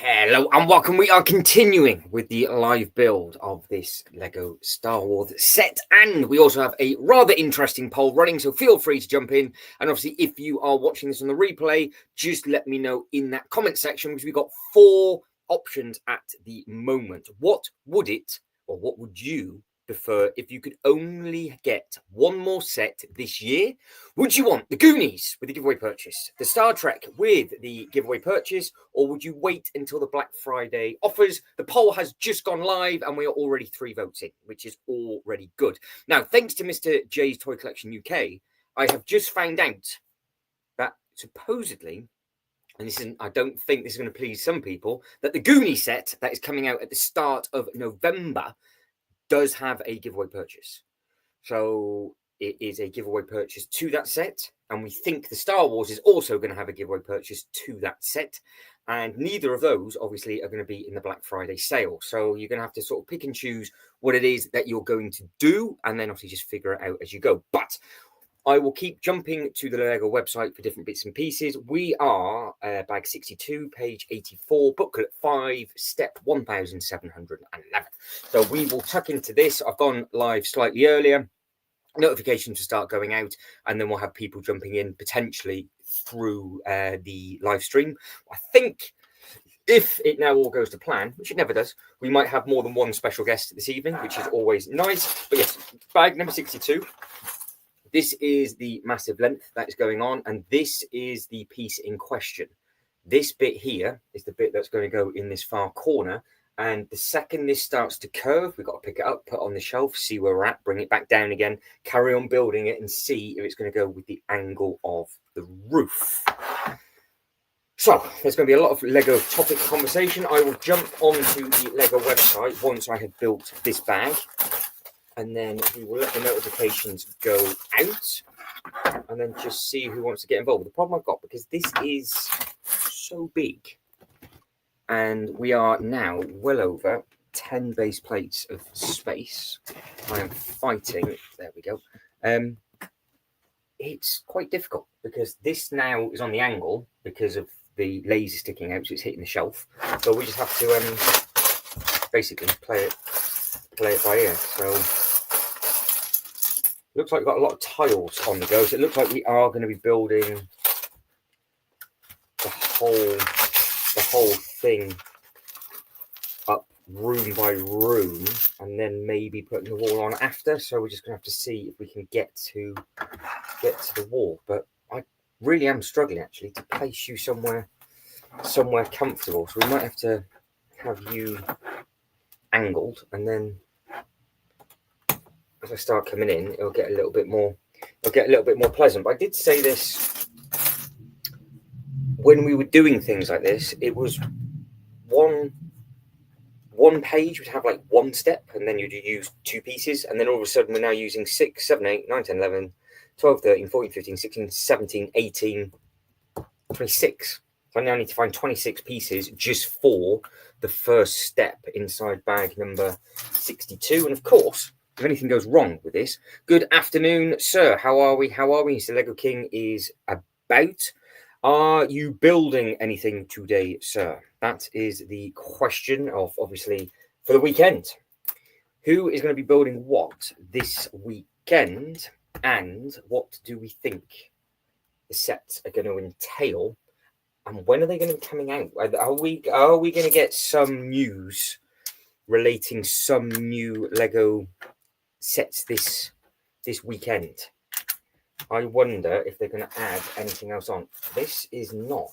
Hello and welcome. We are continuing with the live build of this Lego Star Wars set, and we also have a rather interesting poll running, so feel free to jump in. And obviously, if you are watching this on the replay, just let me know in that comment section, because we've got 4 options at the moment. What would it, or what would you prefer if you could only get one more set this year? Would you want the Goonies with the giveaway purchase, the Star Trek with the giveaway purchase, or would you wait until the Black Friday offers? The poll has just gone live and we are already 3 votes in, which is already good. Now, thanks to Mr. J's Toy Collection UK, I have just found out that supposedly, and this isn't, I don't think this is going to please some people, that the Goonie set that is coming out at the start of November does have a giveaway purchase. So it is a giveaway purchase to that set, and we think the Star Wars is also going to have a giveaway purchase to that set, and neither of those obviously are going to be in the Black Friday sale. So you're going to have to sort of pick and choose what it is that you're going to do, and then obviously just figure it out as you go. But I will keep jumping to the Lego website for different bits and pieces. We are bag 62, page 84, booklet 5, step 1711. So we will tuck into this. I've gone live slightly earlier. Notifications to start going out, and then we'll have people jumping in potentially through the live stream. I think if it now all goes to plan, which it never does, we might have more than one special guest this evening, which is always nice. But yes, bag number 62. This is the massive length that is going on, and this is the piece in question. This bit here is the bit that's going to go in this far corner, and the second this starts to curve, we've got to pick it up, put it on the shelf, see where we're at, bring it back down again, carry on building it, and see if it's going to go with the angle of the roof. So there's going to be a lot of Lego topic conversation. I will jump onto the Lego website once I have built this bag, and then we will let the notifications go out, and then just see who wants to get involved. The problem I've got, because this is so big, and we are now well over 10 base plates of space. I am fighting. There we go. It's quite difficult, because this now is on the angle because of the laser sticking out, so it's hitting the shelf. So we just have to basically play it by ear. So looks like we've got a lot of tiles on the go. So it looks like we are going to be building the whole thing up room by room, and then maybe putting the wall on after. So we're just going to have to see if we can get to the wall. But I really am struggling actually to place you somewhere comfortable. So we might have to have you angled, and then as I start coming in, it'll get a little bit more pleasant. But I did say this when we were doing things like this. It was one page would have like one step, and then you'd use 2 pieces, and then all of a sudden we're now using 6, 7, 8, 9, 10, 11, 12, 13, 14, 15, 16, 17, 18, 26. So I now need to find 26 pieces just for the first step inside bag number 62. And of course, if anything goes wrong with this, good afternoon, sir. How are we? So Lego King is about. Are you building anything today, sir? That is the question of, obviously, for the weekend. Who is going to be building what this weekend, and what do we think the sets are going to entail, and when are they going to be coming out? Are we going to get some news relating some new Lego sets this weekend? I wonder if they're going to add anything else on. This is not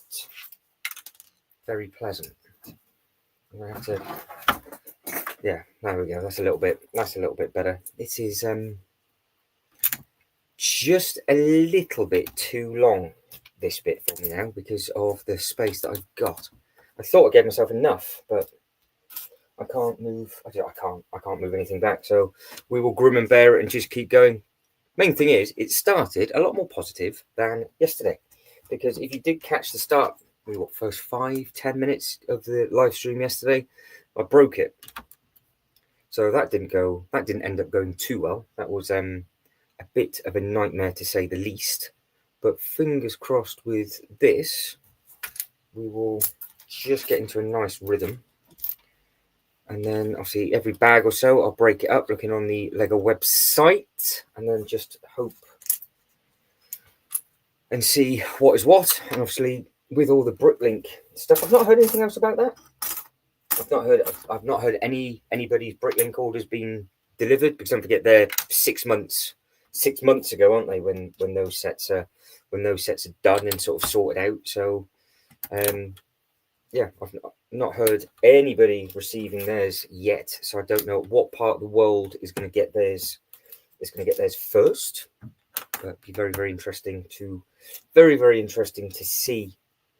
very pleasant. I'm going to have to, yeah, there we go. That's a little bit better. This is just a little bit too long, this bit for me now, because of the space that I've got. I thought I gave myself enough, but I can't move. I can't move anything back. So we will grim and bear it and just keep going. Main thing is, it started a lot more positive than yesterday, because if you did catch the start, first 5-10 minutes of the live stream yesterday, I broke it. So that didn't end up going too well. That was a bit of a nightmare, to say the least. But fingers crossed with this, we will just get into a nice rhythm. And then obviously every bag or so, I'll break it up looking on the Lego website and then just hope and see what is what. And obviously with all the Bricklink stuff, I've not heard anything else about that. I've not heard anybody's Bricklink orders being delivered, because don't forget they're 6 months ago, aren't they, when those sets are done and sort of sorted out. So yeah, I've not heard anybody receiving theirs yet, so I don't know what part of the world is going to get theirs first. But it'd be very interesting to see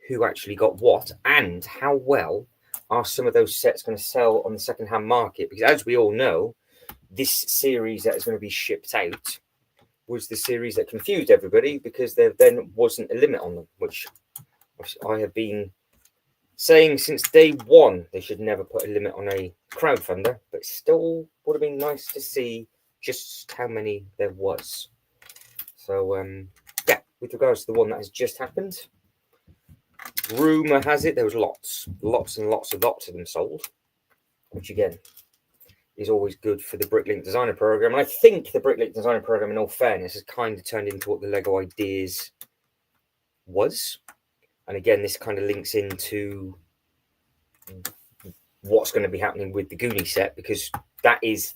who actually got what and how well are some of those sets going to sell on the second-hand market. Because as we all know, this series that is going to be shipped out was the series that confused everybody, because there then wasn't a limit on them, which I have been saying since day one they should never put a limit on a crowdfunder, but still would have been nice to see just how many there was. So yeah, with regards to the one that has just happened, rumor has it there was lots and lots of them sold, which again is always good for the Bricklink Designer Program. And I think the Bricklink Designer Program, in all fairness, has kind of turned into what the Lego Ideas was. And again, this kind of links into what's going to be happening with the Goonie set, because that is,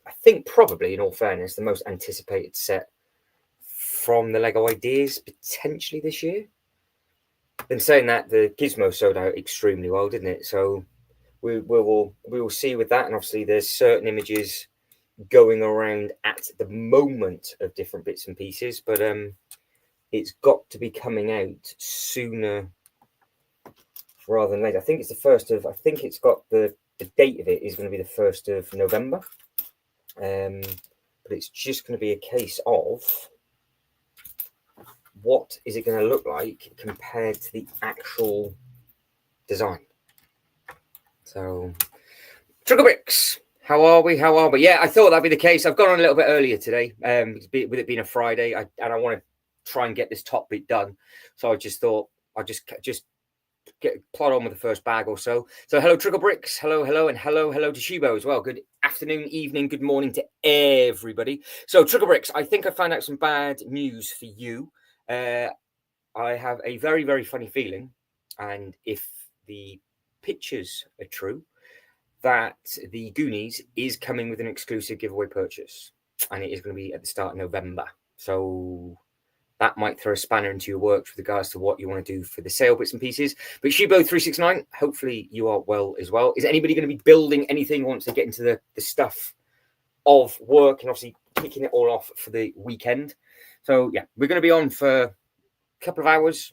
I think, probably, in all fairness, the most anticipated set from the Lego Ideas potentially this year. In saying that, the Gizmo sold out extremely well, didn't it? So we will see with that. And obviously there's certain images going around at the moment of different bits and pieces, but it's got to be coming out sooner rather than later. I think it's the first of, I think it's got the date of it is going to be the 1st of November. But it's just going to be a case of what is it going to look like compared to the actual design. So, Tricklebricks, how are we? Yeah, I thought that'd be the case. I've gone on a little bit earlier today, with it being a Friday, and I want to try and get this top bit done. So I just thought I'd just plod on with the first bag or so. So hello, Tricklebricks. Hello, and hello to Shibo as well. Good afternoon, evening, good morning to everybody. So Tricklebricks, I think I found out some bad news for you. I have a very funny feeling, and if the pictures are true, that the Goonies is coming with an exclusive giveaway purchase, and it is going to be at the start of November. So that might throw a spanner into your works with regards to what you want to do for the sale bits and pieces. But Shibo369, hopefully you are well as well. Is anybody going to be building anything once they get into the stuff of work and obviously kicking it all off for the weekend? So yeah, we're going to be on for a couple of hours.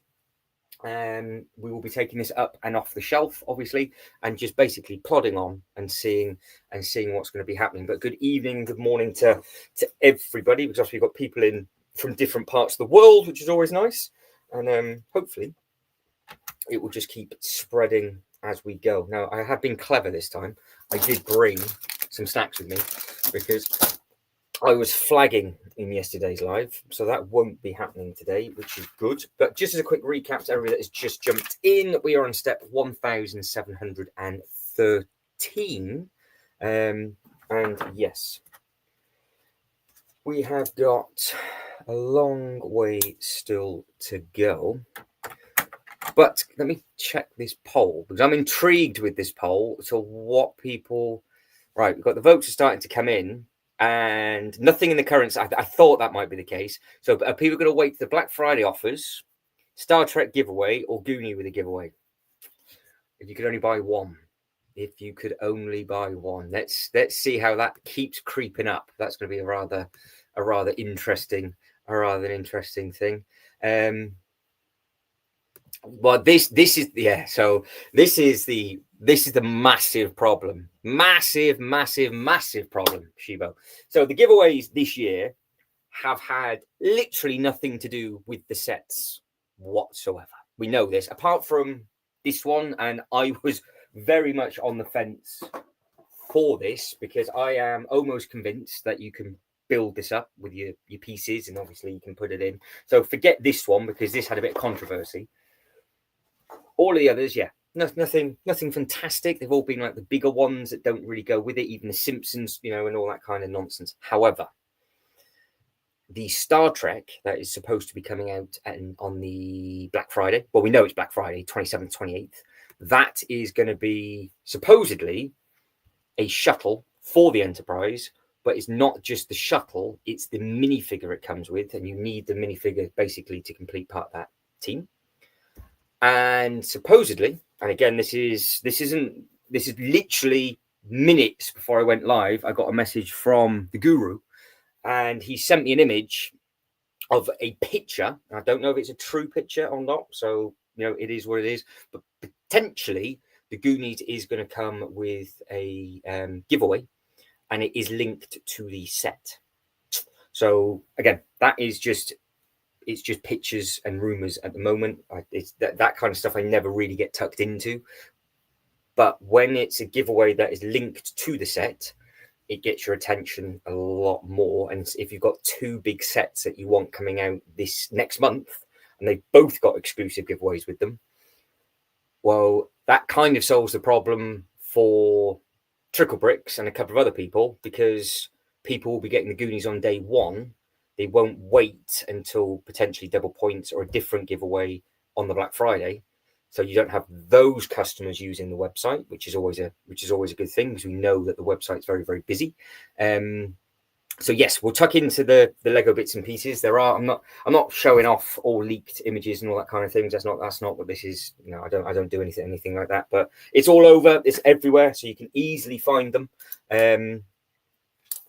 We will be taking this up and off the shelf, obviously, and just basically plodding on and seeing what's going to be happening. But good evening, good morning to everybody, because obviously we've got people in from different parts of the world, which is always nice. And hopefully it will just keep spreading as we go. Now, I have been clever this time. I did bring some snacks with me because I was flagging in yesterday's live, so that won't be happening today, which is good. But just as a quick recap to everybody that has just jumped in, we are on step 1713. And yes, we have got a long way still to go. But let me check this poll, because I'm intrigued with this poll. So what people... Right, we've got the votes are starting to come in, and nothing in the current... I thought that might be the case. So are people going to wait for the Black Friday offers, Star Trek giveaway, or Goonie with a giveaway? If you could only buy one. If you could only buy one. Let's see how that keeps creeping up. That's going to be a rather interesting thing. Well, this is the massive problem. Massive problem, Shibo. So the giveaways this year have had literally nothing to do with the sets whatsoever. We know this, apart from this one, and I was very much on the fence for this because I am almost convinced that you can build this up with your pieces, and obviously you can put it in. So forget this one because this had a bit of controversy. All of the others, yeah, nothing fantastic. They've all been like the bigger ones that don't really go with it, even the Simpsons, and all that kind of nonsense. However, the Star Trek that is supposed to be coming out on the Black Friday, well, we know it's Black Friday, 27th, 28th, that is going to be supposedly a shuttle for the Enterprise, but it's not just the shuttle, it's the minifigure it comes with, and you need the minifigure basically to complete part of that team. And supposedly, and again, this is literally minutes before I went live, I got a message from the Guru, and he sent me an image of a picture. I don't know if it's a true picture or not, so it is what it is, but potentially the Goonies is going to come with a giveaway, and it is linked to the set. So again, it's just pictures and rumors at the moment. It's that kind of stuff I never really get tucked into, but when it's a giveaway that is linked to the set, it gets your attention a lot more. And if you've got two big sets that you want coming out this next month, and they've both got exclusive giveaways with them, well, that kind of solves the problem for Trickle Bricks and a couple of other people, because people will be getting the Goonies on day one. They won't wait until potentially double points or a different giveaway on the Black Friday. So you don't have those customers using the website, which is always a good thing, because we know that the website's very, very busy. So yes, we'll tuck into the Lego bits and pieces. I'm not showing off all leaked images and all that kind of things. That's not what this is. I don't do anything like that. But it's all over. It's everywhere, so you can easily find them.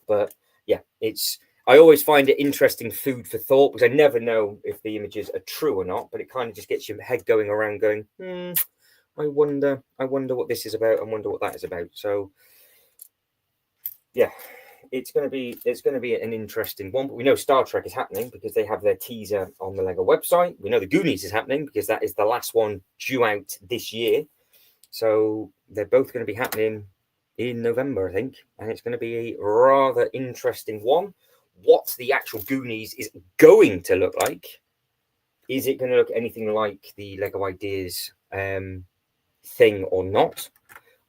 But yeah, I always find it interesting food for thought, because I never know if the images are true or not, but it kind of just gets your head going around going, I wonder what this is about, and wonder what that is about. So yeah, it's going to be an interesting one. But we know Star Trek is happening because they have their teaser on the Lego website. We know the Goonies is happening because that is the last one due out this year. So they're both going to be happening in November, I think, and it's going to be a rather interesting one. What the actual Goonies is going to look like? Is it going to look anything like the Lego Ideas thing or not?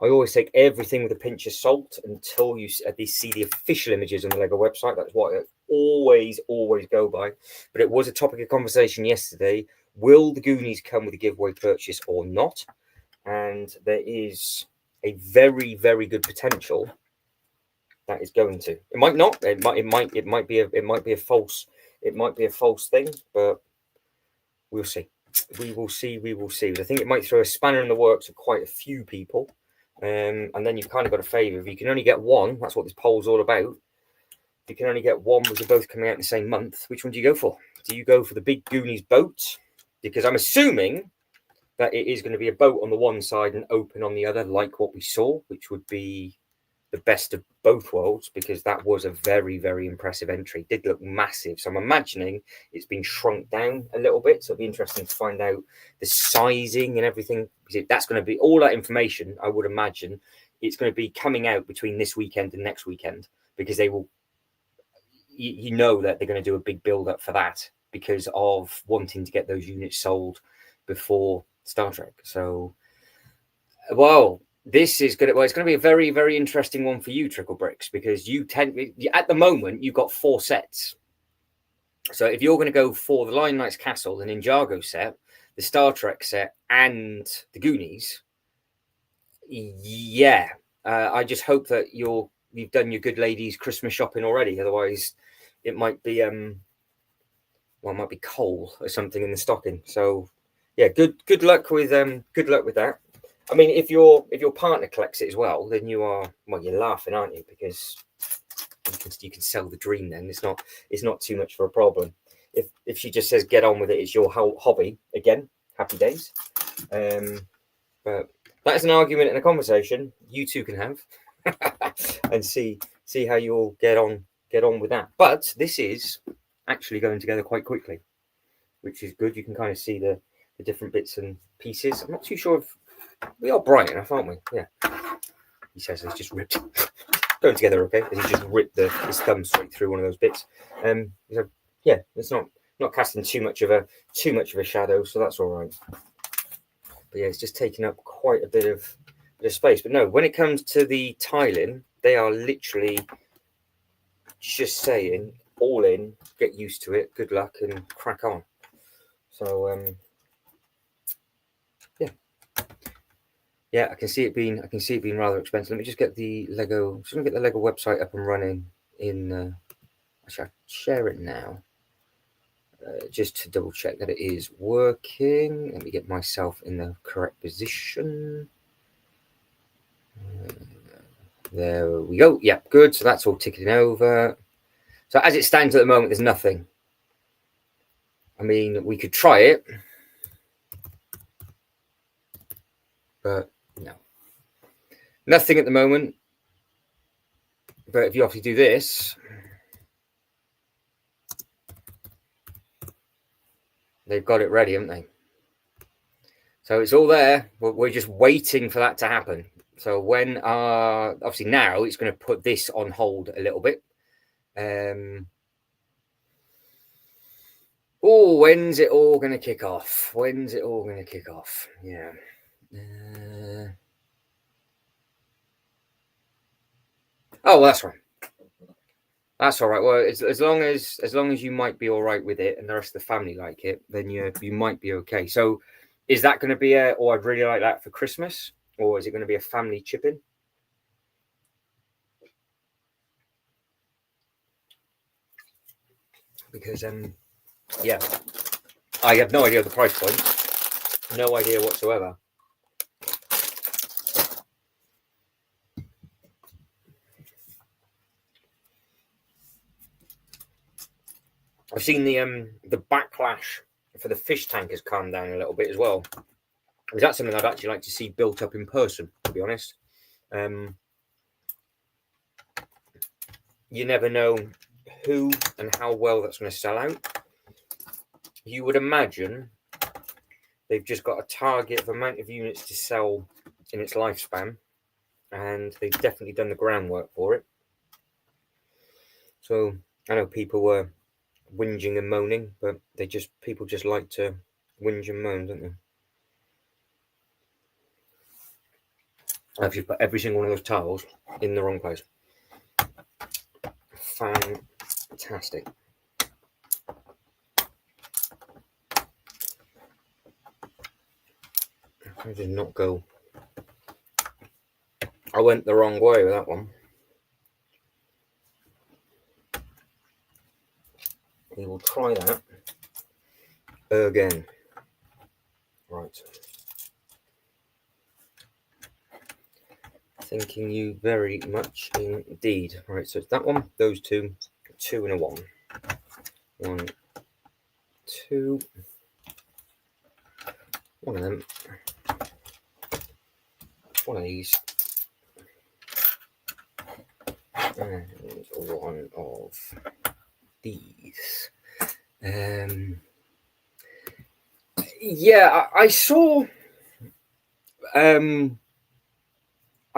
I always take everything with a pinch of salt until you at least see the official images on the Lego website. That's what I always go by. But it was a topic of conversation yesterday. Will the Goonies come with a giveaway purchase or not? And there is a very, very good potential that is going to. It might not. It might be a false thing, but we'll see. We will see. But I think it might throw a spanner in the works of quite a few people. And then you've kind of got a favour. If you can only get one, that's what this poll's all about. If you can only get one, which are both coming out in the same month, which one do you go for? Do you go for the big Goonies boat? Because I'm assuming that it is going to be a boat on the one side and open on the other, like what we saw, which would be the best of both worlds, because that was a very, very impressive entry. It did look massive. So I'm imagining it's been shrunk down a little bit. So it'll be interesting to find out the sizing and everything. That's going to be all that information, I would imagine. It's going to be coming out between this weekend and next weekend, because they will, you know, that they're going to do a big build up for that because of wanting to get those units sold before Star Trek. So, well, this is going to, it's going to be a very, very interesting one for you, Trickle Bricks, because at the moment, you've got 4 sets. So if you're going to go for the Lion Knight's Castle, the Ninjago set, the Star Trek set, and the Goonies, yeah, I just hope that you've done your good ladies Christmas shopping already. Otherwise, it might be it might be coal or something in the stocking. So yeah, good luck with that. I mean, if your partner collects it as well, then you're laughing, aren't you? Because you can sell the dream. Then it's not too much of a problem. If she just says get on with it, it's your whole hobby again. Happy days. But that is an argument and a conversation you two can have, and see how you all get on with that. But this is actually going together quite quickly, which is good. You can kind of see the different bits and pieces. I'm not too sure if we are bright enough, aren't we? Yeah. He says he's just ripped going together, okay? He just ripped his thumb straight through one of those bits. So yeah, it's not casting too much of a shadow, so that's all right. But yeah, it's just taking up quite a bit of space. But no, when it comes to the tiling, they are literally just saying all in, get used to it, good luck, and crack on. So yeah, I can see it being rather expensive. Let me just get the Lego. I'm just gonna get the Lego website up and running. In actually, I'll share it now, just to double check that it is working. Let me get myself in the correct position. There we go. Yeah, good. So that's all ticking over. So as it stands at the moment, there's nothing. I mean, we could try it, but no, nothing at the moment. But if you obviously do this, they've got it ready, haven't they? So it's all there. We're just waiting for that to happen. So when obviously now it's going to put this on hold a little bit. Oh, when's it all going to kick off? When's it all going to kick off? Yeah. Oh, well, that's right. That's all right. Well, as long as you might be all right with it, and the rest of the family like it, then you might be okay. So, is that going to be I'd really like that for Christmas, or is it going to be a family chip-in? Because yeah, I have no idea the price point, no idea whatsoever. I've seen the backlash for the fish tank has calmed down a little bit as well. Is that something I'd actually like to see built up in person, to be honest? You never know who and how well that's going to sell out. You would imagine they've just got a target of amount of units to sell in its lifespan, and they've definitely done the groundwork for it. So I know people were whinging and moaning, but people just like to whinge and moan, don't they? I've just put every single one of those tiles in the wrong place. Fantastic. I did not go. I went the wrong way with that one. We will try that again. Right. Thanking you very much indeed. Right, so it's that one, those two, 2 and a 1. 1, 2. One of them. One of these. And one of these. Yeah, I saw. I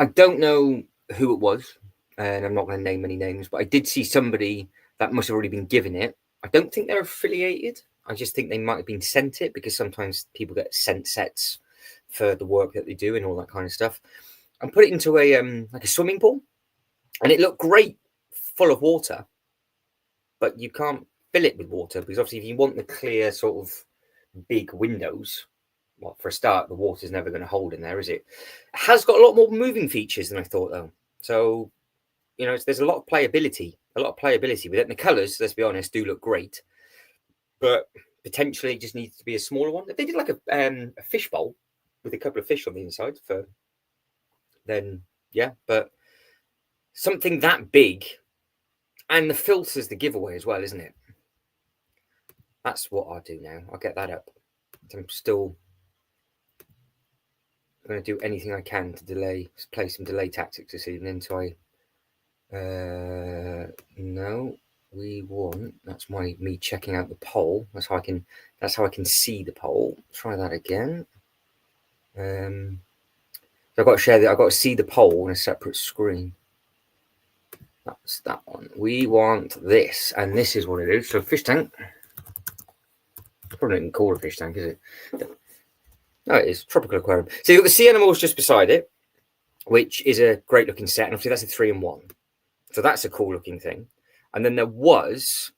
don't know who it was, and I'm not going to name any names, but I did see somebody that must have already been given it. I don't think they're affiliated. I just think they might have been sent it, because sometimes people get sent sets for the work that they do and all that kind of stuff. And put it into a like a swimming pool, and it looked great, full of water, but you can't fill it with water, because obviously if you want the clear sort of big windows, well, for a start, the water's never going to hold in there, is it? It has got a lot more moving features than I thought, though. So, there's a lot of playability with it. And the colours, let's be honest, do look great, but potentially it just needs to be a smaller one. If they did like a fish bowl with a couple of fish on the inside, then yeah, but something that big, and the filter's the giveaway as well, isn't it? That's what I'll do now. I'll get that up. I'm still going to do anything I can to play some delay tactics this evening until no, we want, that's me checking out the poll. That's how I can see the poll. Try that again. So I've got to share that. I've got to see the poll on a separate screen. That's that one. We want this, and this is what it is. So fish tank. Probably not even called a fish tank, is it? No, it is Tropical Aquarium. So you've got the sea animals just beside it, which is a great looking set. And obviously that's a 3-in-1. So that's a cool looking thing. And then there was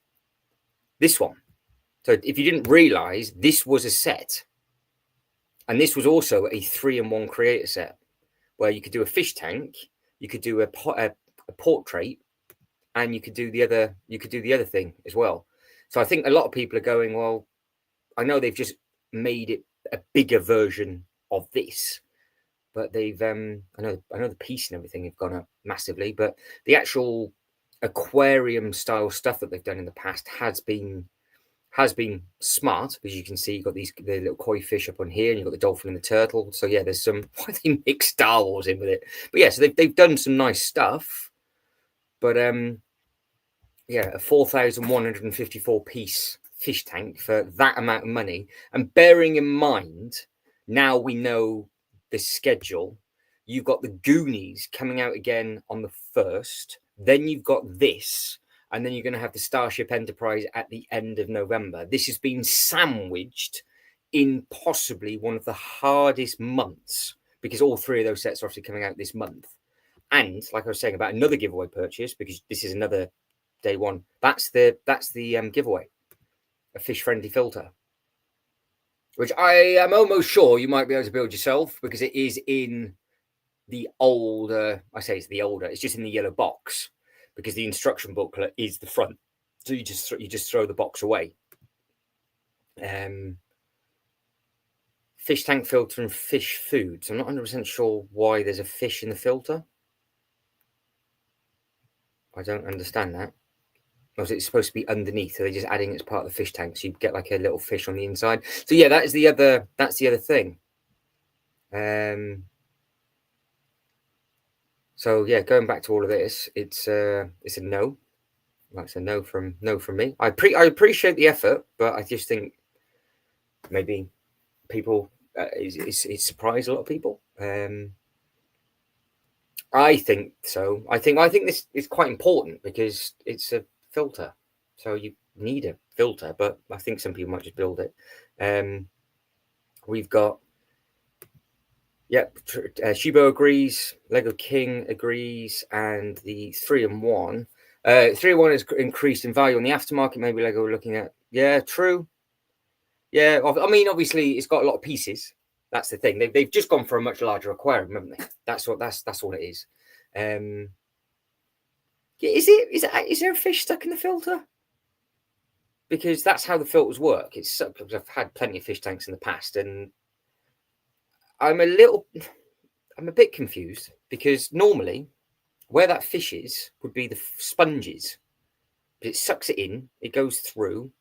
this one. So if you didn't realize, this was a set. And this was also a 3-in-1 creator set where you could do a fish tank, you could do a portrait, and you could do the other thing as well. So I think a lot of people are going, well, I know they've just made it a bigger version of this, but they've I know the piece and everything have gone up massively, but the actual aquarium style stuff that they've done in the past has been smart, because you can see you've got the little koi fish up on here, and you've got the dolphin and the turtle. So yeah, there's some, I think, mixed Star Wars in with it. But yeah, so they've done some nice stuff. But yeah, a 4,154 piece fish tank for that amount of money. And bearing in mind, now we know the schedule. You've got the Goonies coming out again on the 1st. Then you've got this. And then you're going to have the Starship Enterprise at the end of November. This has been sandwiched in possibly one of the hardest months, because all three of those sets are obviously coming out this month. And like I was saying about another giveaway purchase, because this is another day one. That's the giveaway, a fish-friendly filter, which I am almost sure you might be able to build yourself, because it is in the older. I say it's the older. It's just in the yellow box, because the instruction booklet is the front, so you just throw the box away. Fish tank filter and fish foods. I'm not 100% sure why there's a fish in the filter. I don't understand that. Or is it supposed to be underneath? Are they just adding it as part of the fish tank, so you get like a little fish on the inside? So yeah, that is the other. That's the other thing. So yeah, going back to all of this, it's a no. That's a no from me. I appreciate the effort, but I just think maybe people it's surprised a lot of people. I think so. I think this is quite important, because it's a filter, so you need a filter. But I think some people might just build it. We've got. Yep, Shibo agrees. Lego King agrees, and the 3-in-1. 3-in-1 has increased in value on the aftermarket. Maybe Lego are looking at. Yeah, true. Yeah, I mean, obviously, it's got a lot of pieces. That's the thing. They've just gone for a much larger aquarium, haven't they? That's all it is. Is there a fish stuck in the filter? Because that's how the filters work. It's because I've had plenty of fish tanks in the past, and I'm a bit confused, because normally where that fish is would be the sponges. But it sucks it in, it goes through.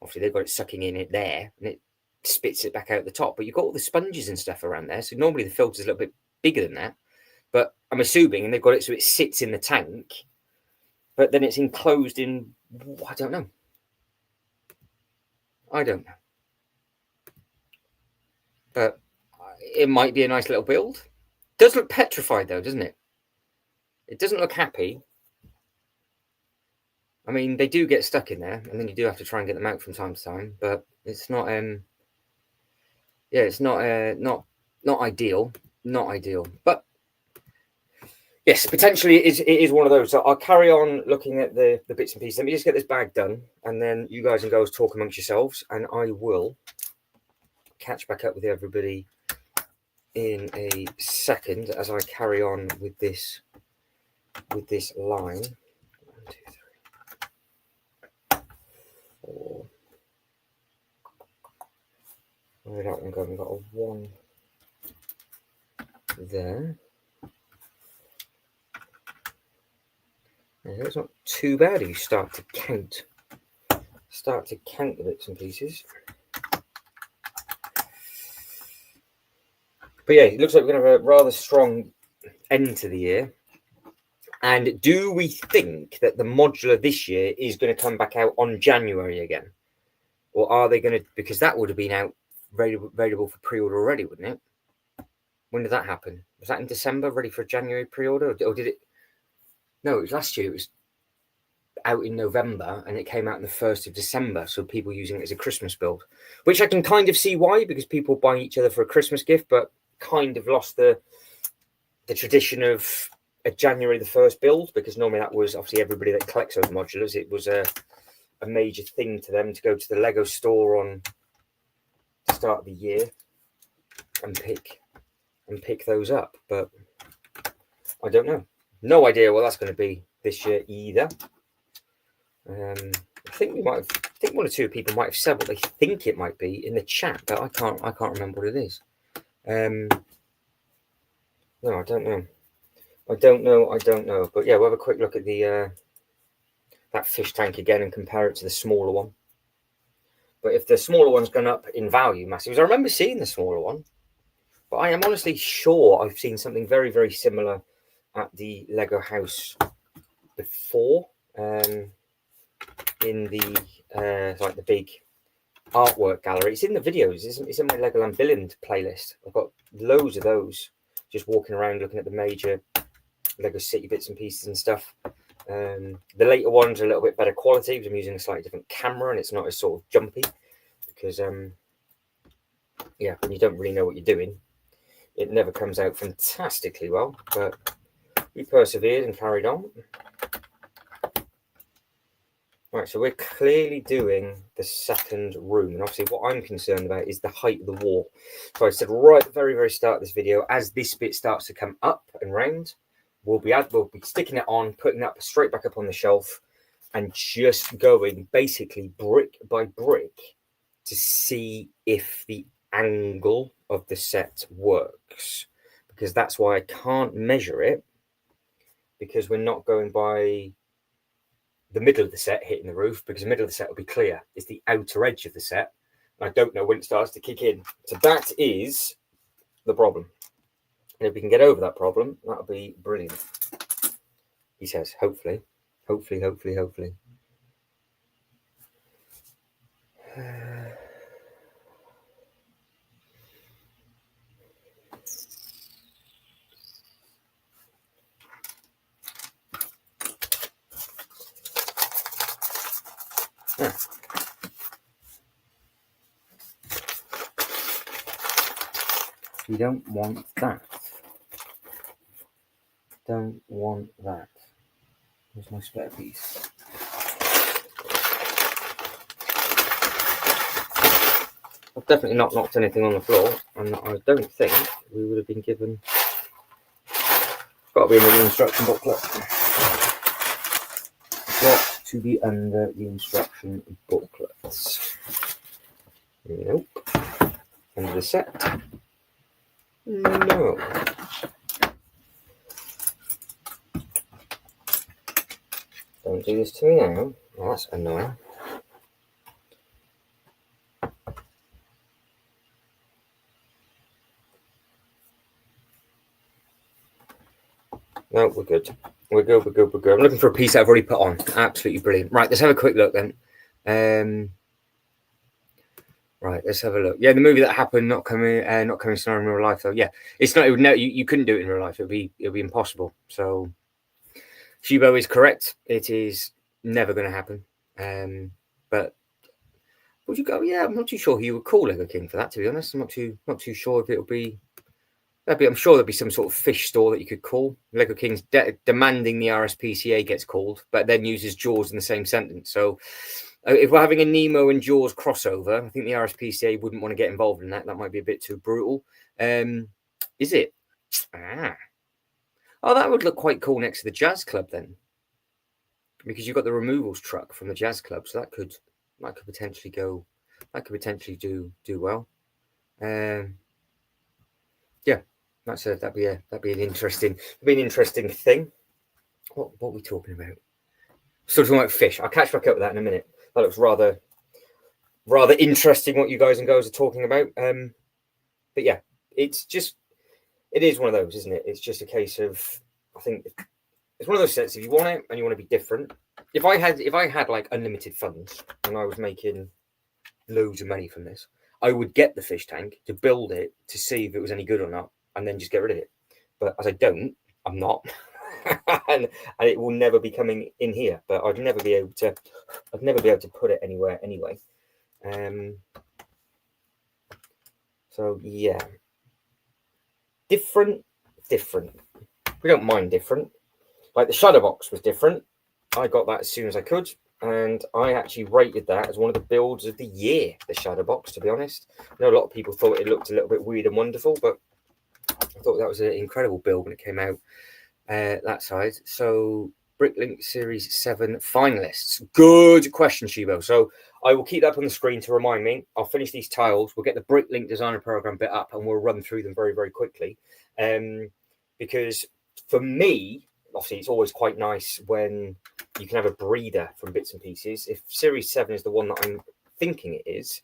Obviously, they've got it sucking in it there, and it spits it back out the top. But you've got all the sponges and stuff around there. So normally the filter's a little bit bigger than that. But I'm assuming, and they've got it so it sits in the tank, but then it's enclosed in, I don't know. But it might be a nice little build. It does look petrified though, doesn't it? It doesn't look happy. I mean, they do get stuck in there, and then you do have to try and get them out from time to time. But it's not. Yeah, it's not ideal. Not ideal. But yes, potentially it is one of those. So I'll carry on looking at the bits and pieces. Let me just get this bag done, and then you guys and girls talk amongst yourselves, and I will catch back up with everybody in a second as I carry on with this line. 1, 2, 3, 4. Where did that one go? We've got a 1 there. It's not too bad if you start to count the bits and pieces. But yeah, it looks like we're going to have a rather strong end to the year. And do we think that the modular this year is going to come back out on January again? Or are they going to, because that would have been out available for pre-order already, wouldn't it? When did that happen? Was that in December, ready for a January pre-order? Or did it? No, it was last year. It was out in November and it came out on the 1st of December. So people using it as a Christmas build, which I can kind of see why, because people buying each other for a Christmas gift, but kind of lost the tradition of a January the 1st build, because normally that was obviously everybody that collects those modulars. It was a major thing to them to go to the Lego store on the start of the year and pick those up. But I don't know. No idea what that's going to be this year either. I think one or two people might have said what they think it might be in the chat, but I can't remember what it is. No, I don't know. I don't know. But yeah, we'll have a quick look at the that fish tank again and compare it to the smaller one. But if the smaller one's gone up in value massively, I remember seeing the smaller one, but I am honestly sure I've seen something very, very similar at the Lego house before, in the like the big artwork gallery. It's in the videos. It's in my Legoland Billund playlist. I've got loads of those, just walking around looking at the major Lego City bits and pieces and stuff. The later ones are a little bit better quality because I'm using a slightly different camera and it's not as sort of jumpy, because yeah, when you don't really know what you're doing, it never comes out fantastically well. But we persevered and carried on. Right, so we're clearly doing the second room, and obviously what I'm concerned about is the height of the wall. So I said right at the very, very start of this video, as this bit starts to come up and round, we'll be sticking it on, putting that straight back up on the shelf, and just going basically brick by brick to see if the angle of the set works, because that's why I can't measure it, because we're not going by the middle of the set hitting the roof, because the middle of the set will be clear. It's the outer edge of the set, and I don't know when it starts to kick in. So that is the problem. And if we can get over that problem, that'll be brilliant. He says, hopefully. Hopefully. Yeah. We don't want that. Don't want that. Where's my spare piece? I've definitely not knocked anything on the floor, and I don't think we would have been given. Got to be under the instruction booklet. Got to be under the instruction booklets. Nope. Under the set. No. Don't do this to me now. Oh, that's annoying. No, we're good. We're good. I'm looking for a piece that I've already put on. Absolutely brilliant. Right, let's have a quick look then. Right, let's have a look. Yeah, the movie that happened, not coming scenario in real life though. Yeah, it's not. It would you couldn't do it in real life. It'd be impossible. So, Shibo is correct. It is never going to happen. But would you go? Yeah, I'm not too sure who you would call Lego King for that. To be honest, I'm not too sure if it'll be. I'm sure there'll be some sort of fish store that you could call. Lego King's demanding the RSPCA gets called, but then uses Jaws in the same sentence. So if we're having a Nemo and Jaws crossover, I think the RSPCA wouldn't want to get involved in that. That might be a bit too brutal. Is it? Oh, that would look quite cool next to the Jazz Club then, because you've got the removals truck from the Jazz Club, so that could potentially go. That could potentially do well. Yeah. That'd be an interesting thing. What are we talking about? Still talking about fish. I'll catch back up with that in a minute. That looks rather interesting what you guys and girls are talking about. But yeah, it is one of those, isn't it? It's just a case of, I think it's one of those sets. If you want it and you want to be different, if I had like unlimited funds and I was making loads of money from this, I would get the fish tank to build it to see if it was any good or not, and then just get rid of it. But as I don't, I'm not. and it will never be coming in here. But I'd never be able to put it anywhere anyway. So yeah, different. We don't mind different. Like the Shadowbox was different. I got that as soon as I could, and I actually rated that as one of the builds of the year, the Shadowbox, to be honest. I know a lot of people thought it looked a little bit weird and wonderful, but I thought that was an incredible build when it came out that side. So Bricklink Series 7 finalists. Good question, Shibo. So I will keep that up on the screen to remind me. I'll finish these tiles. We'll get the Bricklink Designer Program bit up, and we'll run through them very, very quickly. Because for me, obviously, it's always quite nice when you can have a breeder from bits and pieces. If Series 7 is the one that I'm thinking it is,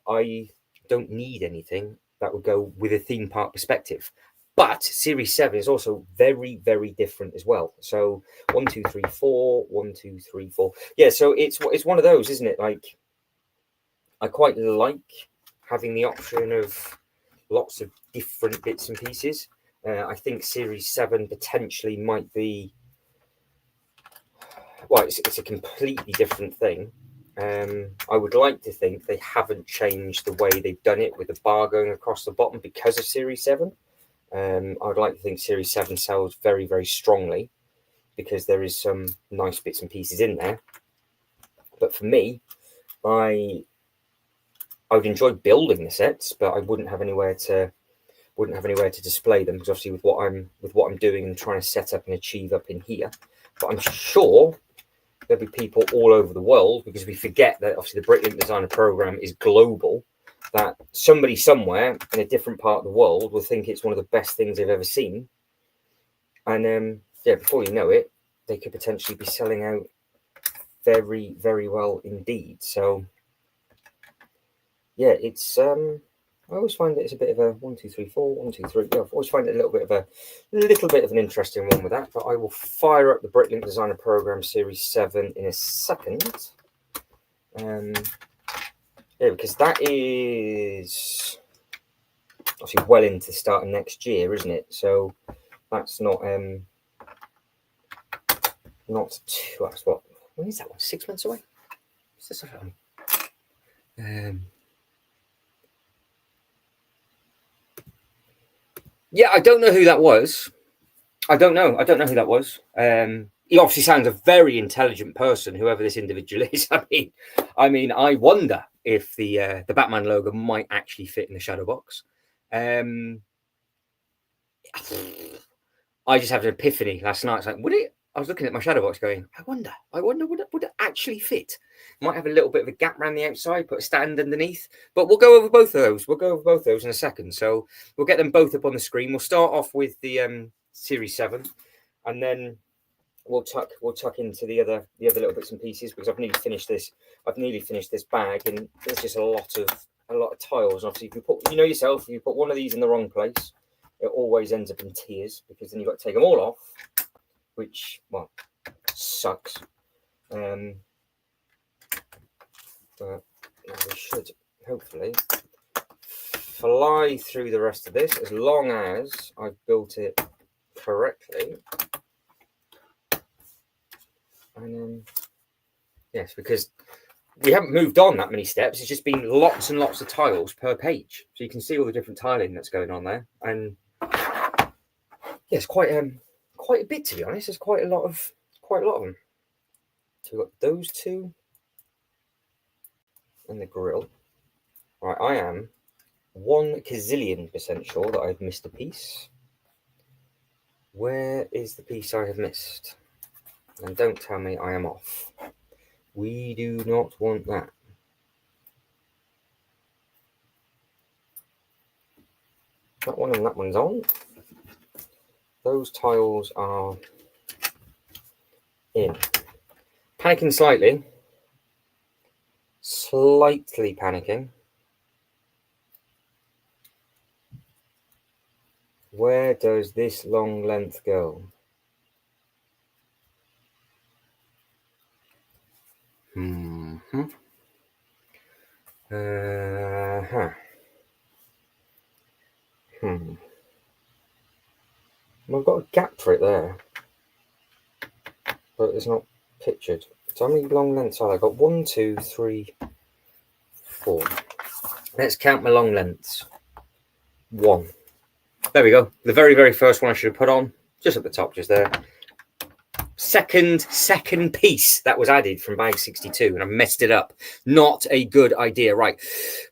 I don't need anything that would go with a theme park perspective. But Series 7 is also very, very different as well. So 1, 2, 3, 4, 1, 2, 3, 4. Yeah, so it's one of those, isn't it? Like, I quite like having the option of lots of different bits and pieces. I think Series 7 potentially might be, well, it's a completely different thing. I would like to think they haven't changed the way they've done it with the bar going across the bottom because of Series 7. I would like to think Series 7 sells very, very strongly because there is some nice bits and pieces in there. But for me, I would enjoy building the sets, but I wouldn't have anywhere to display them, because obviously with what I'm doing and trying to set up and achieve up in here. But I'm sure there'll be people all over the world, because we forget that obviously the Bricklink Designer Program is global, that somebody somewhere in a different part of the world will think it's one of the best things they've ever seen. And yeah, before you know it, they could potentially be selling out very, very well indeed. So yeah, it's I always find it's a bit of a 1, 2, 3, 4, 1, 2, 3. Yeah, I always find it a little bit of an interesting one with that. But I will fire up the Bricklink Designer Program Series 7 in a second. Yeah, because that is obviously well into the start of next year, isn't it? So that's not too. That's what? When is that one? 6 months away? What's this? Yeah, I don't know who that was. I don't know who that was. He obviously sounds a very intelligent person, whoever this individual is. I mean, I wonder if the Batman logo might actually fit in the shadow box. I just had an epiphany last night. It's like, would it? I was looking at my shadow box, going, I wonder, would it actually fit? Might have a little bit of a gap around the outside, put a stand underneath. But we'll go over both of those. We'll go over both of those in a second. So we'll get them both up on the screen. We'll start off with the Series 7, and then we'll tuck into the other little bits and pieces, because I've nearly finished this bag, and there's just a lot of tiles. And obviously, if you put, you know yourself, if you put one of these in the wrong place, it always ends up in tears, because then you've got to take them all off, which, well, sucks. But we should hopefully fly through the rest of this, as long as I've built it correctly. And yes, because we haven't moved on that many steps. It's just been lots and lots of tiles per page, so you can see all the different tiling that's going on there. And yeah, it's quite a bit, to be honest. There's quite a lot of them. So we've got those two and the grill. Right, I am 1 gazillion% sure that I've missed a piece. Where is the piece I have missed? And don't tell me I am off. We do not want that. That one and that one's on. Those tiles are in. Panicking slightly. Slightly panicking. Where does this long length go? I've got a gap for it there. but it's not pictured. So how many long lengths are there? I got 1, 2, 3, 4. Let's count my long lengths. 1. There we go. The very, very first one I should have put on, just at the top, just there. Second piece that was added from bag 62, and I messed it up. Not a good idea. Right.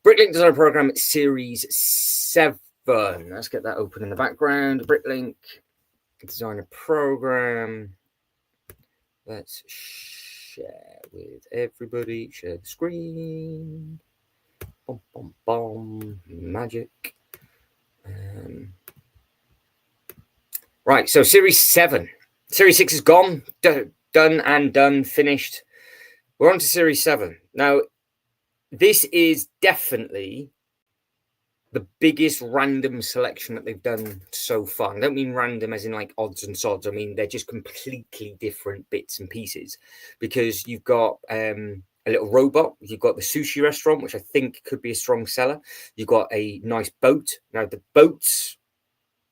Bricklink Design Program Series 7. Let's get that open in the background. Bricklink Designer Program. Let's share with everybody. Share the screen. Boom, boom, boom. Magic. Right, so Series 7. Series 6 is gone. Done, finished. We're on to Series 7. Now, this is definitely the biggest random selection that they've done so far. I don't mean random as in like odds and sods. I mean, they're just completely different bits and pieces, because you've got a little robot. You've got the sushi restaurant, which I think could be a strong seller. You've got a nice boat. Now, the boats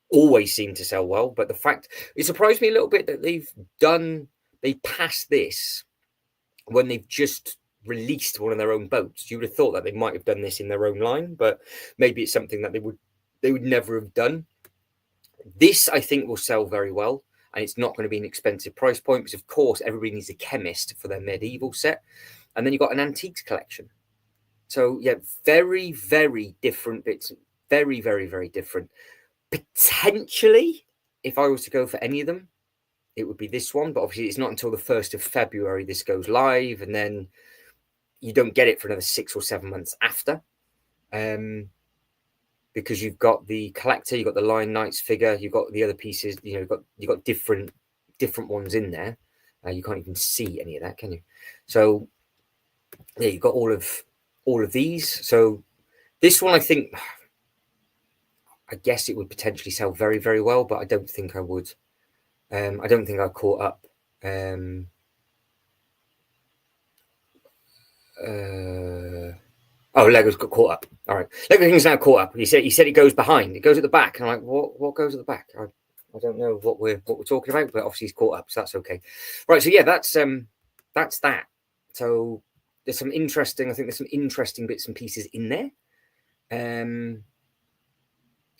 always seem to sell well, but the fact, it surprised me a little bit that they passed this when they've just released one of their own boats. You would have thought that they might have done this in their own line, but maybe it's something that they would never have done. This, I think, will sell very well, and it's not going to be an expensive price point, because of course everybody needs a chemist for their medieval set. And then you've got an antiques collection. So yeah, very, very different bits. Very, very, very different. Potentially, if I was to go for any of them, it would be this one, but obviously it's not until the 1st of February this goes live, and then you don't get it for another 6 or 7 months after, because you've got the collector, you've got the Lion Knights figure, you've got the other pieces, you've got different ones in there. You can't even see any of that, can you? So yeah, you've got all of these. So this one, I guess it would potentially sell very, very well, but I don't think I would. I don't think I caught up. Lego's got caught up. All right, Lego King's now caught up. He said it goes behind. It goes at the back. And I'm like, what goes at the back? I don't know what we're talking about, but obviously he's caught up, so that's okay. Right, so yeah, that's that. So there's some interesting. I think there's some interesting bits and pieces in there.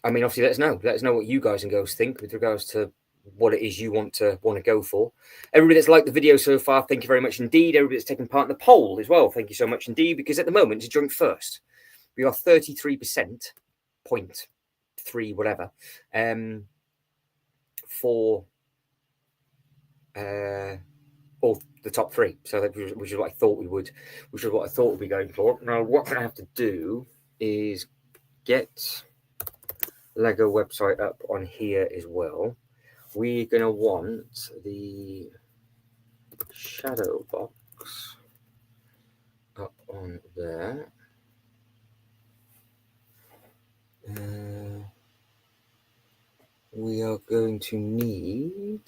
I mean, obviously, let us know what you guys and girls think with regards to what it is you want to go for. Everybody that's liked the video so far, thank you very much indeed. Everybody that's taken part in the poll as well, thank you so much indeed, because at the moment it's joint first. We are 33%, 0.3 whatever, for all the top 3. So which is what I thought we would, which is what I thought we'd be going for. Now, what I'm going to have to do is get Lego website up on here as well. We're going to want the shadow box up on there. We are going to need...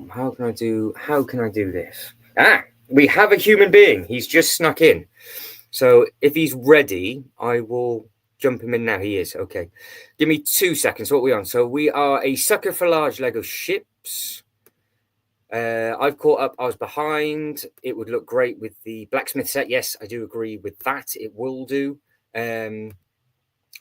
How can I do this? We have a human being. He's just snuck in. So if he's ready, I will jump him in now. He is. Okay. Give me 2 seconds. What are we on? So we are a sucker for large Lego ships. I've caught up. I was behind. It would look great with the blacksmith set. Yes, I do agree with that. It will do.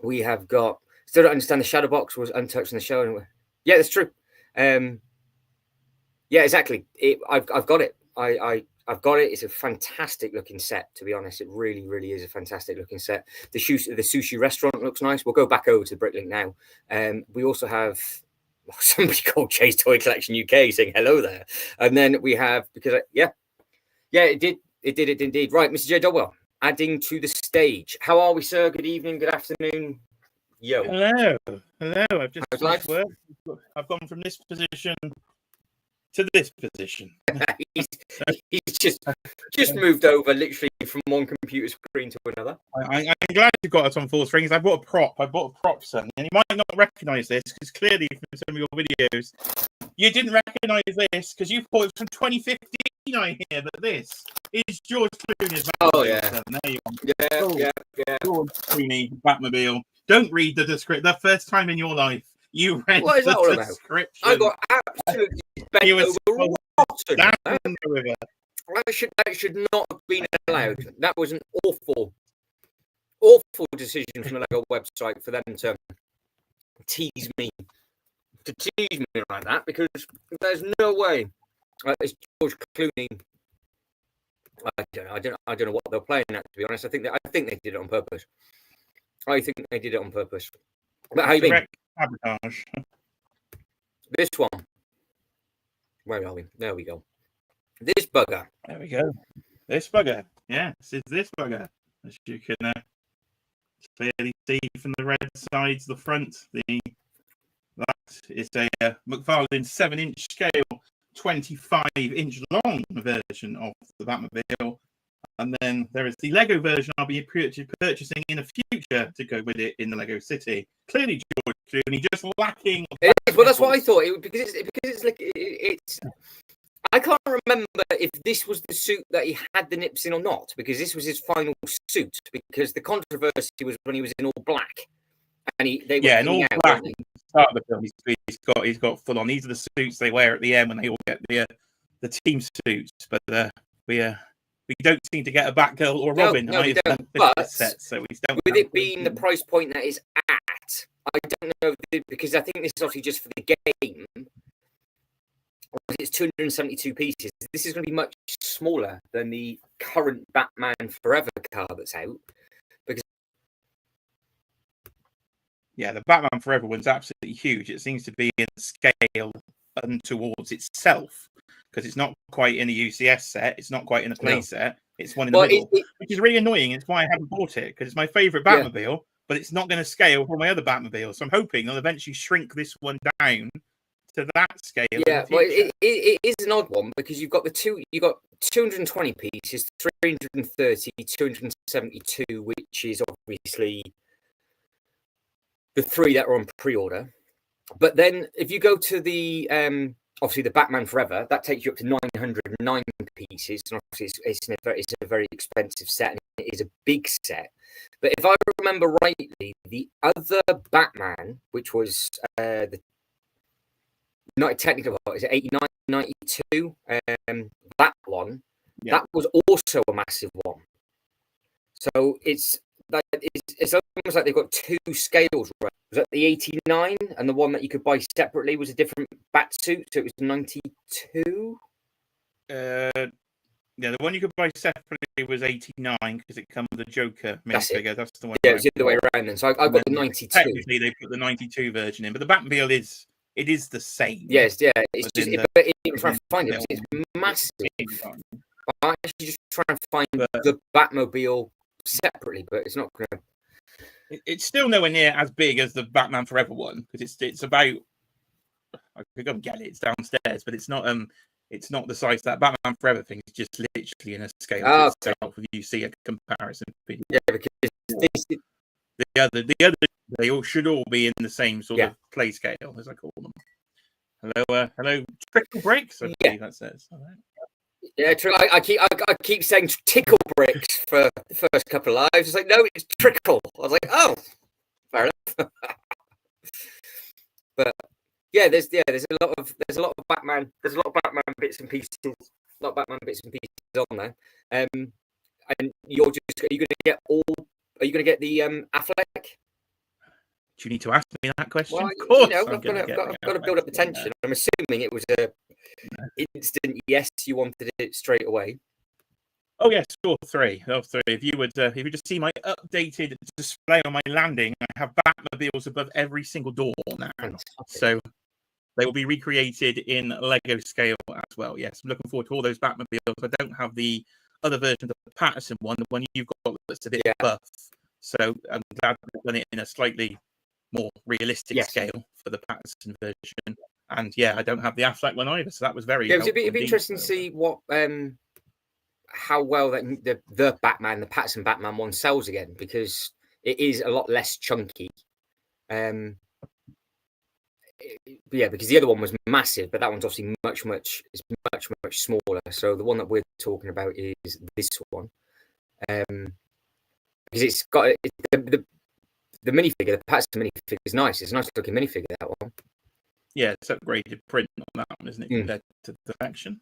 We have got... Still don't understand the shadow box was untouched in the show. Yeah, that's true. Yeah, exactly. I've got it. I've got it. It's a fantastic looking set, to be honest. It really, really is a fantastic looking set. The sushi restaurant looks nice. We'll go back over to Bricklink now. We also have somebody called Chase Toy Collection UK saying hello there. And then we have, because it did indeed. Right, Mr. J. Dodwell, adding to the stage. How are we, sir? Good evening, good afternoon. Yo. Hello. I've just finished work. I've gone from this position to this position. he's just moved over literally from one computer screen to another. I'm glad you got us on full strings. I bought a prop, son, and you might not recognise this because clearly from some of your videos you didn't recognise this because you thought it was from 2015. I hear that this is George Clooney's Batmobile. Oh yeah, son. There you are. Yeah. George Clooney Batmobile. Don't read the description. The first time in your life you read what is that all about? description. I got absolutely bent You were over so rotten. down the river. That should not have been allowed. That was an awful decision from the Lego website for them to tease me like that, because there's no way. It's George Clooney. I don't know what they're playing at, to be honest. I think they did it on purpose. I think they did it on purpose. But how you mean? Sabotage. This one. Where are we? There we go. This bugger. There we go. This bugger. Yeah, this bugger. As you can clearly see from the red sides, the front, that is a McFarlane 7-inch scale, 25-inch long version of the Batmobile. And then there is the Lego version I'll be purchasing in the future to go with it in the Lego City. Clearly, George Clooney just lacking. Well, that's what I thought. Because it's like it's. I can't remember if this was the suit that he had the nips in or not, because this was his final suit. Because the controversy was when he was in all black, and in all black. Start of the film, he's got full on. These are the suits they wear at the end when they all get the team suits. But we don't seem to get a Batgirl or Robin either. But set, so we don't. With it being the price point that is at, I don't know, because I think this is obviously just for the game. It's 272 pieces. This is going to be much smaller than the current Batman Forever car that's out. Because the Batman Forever one's absolutely huge. It seems to be in scale and towards itself, because it's not quite in the UCS set. It's not quite in a play set. It's one in the middle, which is really annoying. It's why I haven't bought it, because it's my favourite Batmobile, but it's not going to scale for my other Batmobile. So I'm hoping they'll eventually shrink this one down to that scale. Yeah, well, it is an odd one, because you've got 220 pieces, 330, 272, which is obviously the three that are on pre-order. But then if you go to the obviously the Batman Forever, that takes you up to 909 pieces, and obviously it's a very expensive set, and it is a big set. But if I remember rightly, the other Batman, which was the not technical, is it 89, 92? That one, that was also a massive one. So it's almost like they've got two scales. Right? Was that the 89, and the one that you could buy separately was a different bat suit, so it was 92. The one you could buy separately was 89 because it comes with a Joker minifigure. That's the one. Yeah, it was the other way around then. So I've got the 92. Technically, they put the 92 version in, but the Batmobile is the same. Yes, yeah. It's just even trying to find it, it's massive. I'm actually just trying to find the Batmobile separately, but it's not going to. It's still nowhere near as big as the Batman Forever one, because it's about. I could go and get it. It's downstairs, but it's not the size that Batman Forever thing is. Just literally in a scale to itself. If you see a comparison video. Yeah, because the other they all should all be in the same sort of play scale, as I call them. Hello, Trickle Bricks. I believe that says. All right. Yeah, I keep saying Tickle Bricks for the first couple of lives. It's like, no, it's Trickle. I was like, oh, fair enough. But yeah, there's a lot of Batman. There's a lot of Batman bits and pieces. A lot of Batman bits and pieces on there. And are you going to get the Affleck? Do you need to ask me that question? Well, of course, I've got to build up the tension. I'm assuming it was a instant yes. You wanted it straight away. Oh yes, all three. If you would just see my updated display on my landing, I have Batmobiles above every single door now. Fantastic. So they will be recreated in Lego scale as well. Yes, I'm looking forward to all those Batmobiles. I don't have the other version of the Patterson one, the one you've got that's a bit buff. So I'm glad they've done it in a slightly more realistic scale for the Patterson version. And I don't have the Affleck one either, so that was very. Yeah, it'd be interesting to see what how well that the Batman, the Patterson Batman one sells again, because it is a lot less chunky. Because the other one was massive, but that one's obviously much smaller. So the one that we're talking about is this one, because it's got the minifigure, the Patterson minifigure is nice. It's a nice looking minifigure, that one. Yeah, it's upgraded print on that one, isn't it, Mm. compared to the faction?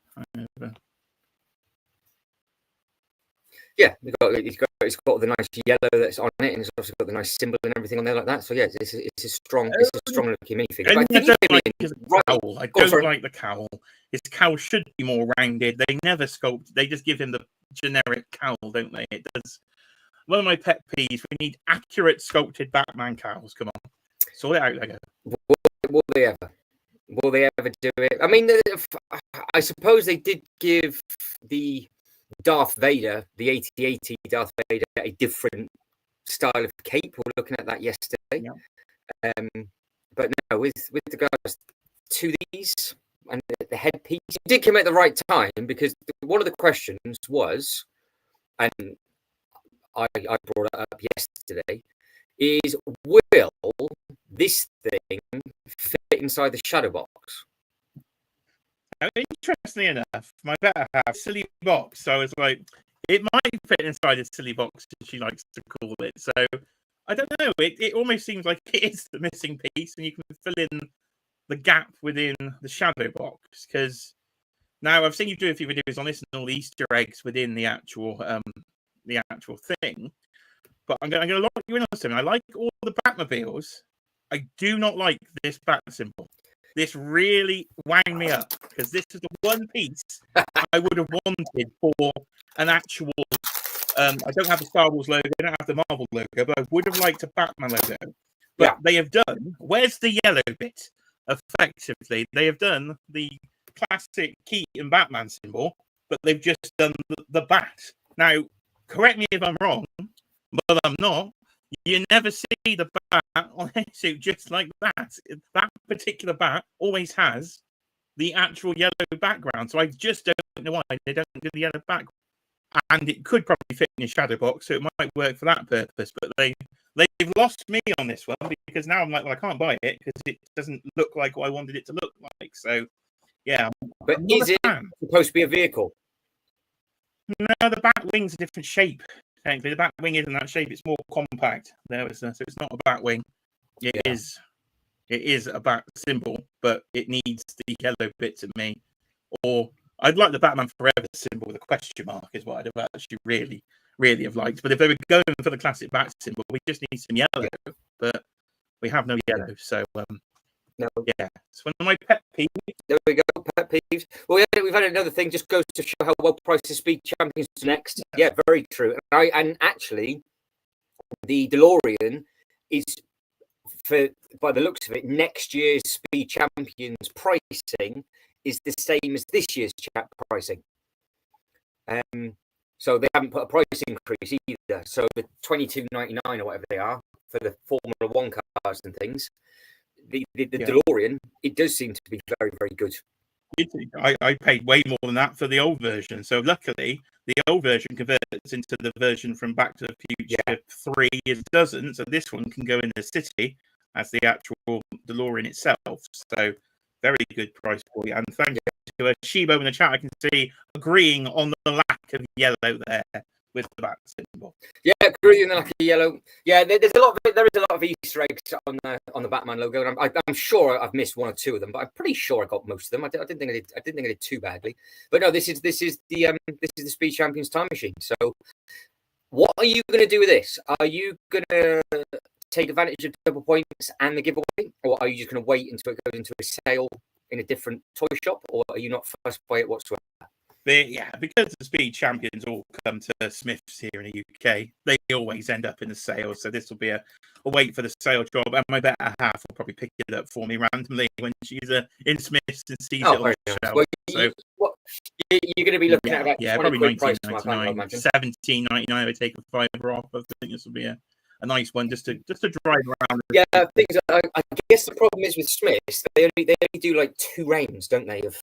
Yeah, it's got the nice yellow that's on it, and it's also got the nice symbol and everything on there like that. So yeah, it's a strong looking minifigure. But I think don't like his cowl. I don't like the cowl. His cowl should be more rounded. They never sculpt. They just give him the generic cowl, don't they? It does. One of my pet peeves. We need accurate sculpted Batman cowls. Come on, sort it out, Lego. Will they ever? Will they ever do it? I mean, I suppose they did give the Darth Vader, the 8080 Darth Vader, a different style of cape. We were looking at that yesterday. Yeah. But no, with regards to these and the headpiece, you did come at the right time, because one of the questions was, and I brought it up yesterday, is will this thing fit inside the shadow box? Interestingly enough, my better half, silly box. So I was like, it might fit inside a silly box, as she likes to call it. So I don't know. It almost seems like it is the missing piece, and you can fill in the gap within the shadow box. Because now I've seen you do a few videos on this and all the Easter eggs within the actual thing. But I'm going to lock you in on something. I like all the Batmobiles. I do not like this bat symbol. This really wound me up, because this is the one piece I would have wanted for an actual. I don't have the Star Wars logo, I don't have the Marvel logo, but I would have liked a Batman logo. But they have done. Where's the yellow bit? Effectively, they have done the classic Keaton Batman symbol, but they've just done the bat. Now, correct me if I'm wrong, but I'm not. You never see the bat on a suit just like that. That particular bat always has the actual yellow background. So I just don't know why they don't do the yellow background. And it could probably fit in a shadow box, so it might work for that purpose. But they've lost me on this one, because now I'm like, well, I can't buy it because it doesn't look like what I wanted it to look like. So yeah. But is it supposed to be a vehicle? No, the bat wing's a different shape. Technically, the bat wing isn't that shape; it's more compact. So it's not a bat wing. It is a bat symbol, but it needs the yellow bit to me. Or I'd like the Batman Forever symbol with a question mark, is what I'd have actually really have liked. But if they were going for the classic bat symbol, we just need some yellow. But we have no yellow, so no. Yeah, it's one of my pet peeves. There we go, pet peeves. Well, yeah, we've had another thing. Just goes to show how well priced the Speed Champions next. Yeah, very true. And actually, the DeLorean is, by the looks of it, next year's Speed Champions pricing is the same as this year's pricing. So they haven't put a price increase either. So the $22.99 or whatever they are for the Formula One cars and things. The DeLorean, it does seem to be very, very good. I paid way more than that for the old version. So luckily, the old version converts into the version from Back to the Future 3. It doesn't. So this one can go in the city as the actual DeLorean itself. So very good price for you. And thank you to Shibo in the chat. I can see agreeing on the lack of yellow there with the bat symbol. Yeah, agreeing on the lack of yellow. Yeah, there is a lot of Easter eggs on the Batman logo, and I'm sure I've missed one or two of them, but I'm pretty sure I got most of them. I didn't think I did too badly. But no, this is the Speed Champions time machine. So, what are you going to do with this? Are you going to take advantage of double points and the giveaway, or are you just going to wait until it goes into a sale in a different toy shop, or are you not fussed by it whatsoever? Because the Speed Champions all come to Smiths here in the UK, they always end up in the sale. So this will be a wait for the sale job, and my better half will probably pick it up for me randomly when she's in Smiths and sees it on the shelf. Well, you're going to be looking at about probably $19.99, $17.99. I would take a $5 off. I think this will be a nice one just to drive around. Yeah, I guess the problem is with Smiths, they only do like 2 rounds, don't they, of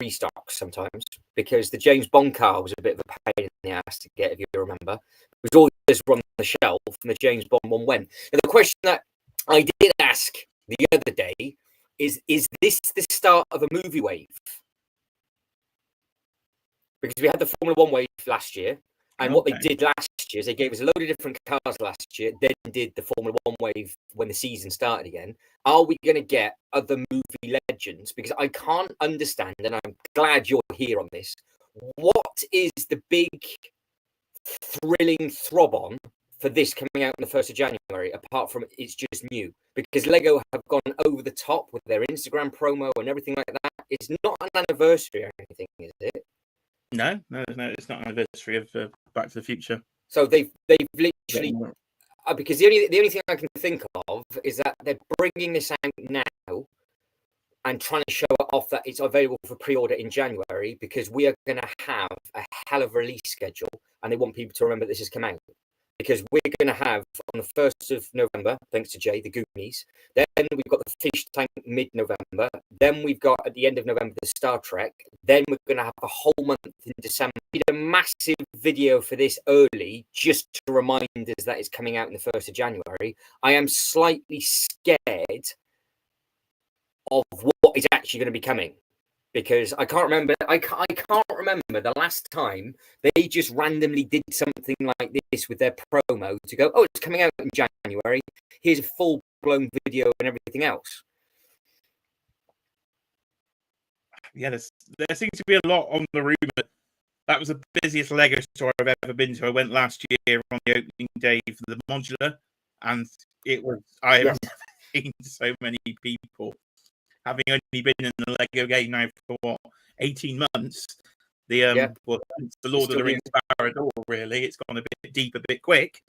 restocks sometimes, because the James Bond car was a bit of a pain in the ass to get, if you remember. It was always on the shelf, and the James Bond one went. And the question that I did ask the other day is this the start of a movie wave? Because we had the Formula One wave last year, And what they did last year is they gave us a load of different cars last year, then did the Formula One wave when the season started again. Are we going to get other movie legends? Because I can't understand, and I'm glad you're here on this. What is the big thrilling throb on for this coming out on the 1st of January, apart from it's just new? Because Lego have gone over the top with their Instagram promo and everything like that. It's not an anniversary or anything, is it? No, it's not an anniversary of Back to the Future. So they've literally, because the only thing I can think of is that they're bringing this out now and trying to show it off that it's available for pre-order in January, because we are going to have a hell of a release schedule, and they want people to remember this has come out. Because we're going to have on the 1st of November, thanks to Jay, the Goonies. Then we've got the Fish Tank mid-November. Then we've got at the end of November the Star Trek. Then we're going to have a whole month in December. We did a massive video for this early just to remind us that it's coming out on the 1st of January. I am slightly scared of what is actually going to be coming. Because I can't remember. I can't remember the last time they just randomly did something like this with their promo to go, oh, it's coming out in January. Here's a full-blown video and everything else. Yeah, there seems to be a lot on the rumor. That was the busiest Lego store I've ever been to. I went last year on the opening day for the modular, and it was I have never seen so many people. Having only been in the Lego game now for 18 months, the Lord of the Rings Barad-dûr, really, it's gone a bit deep, a bit quick.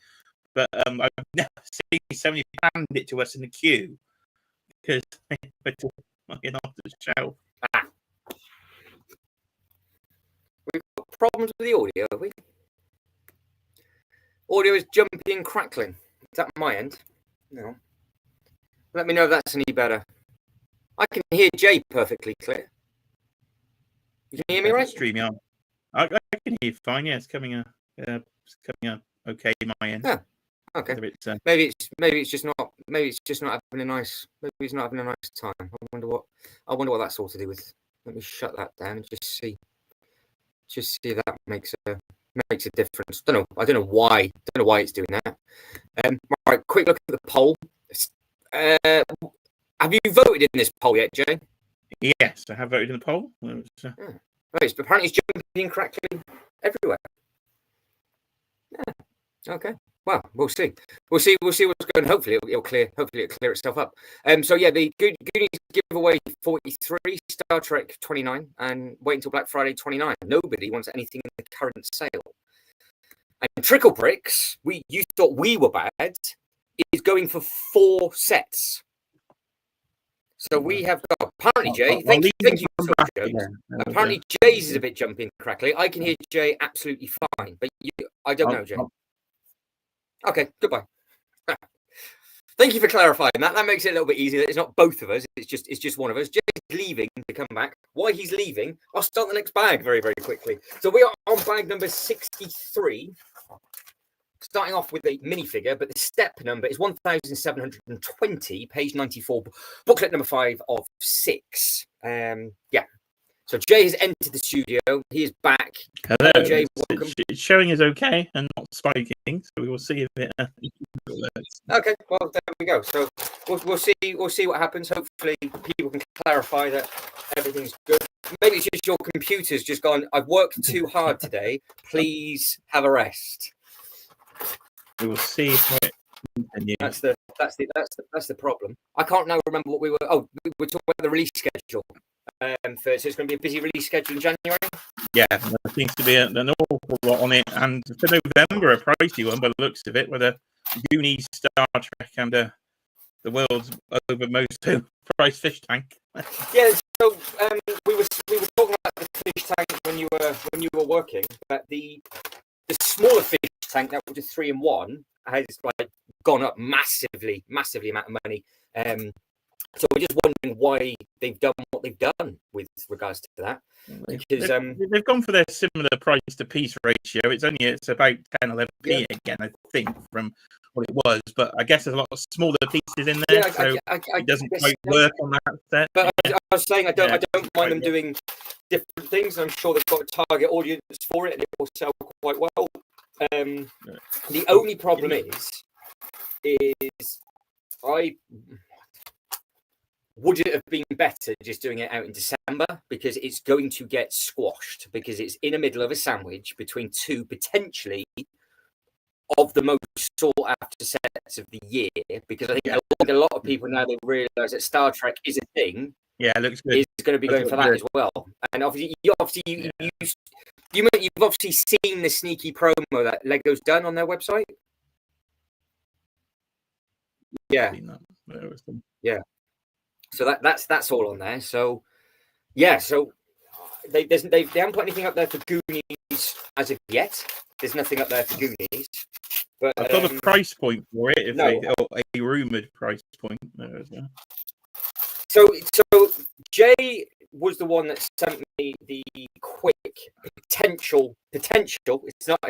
But I've never seen somebody hand it to us in the queue because they put it fucking off the shelf. We've got problems with the audio, have we? Audio is jumpy and crackling. Is that my end? No. Let me know if that's any better. I can hear Jay perfectly clear. You can hear me right? Streaming on. I can hear you fine. Yeah, it's coming up okay my end. Yeah. Okay. Maybe it's just not having a nice time. I wonder what that's all to do with. Let me shut that down and just see if that makes a difference. I don't know why it's doing that. Right, quick look at the poll. Have you voted in this poll yet, Jay? Yes, I have voted in the poll. Right, but apparently it's jumping and crackling everywhere. Yeah. Okay. Well, we'll see. We'll see what's going. Hopefully it'll clear itself up. So yeah, the Goonies give away 43, Star Trek 29, and wait until Black Friday 29. Nobody wants anything in the current sale. And Trickle Bricks, you thought we were bad, is going for 4 sets. So we have got, apparently, Jay, thank you for jokes. Apparently, Jay's is a bit jumpy and crackly. I can hear Jay absolutely fine, but I don't know, Jay. Okay, goodbye. Thank you for clarifying that. That makes it a little bit easier. It's not both of us. It's just one of us. Jay's leaving to come back. Why he's leaving, I'll start the next bag very, very quickly. So we are on bag number 63. Starting off with a minifigure, but the step number is 1720, page 94, booklet number 5 of 6. Yeah. So Jay has entered the studio. He is back. Hello, Jay. Welcome. It's showing is okay and not spiking, so we will see if it. Okay, well there we go. So we'll see what happens. Hopefully people can clarify that everything's good. Maybe it's just your computer's just gone. I've worked too hard today. Please have a rest. We will see if it continues. That's the problem. I can't now remember what we were. Oh, we were talking about the release schedule. So it's going to be a busy release schedule in January. Yeah, there seems to be an awful lot on it, and for November, a pricey one by the looks of it, with a Goonies, Star Trek, and the world's over most price fish tank. Yeah, so we were talking about the fish tank when you were working, but the smaller fish tank that was a 3-in-1 has like gone up massively amount of money. So we're just wondering why they've done what they've done with regards to that. Because they've gone for their similar price to piece ratio. It's about 10-11p again, I think, from what it was. But I guess there's a lot of smaller pieces in there, so it doesn't quite work on that set. But I was saying I don't mind them doing different things. I'm sure they've got a target audience for it, and it will sell quite well. The only problem is would it have been better just doing it out in December, because it's going to get squashed, because it's in the middle of a sandwich between two potentially of the most sought after sets of the year, because I think a lot of people, now they realise that Star Trek is a thing, it looks good. is going to be going for that as well. And obviously you've obviously seen the sneaky promo that Lego's done on their website. Yeah. So that's all on there. So yeah, so they haven't put anything up there for Goonies as of yet. There's nothing up there for Goonies. But I've got a price point for it. A rumored price point. So Jay was the one that sent me the quick potential. It's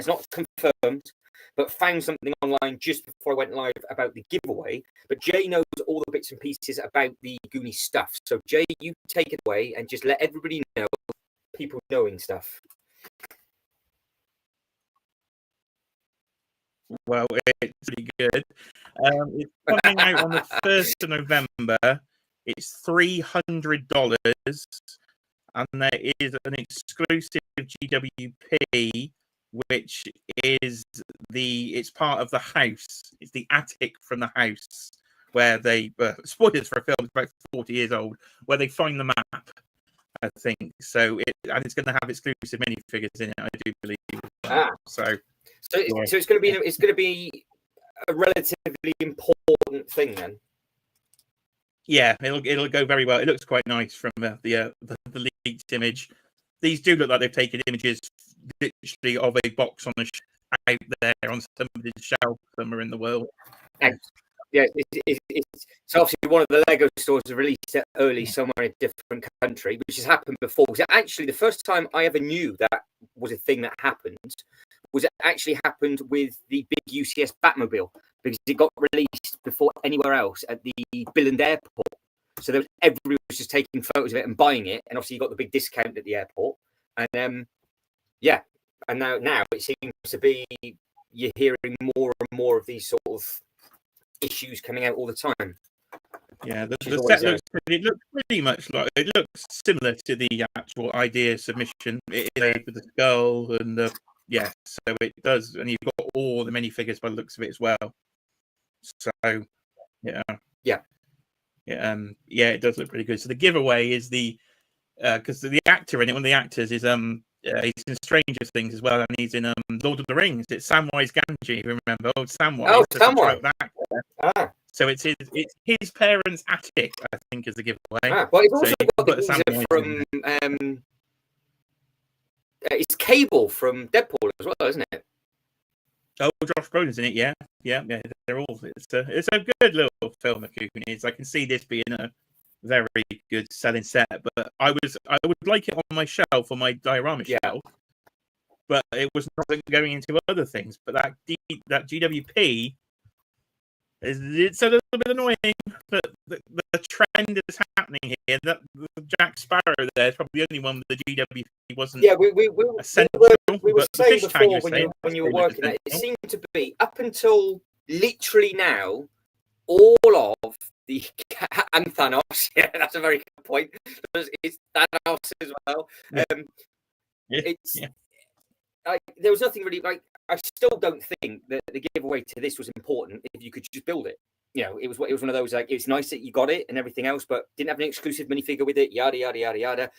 not confirmed, but found something online just before I went live about the giveaway. But Jay knows all the bits and pieces about the Goonies stuff. So Jay, you take it away and just let everybody know, people knowing stuff. Well, it's pretty good. It's coming out on the 1st of November. It's $300, and there is an exclusive GWP, which is it's part of the house. It's the attic from the house where they spoilers for a film about 40 years old, where they find the map, I think. So it's going to have exclusive minifigures in it, I do believe. So it's going to be a relatively important thing then. Yeah, it'll go very well. It looks quite nice from the leaked image. These do look like they've taken images literally of a box on the out there on somebody's shelf somewhere in the world. Yeah, it's obviously one of the Lego stores has released it early somewhere in a different country, which has happened before. So actually, the first time I ever knew that was a thing that happened was it actually happened with the big UCS Batmobile, because it got released before anywhere else at the Billund Airport. So everybody was just taking photos of it and buying it, and obviously you got the big discount at the airport. And and now it seems to be you're hearing more and more of these sort of issues coming out all the time. Yeah, the set looks pretty much like it looks similar to the actual idea submission. It is with the skull and the so it does, and you've got all the minifigures by the looks of it as well. So it does look pretty good. So the giveaway is because the actor in it, one of the actors is he's in Stranger Things as well, and he's in Lord of the Rings. It's Samwise Gamgee, remember? Samwise. Oh, Samwise. So it's his parents' attic, I think, is the giveaway. Well, it's also got the geezer from it's Cable from Deadpool as well, isn't it? Oh, Josh Brolin's in it, yeah. They're all. It's a good little film of Goonies. I can see this being a very good selling set, but I would like it on my shelf, on my diorama shelf, but it was not going into other things. But that GWP it's a little bit annoying that the trend is happening here. That Jack Sparrow there is probably the only one with the GWP wasn't. Yeah, we were saying before when you were working that it seemed to be up until literally now, all of the and Thanos. Yeah, that's a very good point. It's Thanos as well. There was nothing really like. I still don't think that the giveaway to this was important if you could just build it. You know, it was one of those like it's nice that you got it and everything else, but didn't have an exclusive minifigure with it. Yada yada yada yada.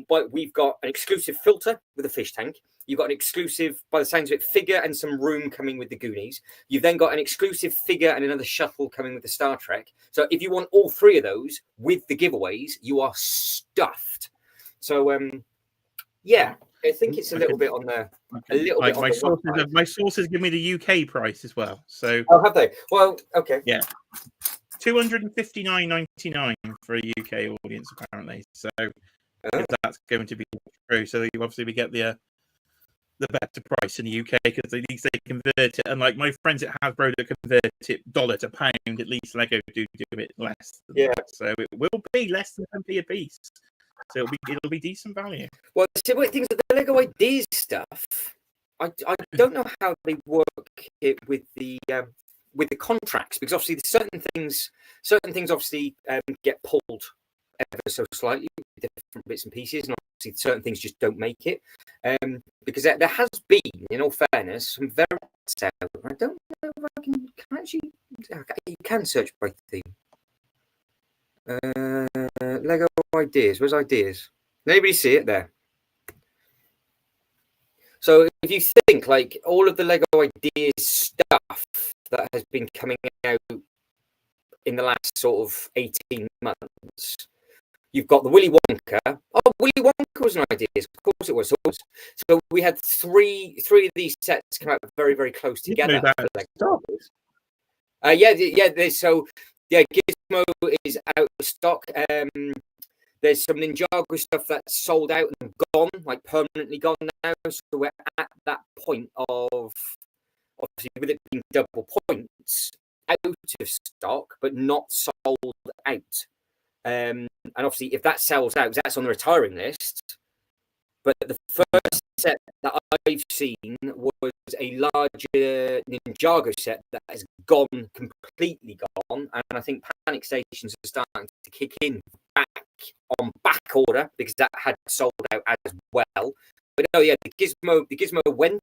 But we've got an exclusive filter with a fish tank. You've got an exclusive, by the sounds of it, figure and some room coming with the Goonies. You've then got an exclusive figure and another shuttle coming with the Star Trek. So if you want all three of those with the giveaways, you are stuffed. So I think it's a little bit on the my sources give me the UK price as well. So have they? Well, okay. Yeah. $259.99 for a UK audience apparently. So if that's going to be true. So obviously we get the better price in the UK because at least they convert it. And like my friends at Hasbro that convert it dollar to pound, at least Lego do it less. So it will be less than 10p a piece. So it'll be decent value. Well, the things that the Lego Ideas stuff, I don't know how they work it with the contracts, because obviously there's certain things obviously get pulled ever so slightly with different bits and pieces, and obviously certain things just don't make it. Because there has been, in all fairness, some very sales. I don't know if I can actually. You can search by theme. Lego ideas. Where's ideas? Anybody see it there? So if you think like all of the Lego ideas stuff that has been coming out in the last sort of 18 months, you've got the Willy Wonka. Oh, Willy Wonka was an idea. Of course it was. So we had three of these sets come out very, very close together. So Gizmo is out of stock. There's some Ninjago stuff that's sold out and gone, like permanently gone now. So we're at that point of, obviously, with it being double points, out of stock, but not sold out. And obviously, if that sells out, that's on the retiring list. But the first set that I've seen was a larger Ninjago set that has gone completely gone, and I think Panic Stations are starting to kick in back on back order because that had sold out as well. But no, yeah, the Gizmo went,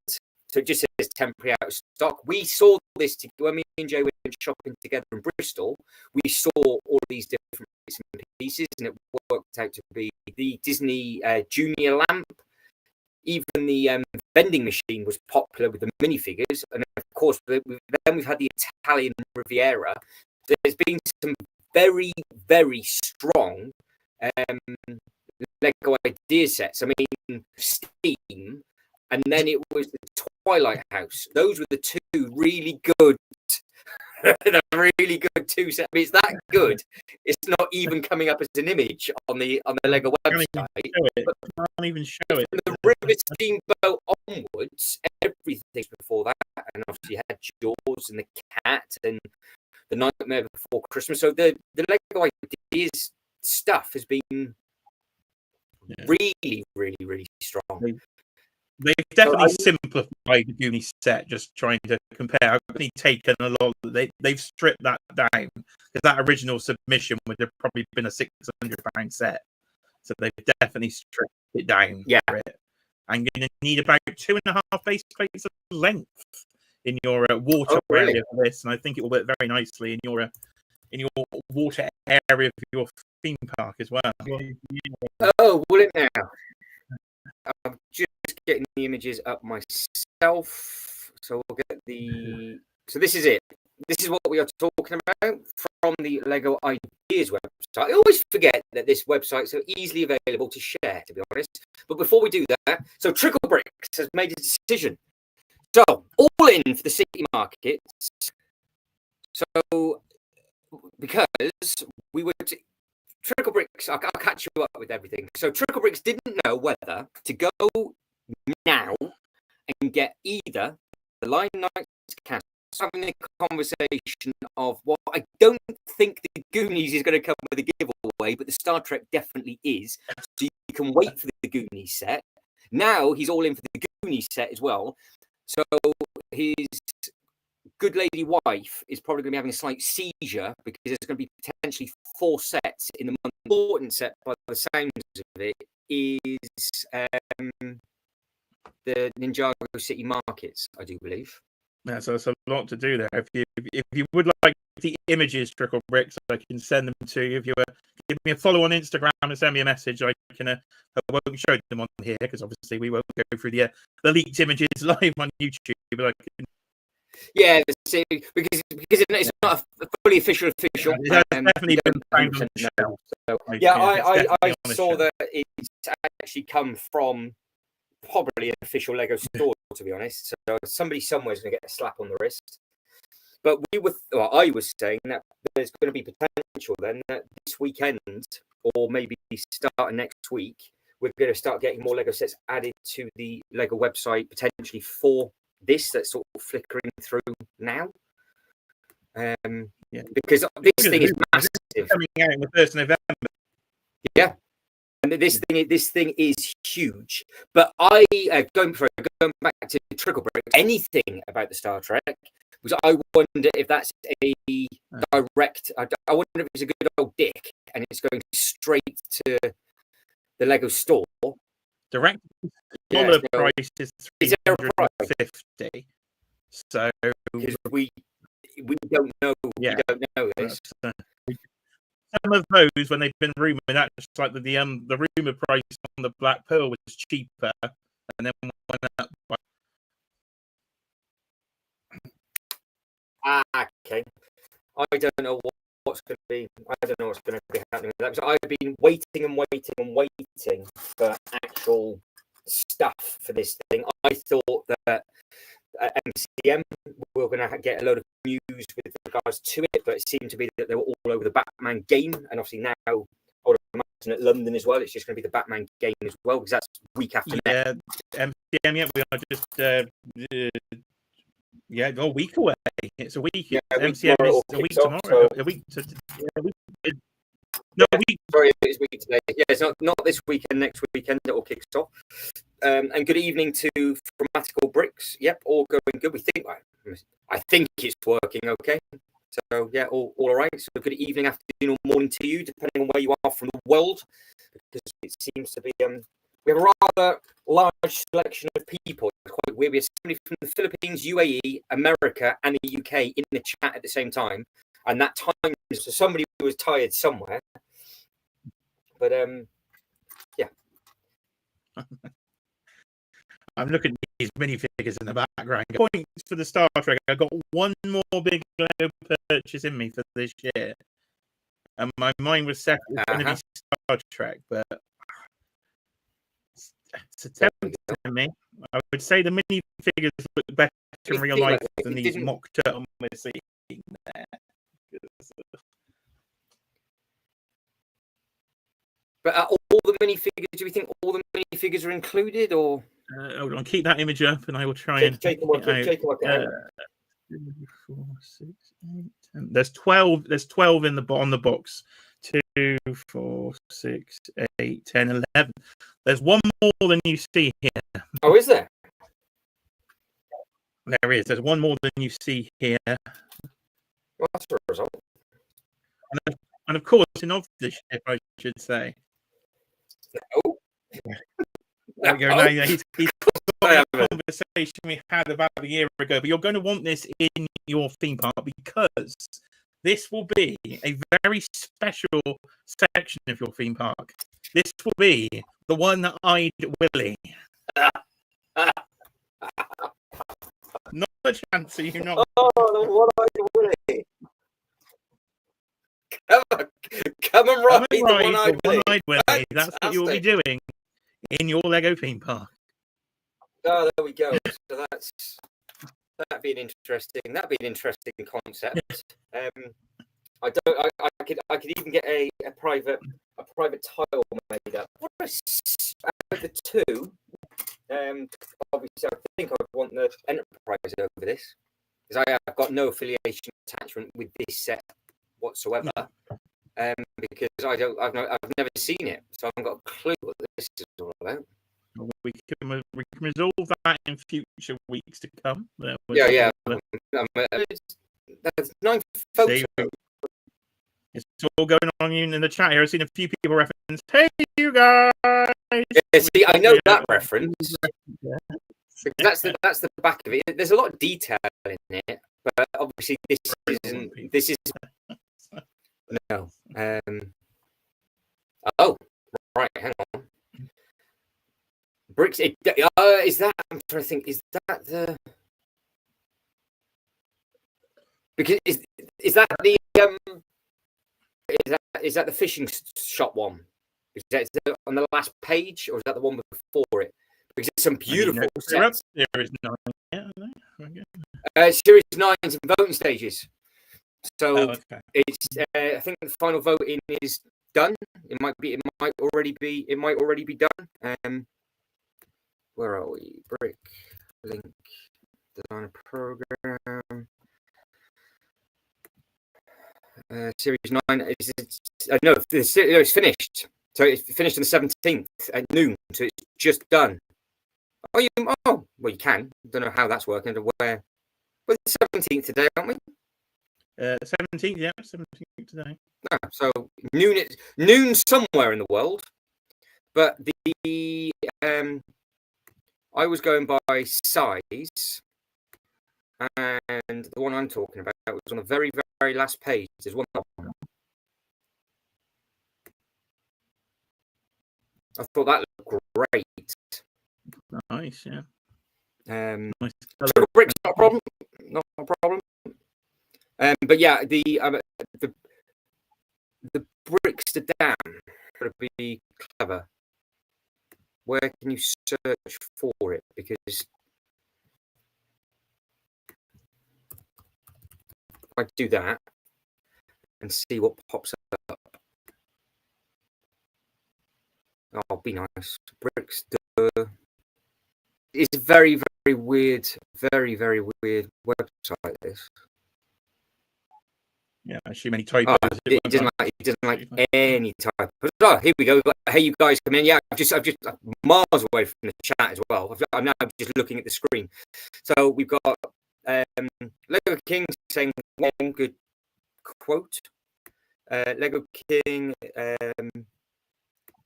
so it just says temporary out of stock. We saw this when me and Jay went shopping together in Bristol. We saw all these different bits and pieces, and it worked out to be the Disney Junior lamp. Even the vending machine was popular with the minifigures, and of course, then we've had the Italian Riviera. There's been some very, very strong Lego idea sets. I mean, Steam, and then it was the Twilight House. Those were the two really good. The really good two sets. I mean, it's that good. It's not even coming up as an image on the Lego website. Can't even show it. From the River Steamboat onwards, everything before that, and obviously you had Jaws and the Cat and the Nightmare Before Christmas. So the Lego ideas stuff has been really, really, really strong. They've definitely simplified the Goonies set, just trying to compare. I've only taken a lot. They've stripped that down because that original submission would have probably been a £600 set. So they've definitely stripped it down. Yeah. For it. I'm going to need about 2.5 base plates of length in your water area for this, and I think it will work very nicely in your water area of your theme park as well. Oh, will it now? I'm just getting the images up myself, so we'll get the. So this is it. This is what we are talking about from the Lego Ideas website. I always forget that this website is so easily available to share, to be honest. But before we do that, so Trickle Bricks has made a decision. So all in for the city markets. So because we were Trickle Bricks, I'll catch you up with everything. So Trickle Bricks didn't know whether to go now and get either the Lion Knights cast, having a conversation of what I don't think the Goonies is going to come with a giveaway, but the Star Trek definitely is. So you can wait for the Goonies set. Now he's all in for the Goonies set as well. So his good lady wife is probably going to be having a slight seizure because there's going to be potentially 4 sets in the month. The important set, by the sounds of it, is the Ninjago City Markets, I do believe. Yeah, so there's a lot to do there. If you would like the images, Trickle Bricks, I can send them to you. If you give me a follow on Instagram and send me a message, I won't show them on here because obviously we won't go through the leaked images live on YouTube. But I can... Yeah, because it's not a fully official. It has definitely been found on the shelf. So, I saw that it's actually come from probably an official Lego store, to be honest. So somebody somewhere is going to get a slap on the wrist. But I was saying that there's going to be potential then that this weekend, or maybe starting next week, we're going to start getting more Lego sets added to the Lego website, potentially for this that's sort of flickering through now. Because this thing is massive. Coming out on the 1st of November. Yeah. And this thing is huge. But I going back to Trickle Brick, anything about the Star Trek, because I wonder if that's a direct. I wonder if it's a good old dick and it's going straight to the Lego store. Direct dollar price is $350. So we don't know. Yeah. We don't know this. Some of those, when they've been rumored, that's like the rumor price on the Black Pearl was cheaper, and then went up by... Okay. I don't know what's going to be. I don't know what's going to be happening with that, because I've been waiting for actual stuff for this thing. I thought that MCM were going to get a load of news with regards to it, but it seemed to be that they were all over the Batman game, and obviously now I would imagine at London as well, it's just going to be the Batman game as well, because that's week after next. MCM, yeah, we are just a week away. It's a week. Yeah, MCM is a week tomorrow. So... A week. Sorry, it's week today. Yeah, it's not this weekend. Next weekend it all kicks off. And good evening to Chromatical Bricks. Yep, all going good. I think it's working okay. So yeah, all right. So good evening, afternoon, or morning to you, depending on where you are from the world, because it seems to be we have a rather large selection of people. It's quite weird. We have somebody from the Philippines, UAE, America, and the UK in the chat at the same time, and that time so somebody was tired somewhere. But yeah. I'm looking at these minifigures in the background. Points for the Star Trek. I got one more big Lego purchase in me for this year, and my mind was set going to be Star Trek, but it's a tempting to me. I would say the minifigures look better in real life than these mock turtles we're seeing there. But all the minifigures, do we think all the minifigures are included, or? Hold on, keep that image up, and I will try and take it out. 2, 4, 6, 8, 10. There's 12. There's 12 on the box. 2, 4, 6, 8, 10, 11. There's one more than you see here. Oh, is there? There is. There's one more than you see here. Well, that's a result. And of course, in of the ship, I should say. No. There we go. Now, he's got the conversation we had about a year ago, but you're going to want this in your theme park because this will be a very special section of your theme park. This will be the one-eyed Willy. Not a chance of you not. Oh, the one-eyed Willy. Come and ride the one-eyed Willy. That's what you'll be doing in your Lego theme park. Oh, there we go. So that'd be an interesting concept. I could even get a private tile made up. What out of the two? Obviously, I think I would want the Enterprise over this because I've got no affiliation attachment with this set whatsoever. Because I've never seen it, so I haven't got a clue what this is all about. We can resolve that in future weeks to come. Yeah. There's 9 photos. It's all going on in the chat here. I've seen a few people reference, "Hey, you guys." Yeah, see, I know that reference. That's the back of it. There's a lot of detail in it, but obviously this is no. Oh, right. Hang on. Bricks. Is that? I'm trying to think. Is that the? Because is that the is that the fishing shop one? Is that on the last page, or is that the one before it? Because it's some beautiful sets. Series 9. Series 9's and voting stages. So okay. It's. I think the final voting is done. It might already be done. Where are we? Brick link designer program. Series 9 is no, it's finished. So it's finished on the 17th at noon. So it's just done. Oh, well, you can. Don't know how that's working. Where? We're the 17th today, aren't we? 17th, yeah, 17th today. No, so noon somewhere in the world. But the I was going by size, and the one I'm talking about was on the very, very last page. There's one. I thought that looked great. Nice, yeah. Nice bricks, not a problem. Not a problem. But yeah, the bricks to dam got to be clever. Where can you search for it? Because if I do that and see what pops up. Oh, be nice. Bricks. It's a very, very weird, very, very weird website. This. Yeah, too many typos. It doesn't like any typos. Oh, here we go. Hey, you guys come in. Yeah, I'm just miles away from the chat as well. I'm now just looking at the screen. So we've got Lego King saying one good quote. Lego King,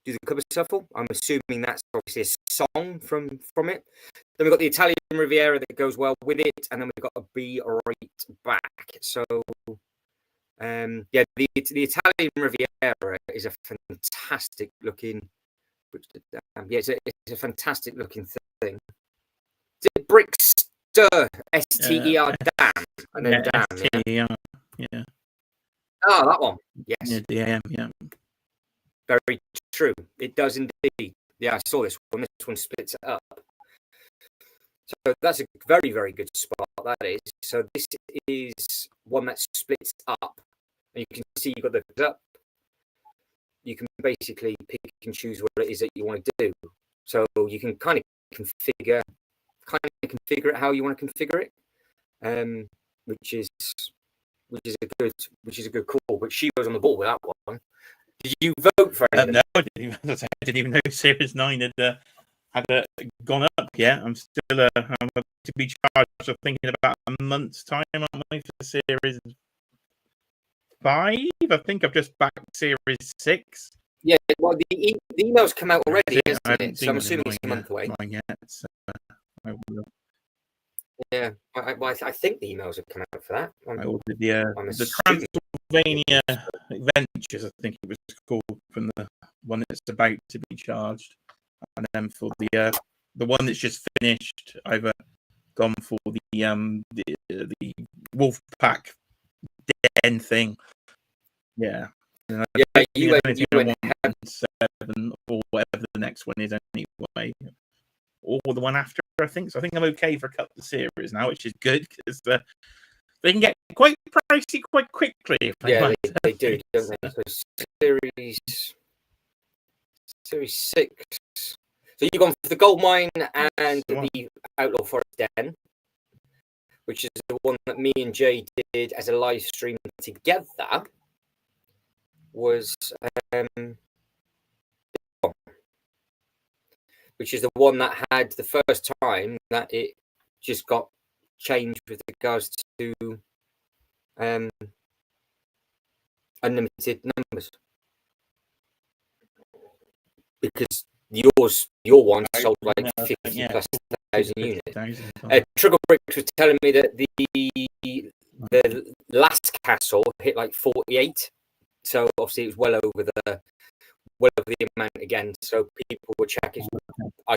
do the cover shuffle. I'm assuming that's obviously a song from it. Then we've got the Italian Riviera that goes well with it, and then we've got a Be Right Back. So yeah, the Italian Riviera is a fantastic looking. Yeah, it's a fantastic looking thing. Is it Brickster? STER Dam, and then Dam. Yeah. Oh, that one. Yes. Yeah, DAM. Yeah. Very true. It does indeed. Yeah, I saw this one. This one splits it up. So that's a very, very good spot. That is. So this is one that splits up. And you can see you've got the up. You can basically pick and choose what it is that you want to do. So you can kind of configure it how you want to configure it, which is a good call. But she was on the ball with that one. Did you vote for it? No, I didn't even know Series 9 had gone up yet. I'm still I'm to be charged. I'm thinking about a month's time on my for Series 5. I think I've just backed Series 6. Yeah, well, the emails come out already, hasn't it? So I'm assuming it's a month away. Yet, so I will. Yeah, I think the emails have come out for that. I ordered the Transylvania Adventures, I think it was called, from the one that's about to be charged, and then for the one that's just finished, I've gone for the Wolfpack Den thing. Yeah. Yeah, you went 7 or whatever the next one is anyway, or the one after, I think. So I think I'm okay for a couple of series now, which is good because they can get quite pricey quite quickly. Yeah, they do, don't they? So series 6. So you've gone for the Goldmine and the Outlaw Forest Den, which is the one that me and Jay did as a live stream together. Was which is the one that had the first time that it just got changed with regards to unlimited numbers, because your one sold like 50 plus 1,000 units. Trigger Bricks was telling me that the last castle hit like 48. So obviously it was well over the amount again. So people were checking. I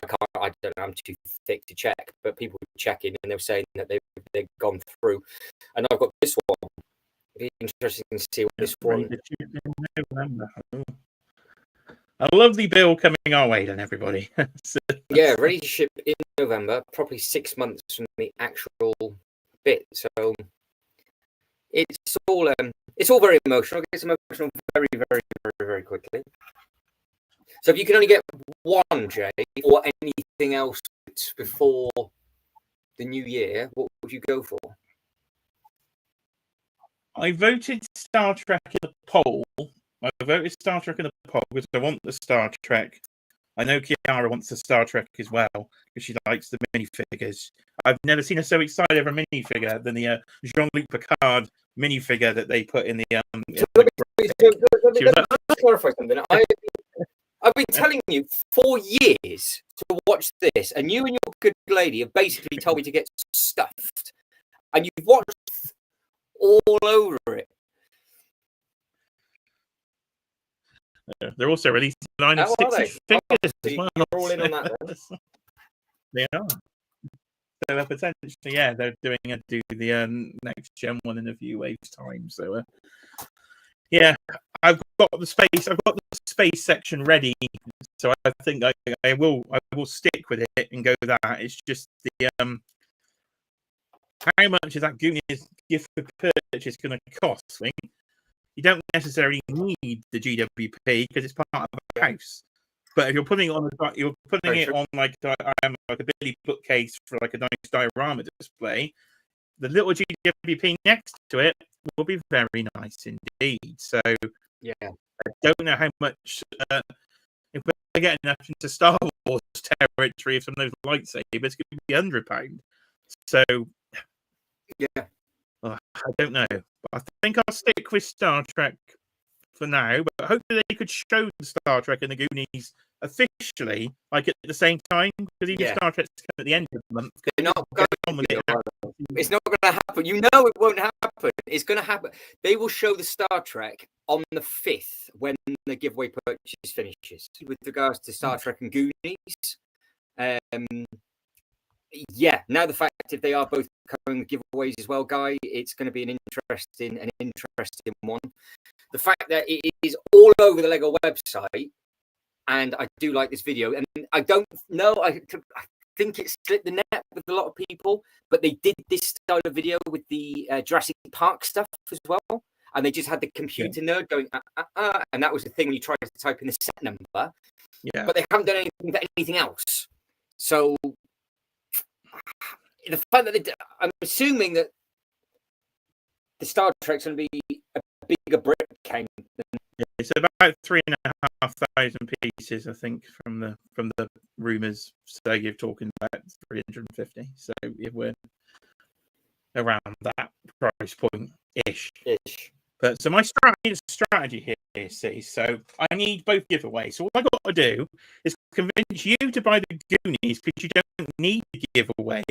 don't know. I'm too thick to check, but people were checking and they were saying that they've gone through. And I've got this one. It'd be interesting to see what this one. A lovely bill coming our way, then, everybody. Yeah, ready to ship in November. Probably 6 months from the actual bit. So it's all very emotional. It gets emotional very, very, very, very quickly. So if you can only get one, Jay, or anything else before the new year, what would you go for? I voted Star Trek in the poll. I voted Star Trek in the poll because I want the Star Trek. I know Kiara wants the Star Trek as well because she likes the minifigures. I've never seen her so excited over a minifigure than the Jean-Luc Picard minifigure that they put in the. Let me clarify something. I've been telling you for years to watch this, and you and your good lady have basically told me to get stuffed, and you've watched all over it. They're also releasing a line of 6 figures as well. You're all in on that, then? They are. So they're potentially, they're doing the next gen one in a few waves' time. So I've got the space section ready. So I think I will stick with it and go with that. It's just the how much is that Goonies gift for purchase going to cost? I mean, you don't necessarily need the GWP because it's part of a house. But if you're putting it on, like a Billy bookcase for like a nice diorama display, the little GWP next to it will be very nice indeed. So yeah, I don't know how much if we're getting enough into Star Wars territory of some of those lightsabers, it's going to be £100. So yeah, I don't know. But I think I'll stick with Star Trek for now. But hopefully they could show the Star Trek and the Goonies officially, like at the same time, because even Star Trek's coming at the end of the month. They're not going It's not going to happen. You know it won't happen. It's going to happen. They will show the Star Trek on the 5th when the giveaway purchase finishes. With regards to Star Trek and Goonies, now the fact if they are both covering the giveaways as well, Guy, it's going to be an interesting one. The fact that it is all over the Lego website, and I do like this video, and I don't know, I think it slipped the net with a lot of people, but they did this style of video with the Jurassic Park stuff as well, and they just had the computer nerd going, and that was the thing when you tried to type in the set number, but they haven't done anything else. So the fact that I'm assuming that the Star Trek's going to be a bigger brick count. It's about 3,500 pieces, I think, from the rumours. So you're talking about 350. So we're around that price point ish. But so my strategy here, see. So I need both giveaways. So what I got to do is convince you to buy the Goonies because you don't need the giveaway.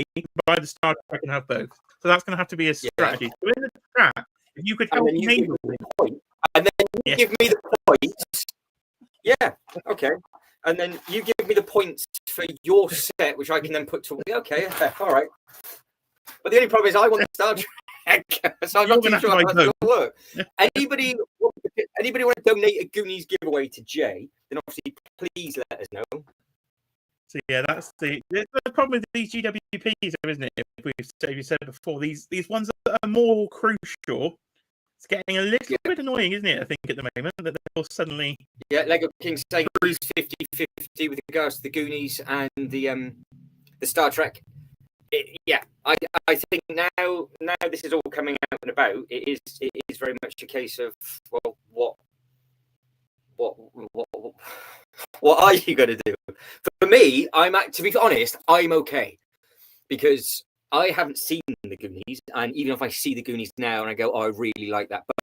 Buy the Star Trek and have both. So that's going to have to be a strategy. So in the chat, if you could help me. And then you give me the points. Yeah, okay. And then you give me the points for your set, which I can then put to. Okay, all right. But the only problem is I want the Star Trek, so I'm not too sure how that's going to work. Anybody want to donate a Goonies giveaway to Jay? Then obviously please let us know. So that's the problem with these GWPs, isn't it? You said before, these ones that are more crucial. It's getting a little bit annoying, isn't it? I think at the moment that they'll suddenly. Yeah, Lego King saying 50-50 with regards to the Goonies and the Star Trek. I think now this is all coming out and about. It is very much a case of what are you going to do? For me, to be honest, I'm okay because I haven't seen the Goonies, and even if I see the Goonies now and I go, I really like that, but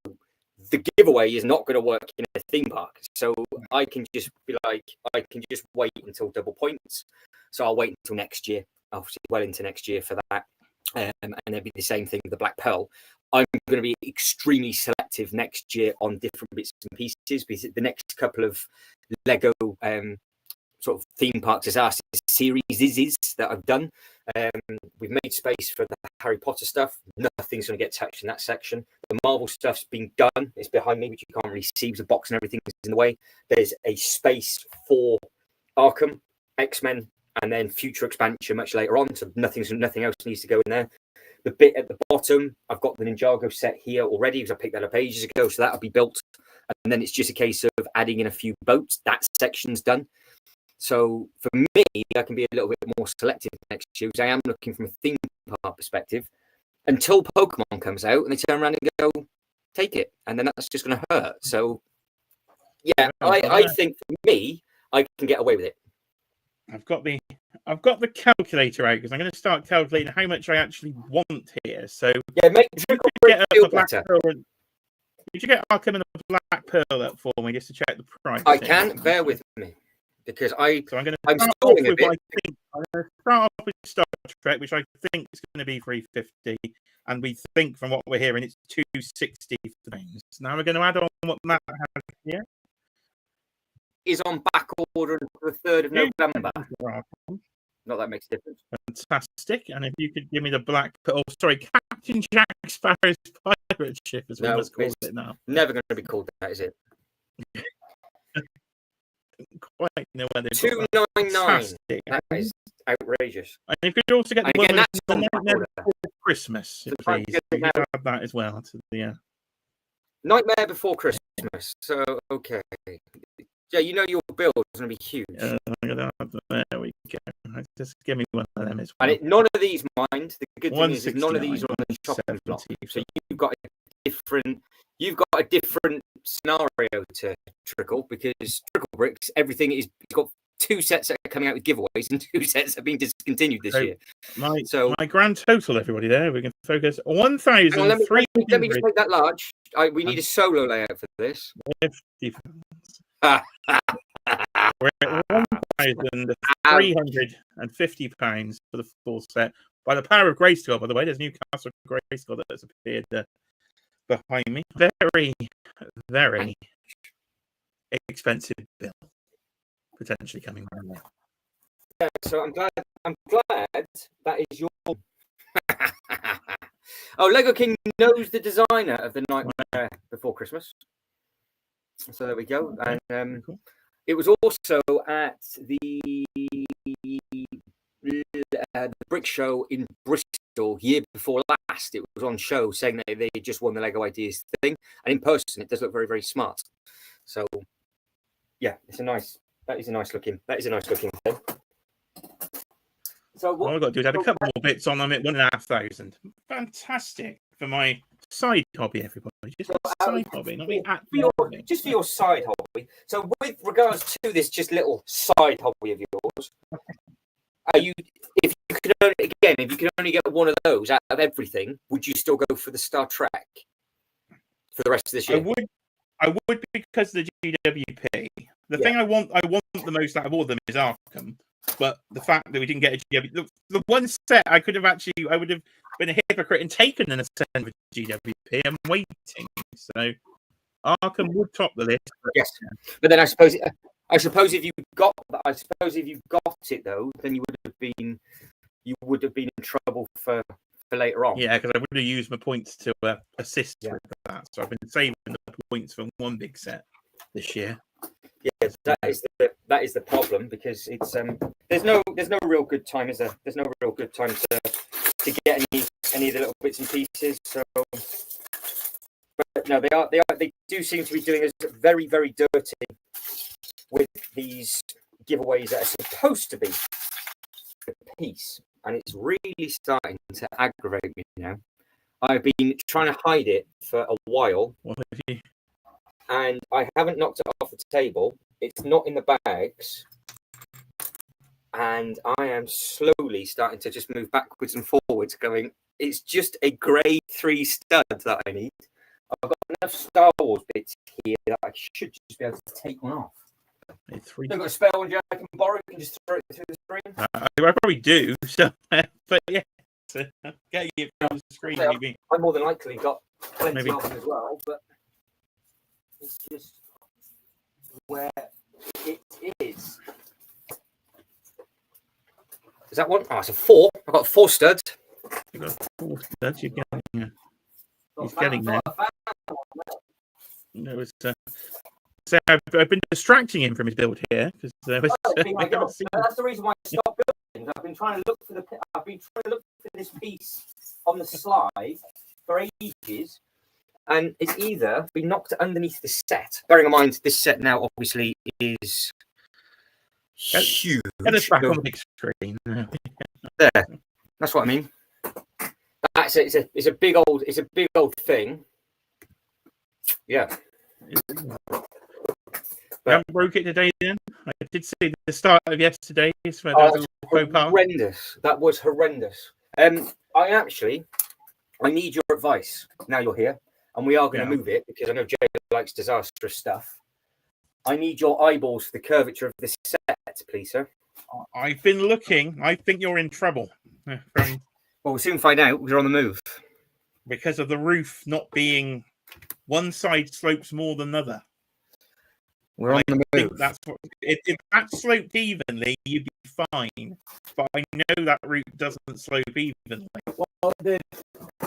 the giveaway is not going to work in a theme park. So I can just be like, I can just wait until double points. So I'll wait until next year, obviously well into next year for that. And it'll be the same thing with the Black Pearl. I'm going to be extremely selective next year on different bits and pieces because the next couple of Lego sort of theme park disaster series that I've done. We've made space for the Harry Potter stuff. Nothing's going to get touched in that section. The Marvel stuff's been done. It's behind me, which you can't really see because the box and everything is in the way. There's a space for Arkham, X-Men, and then future expansion much later on. So nothing else needs to go in there. The bit at the bottom, I've got the Ninjago set here already because I picked that up ages ago. So that'll be built. And then it's just a case of adding in a few boats. That section's done. So for me, I can be a little bit more selective next year because I am looking from a theme park perspective until Pokemon comes out and they turn around and go, take it. And then that's just going to hurt. So Yeah, I think for me, I can get away with it. I've got the calculator out because I'm going to start calculating how much I actually want here. So yeah, make Trickle Brick feel better. Did you get Arkham and the Black Pearl up for me just to check the price? I can. Bear with me because So I'm going to I'm start stalling off a with what bit. I think. I'm going to start off with Star Trek, which I think is going to be 350, and we think from what we're hearing it's 260 for things. Now we're going to add on what Matt has here. Is on back order until the 3rd of November. Not that makes a difference. Fantastic. And if you could give me the Black Pearl, Captain Jack Sparrow's pirate ship, as we must call it now. Never going to be called that, is it? Quite know where they've $299. That is outrageous. And if you could also get the one that's the on Nightmare Before Christmas, please. You could add that as well to the Nightmare Before Christmas. So okay. Yeah, you know your bill is going to be huge. There we go. Just give me one of them as well. And none of these, mind. The good thing is none of these are on the shopping block. So you've got a different scenario to Trickle, because Trickle Bricks, everything is got 2 sets that are coming out with giveaways and 2 sets have been discontinued this year. My grand total, everybody, there we can focus 1,300. Let me just make that large. We need a solo layout for this. 50. We're at £1,350 for the full set. By the power of Grayskull, by the way, there's Newcastle Grayskull that has appeared behind me. Very, very expensive bill potentially coming around there. Yeah, so I'm glad that is your. Oh, Lego King knows the designer of the Nightmare Before Christmas. So there we go. And it was also at the Brick Show in Bristol year before last. It was on show saying that they just won the Lego Ideas thing, and in person it does look very, very smart. So yeah, that is a nice looking thing. So what I've got to do is add a couple more bits on them at 1,500. Fantastic for my side hobby, everybody. Just a side hobby, not just for your side hobby. So with regards to this just little side hobby of yours, if you could only get one of those out of everything, would you still go for the Star Trek for the rest of this year? I would because of the GWP. The thing I want the most out of all of them is Arkham. But the fact that we didn't get a GWP, the one set I would have been a hypocrite and taken an ascend with GWP. I'm waiting. So Arkham would top the list. Yes, but then I suppose if you got it though, then you would have been in trouble for later on. Yeah, because I would have used my points to assist with that. So I've been saving the points for one big set this year. Yeah, that is the problem, because it's there's no real good time, is there? There's no real good time to get any of the little bits and pieces. So, but no, they do seem to be doing us very, very dirty with these giveaways that are supposed to be a piece, and it's really starting to aggravate me now. I've been trying to hide it for a while. What have you? And I haven't knocked it off the table. It's not in the bags. And I am slowly starting to just move backwards and forwards, going, it's just a grade 3 stud that I need. I've got enough Star Wars bits here that I should just be able to take one off. I've got a spare one I can borrow. You can just throw it through the screen. I probably do. So, but yeah, so, get you through the screen. So maybe. I more than likely got plenty of them as well, but it's just where it is. Is that one? Oh, it's a 4. I've got 4 studs. You've got 4 studs. You're getting, he's getting there. No, it's, so I've been distracting him from his build here because that's the reason why I stopped building. I've been trying to look for this piece on the slide for ages, and it's either been knocked underneath the set. Bearing in mind, this set now obviously is huge. Get us back on the big screen. There, that's what I mean. That's it. It's a big old thing. Yeah. I haven't broke it today then. I did see the start of yesterday. Where there was a little faux pas. Horrendous. That was horrendous. I need your advice. Now you're here, and we are going to move it because I know Jay likes disastrous stuff. I need your eyeballs for the curvature of this set, please, sir. I've been looking. I think you're in trouble. Well, we'll soon find out. We're on the move. Because of the roof not being one side slopes more than the other. We're on the move. Think that's what, if that sloped evenly, you'd be fine. But I know that roof doesn't slope evenly. Well,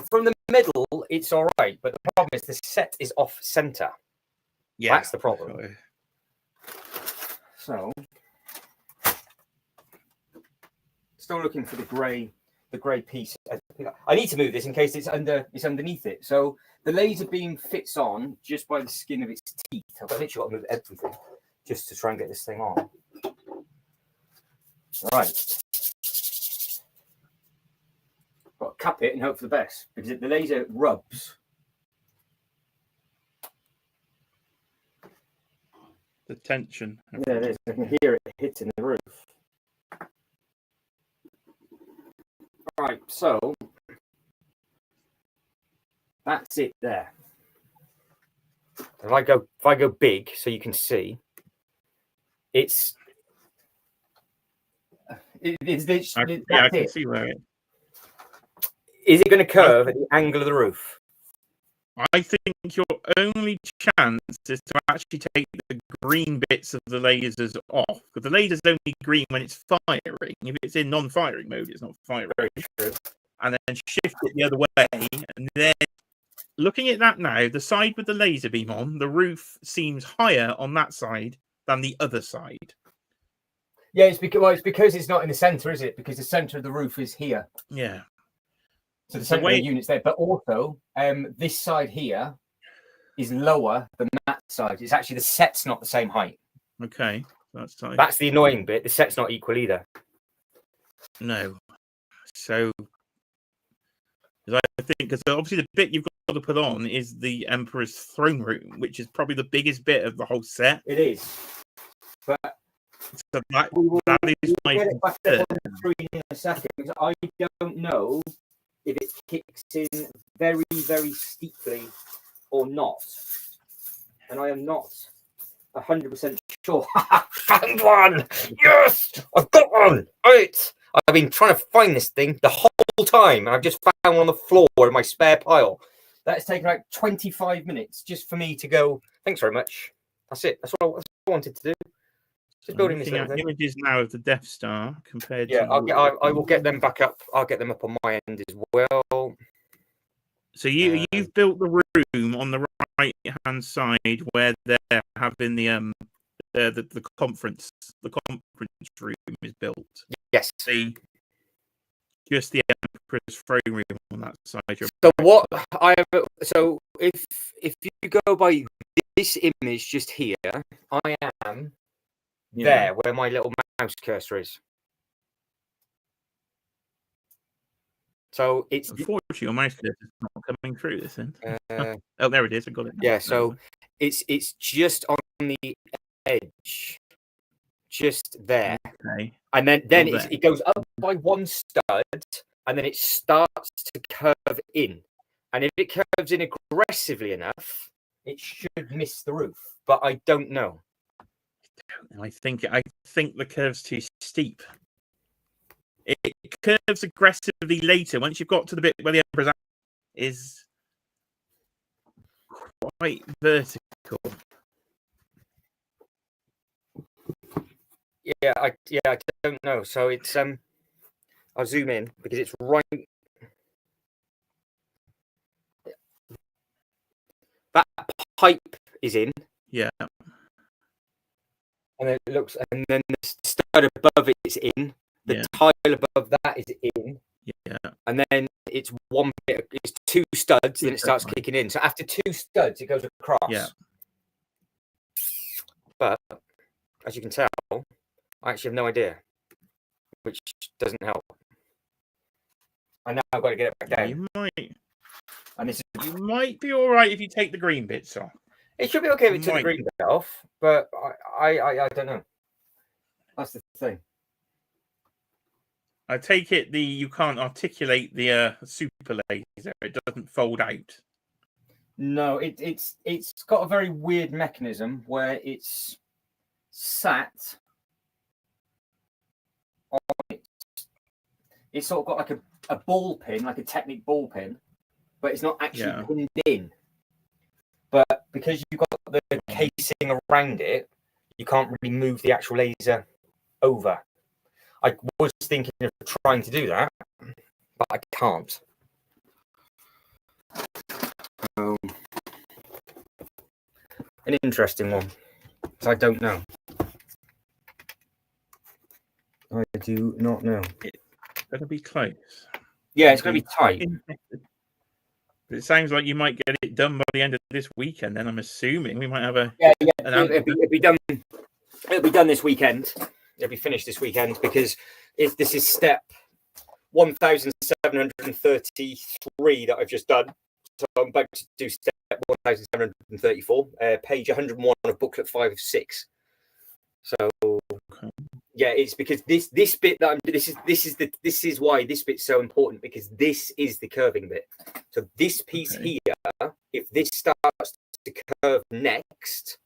from the middle, it's all right. But the problem is the set is off center. Yeah, that's the problem. So, still looking for the grey piece. I need to move this in case it's underneath it. So the laser beam fits on just by the skin of its teeth. I've literally got to move everything just to try and get this thing on. Right. Got to cap it and hope for the best because the laser rubs. The tension. Yeah, it is. I can hear it hitting the roof. Right, so that's it there. If I go big, so you can see, it's. I can see where it. Is it going to curve at the angle of the roof? I think your only chance is to actually take the green bits of the lasers off, because the laser's only green when it's firing. If it's in non-firing mode, it's not firing. Very true. And then shift it the other way. And then, looking at that now, the side with the laser beam on, the roof seems higher on that side than the other side. Yeah, it's because it's not in the center, is it? Because the center of the roof is here. Yeah. So the center of the unit's there, but also this side here is lower than that side. It's actually the set's not the same height. Okay, that's the annoying bit. The set's not equal either. No. So, I think because obviously the bit you've got to put on is the Emperor's throne room, which is probably the biggest bit of the whole set. It is, but so that is my get it back on the screen in a second because I don't know if it kicks in very, very steeply or not. And I am not 100% sure. Found one! Yes! I've got one! Right! I've been trying to find this thing the whole time, and I've just found one on the floor in my spare pile. That's taken like 25 minutes just for me to go, thanks very much. That's it. That's what I wanted to do. Just building this images now of the Death Star compared to. Yeah, I will get them back up. I'll get them up on my end as well. So you've built the room on the right hand side where they're having the conference. The conference room is built. Yes. Just the Emperor's throne room on that side. So what I have. So if you go by this image just here, I am. There, where my little mouse cursor is. So it's unfortunately your mouse cursor is not coming through this end. Oh, there it is. I got it. Yeah, so it's just on the edge, just there. Okay. And then it goes up by one stud, and then it starts to curve in. And if it curves in aggressively enough, it should miss the roof. But I don't know. I think the curve's too steep. It curves aggressively later. Once you've got to the bit where the Emperor's is quite vertical. Yeah, I don't know. So it's I'll zoom in because it's right. That pipe is in. Yeah. And then it looks, and then the stud above it's in. The tile above that is in. Yeah. And then it's one bit. It's two studs, then it starts kicking in. So after two studs, it goes across. Yeah. But as you can tell, I actually have no idea, which doesn't help. And now I've got to get it back down. You might. And this you might be all right if you take the green bits off. It should be okay if it took the Might. green bit off, but I don't know. That's the thing. I take it you can't articulate the super laser. It doesn't fold out. No, it's got a very weird mechanism where it's sat on it. It's sort of got like a ball pin, like a Technic ball pin, but it's not actually pinned in. But because you've got the casing around it, you can't really move the actual laser over. I was thinking of trying to do that, but I can't. An interesting one. So I don't know. I do not know. It's going to be close. Yeah, it's going to be tight. It sounds like you might get it done by the end of this weekend. Then I'm assuming we might have a it'll be done. It'll be done this weekend. It'll be finished this weekend because this is step 1733 that I've just done. So I'm about to do step 1734, page 101 of booklet 5 of 6. So yeah, it's because this bit that this is why this bit's so important, because this is the curving bit. So this piece here, if this starts to curve next,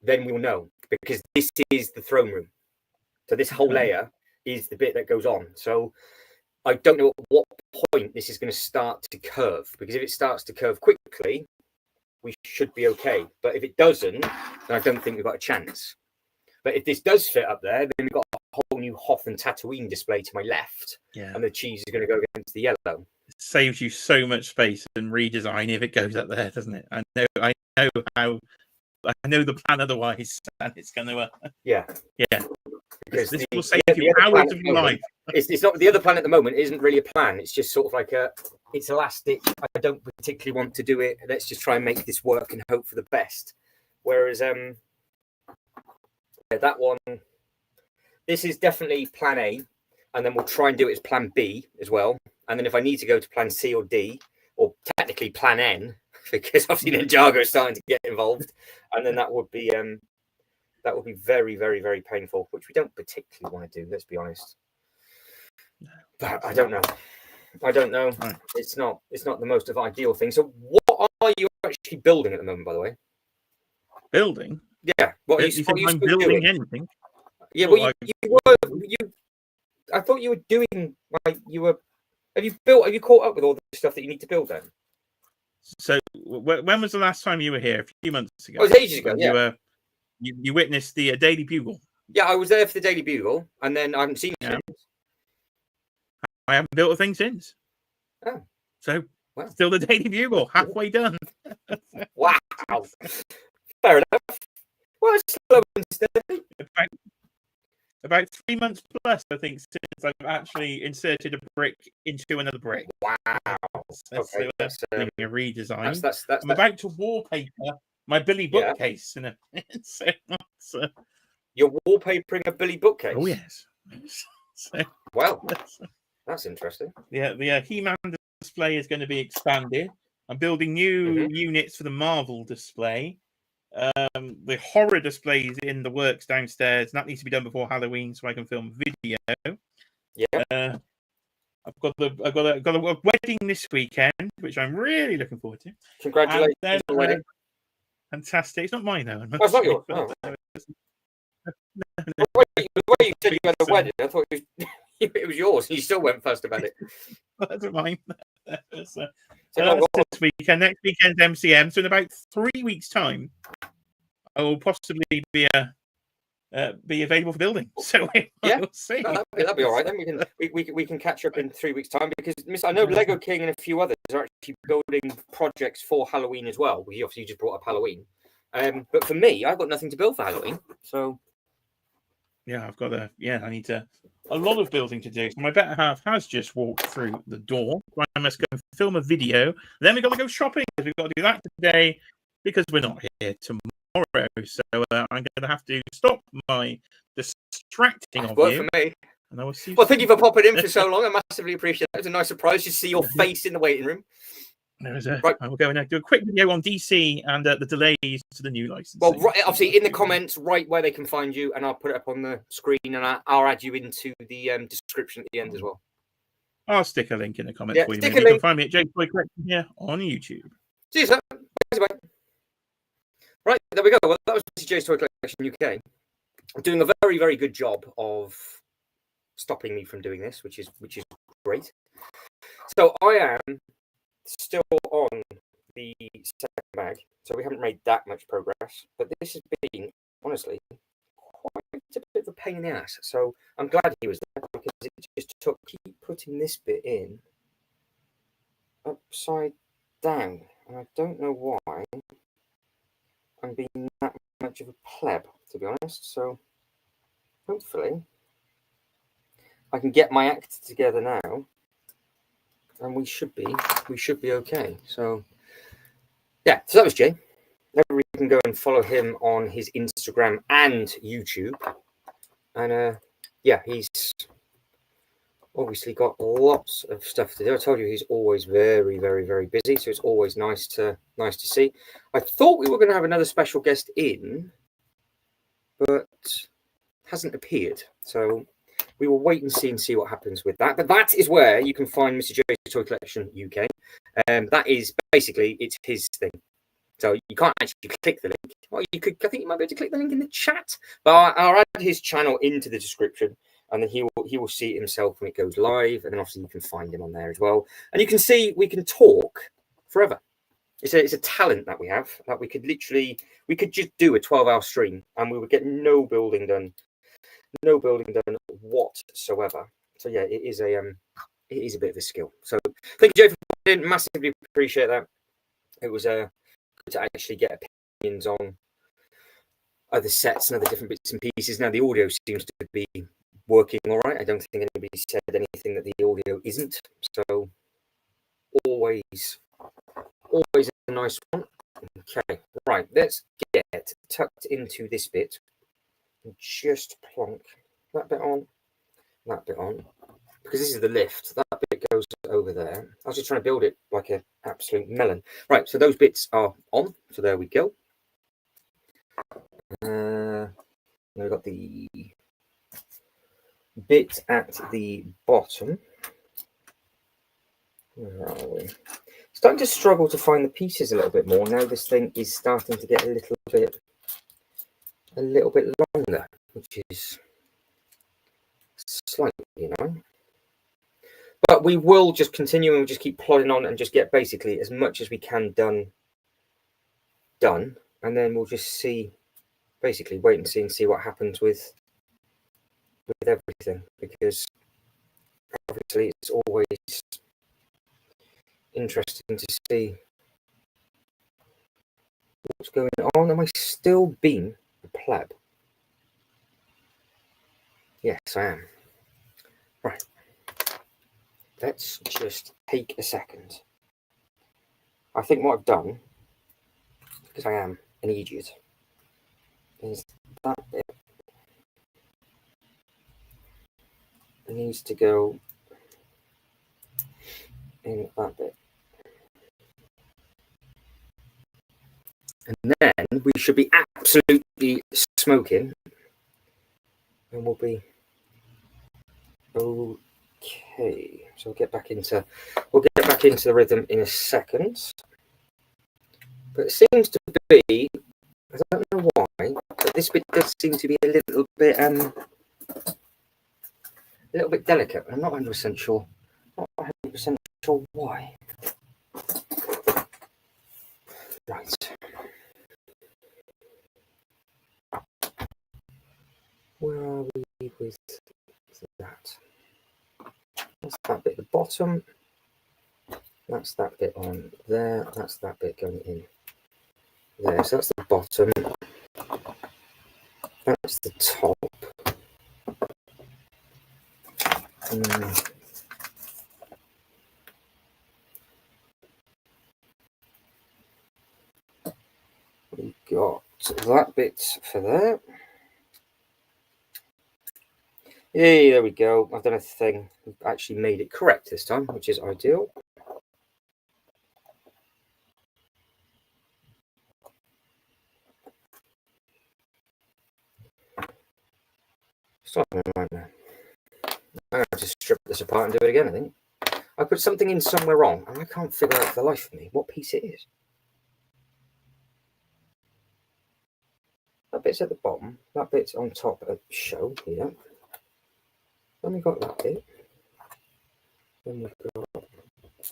then we'll know, because this is the throne room. So this whole layer is the bit that goes on. So I don't know at what point this is going to start to curve, because if it starts to curve quickly, we should be okay. But if it doesn't, then I don't think we've got a chance. But if this does fit up there, then we've got a whole new Hoth and Tatooine display to my left, and the cheese is going to go against the yellow. It saves you so much space and redesign if it goes up there, doesn't it? I know the plan otherwise, and it's going to. Yeah. Because this will save you hours of your life. It's not, the other plan at the moment isn't really a plan. It's just sort of like it's elastic. I don't particularly want to do it. Let's just try and make this work and hope for the best. Whereas that one, this is definitely plan A, and then we'll try and do it as plan B as well. And then if I need to go to plan C or D, or technically plan N, because obviously Ninjago is starting to get involved, and then that would be very, very, very painful, which we don't particularly want to do, let's be honest. But I don't know. Right. It's not the most of ideal thing. So what are you actually building at the moment, by the way? Building? Yeah. What are you building doing? Anything? Yeah, well, I thought you were doing, like, have you caught up with all the stuff that you need to build then? So when was the last time you were here? A few months ago. Oh, it was ages ago, yeah. You witnessed the Daily Bugle. Yeah, I was there for the Daily Bugle, and then I haven't seen it since. I haven't built a thing since. Oh. So, still the Daily Bugle, halfway done. Wow. Fair enough. Well, it's slow and steady. About 3 months plus, I think, since I've actually inserted a brick into another brick. Wow. So that's a redesign. That's I'm about to wallpaper my Billy bookcase. You're wallpapering a Billy bookcase? Oh, yes. Wow. That's interesting. Yeah, the He-Man display is going to be expanded. I'm building new units for the Marvel display. The horror display is in the works downstairs. That needs to be done before Halloween so I can film video. Yeah. I've got a wedding this weekend, which I'm really looking forward to. Congratulations on the wedding. Fantastic. It's not mine though. Oh, it's not yours. Oh. The way you said you had a wedding, I thought it was yours. You still went first about it. That's mine. That's this weekend. Next weekend's MCM. So in about 3 weeks' time, I will possibly be available for building. So we'll see. No, that'll be all right. Then we can catch up in 3 weeks' time, because I know Lego King and a few others are actually building projects for Halloween as well. We obviously just brought up Halloween, but for me, I've got nothing to build for Halloween. So yeah, I need a lot of building to do. So my better half has just walked through the door. I must go and film a video. Then we've got to go shopping. We've got to do that today because we're not here tomorrow. So I'm going to have to stop my distracting of you. For me. And I will see well, thank you for popping in for so long. I massively appreciate it. It was a nice surprise to see your face in the waiting room. There is a. Right. I will go and do a quick video on DC and the delays to the new licensing. Well, right, obviously in the comments, right where they can find you, and I'll put it up on the screen, and I'll add you into the description at the end as well. I'll stick a link in the comments for you. Stick Maybe a you link. can find me at James Toy Collection here on YouTube. See you, sir. Bye. Right, there we go. Well, that was Jay's Toy Collection UK. I'm doing a very, very good job of stopping me from doing this, which is great. So I am still on the second bag, so we haven't made that much progress. But this has been, honestly, quite a bit of a pain in the ass. So I'm glad he was there because it just took keep putting this bit in upside down, and I don't know why I'm being that much of a pleb, to be honest. So hopefully I can get my act together now, and we should be okay. So yeah, so that was Jay. Everybody can go and follow him on his Instagram and YouTube, and yeah, he's obviously got lots of stuff to do. I told you he's always very, very, very busy, so it's always nice to see. I thought we were going to have another special guest in, but hasn't appeared. So we will wait and see what happens with that. But that is where you can find Mr. J's Toy Collection UK. That is basically, it's his thing. So you can't actually click the link. Well, you could. I think you might be able to click the link in the chat. But I'll add his channel into the description, and then he will see it himself when it goes live. And then obviously you can find him on there as well. And you can see we can talk forever. It's a talent that we have, that we could just do a 12-hour stream and we would get no building done whatsoever. So yeah, it is a bit of a skill. So thank you, Joe, for putting in. Massively appreciate that. It was good to actually get opinions on other sets and other different bits and pieces. Now the audio seems to be working all right. I don't think anybody said anything that the audio isn't. So always a nice one. Okay, right, let's get tucked into this bit and just plonk that bit on, because this is the lift. That bit goes over there. I was just trying to build it like an absolute melon. Right, so those bits are on, so there we go. Now we've got the bit at the bottom. Where are we? Starting to struggle to find the pieces a little bit more. Now this thing is starting to get a little bit longer, which is slightly annoying. But we will just continue and we'll just keep plodding on and just get basically as much as we can done. And then we'll just see, basically wait and see what happens with everything, because obviously it's always interesting to see what's going on. Am I still being a pleb? Yes, I am. Right. Let's just take a second. I think what I've done, because I am an idiot, is that bit needs to go in that bit. And then we should be absolutely smoking, and we'll be okay. So we'll get back into the rhythm in a second. But it seems to be, I don't know why, but this bit does seem to be a little bit delicate. I'm not 100% sure. Not 100% sure why. Right. Where are we with that? That's that bit at the bottom. That's that bit on there. That's that bit going in there. So that's the bottom. That's the top. We got that bit for there. Yay, there we go. I've done a thing. We've actually made it correct this time, which is ideal. It's not a nightmare. I'm going to have to strip this apart and do it again, I think. I put something in somewhere wrong, and I can't figure out for the life of me what piece it is. That bit's at the bottom. That bit's on top of the show here. Then we got that bit. Then we've got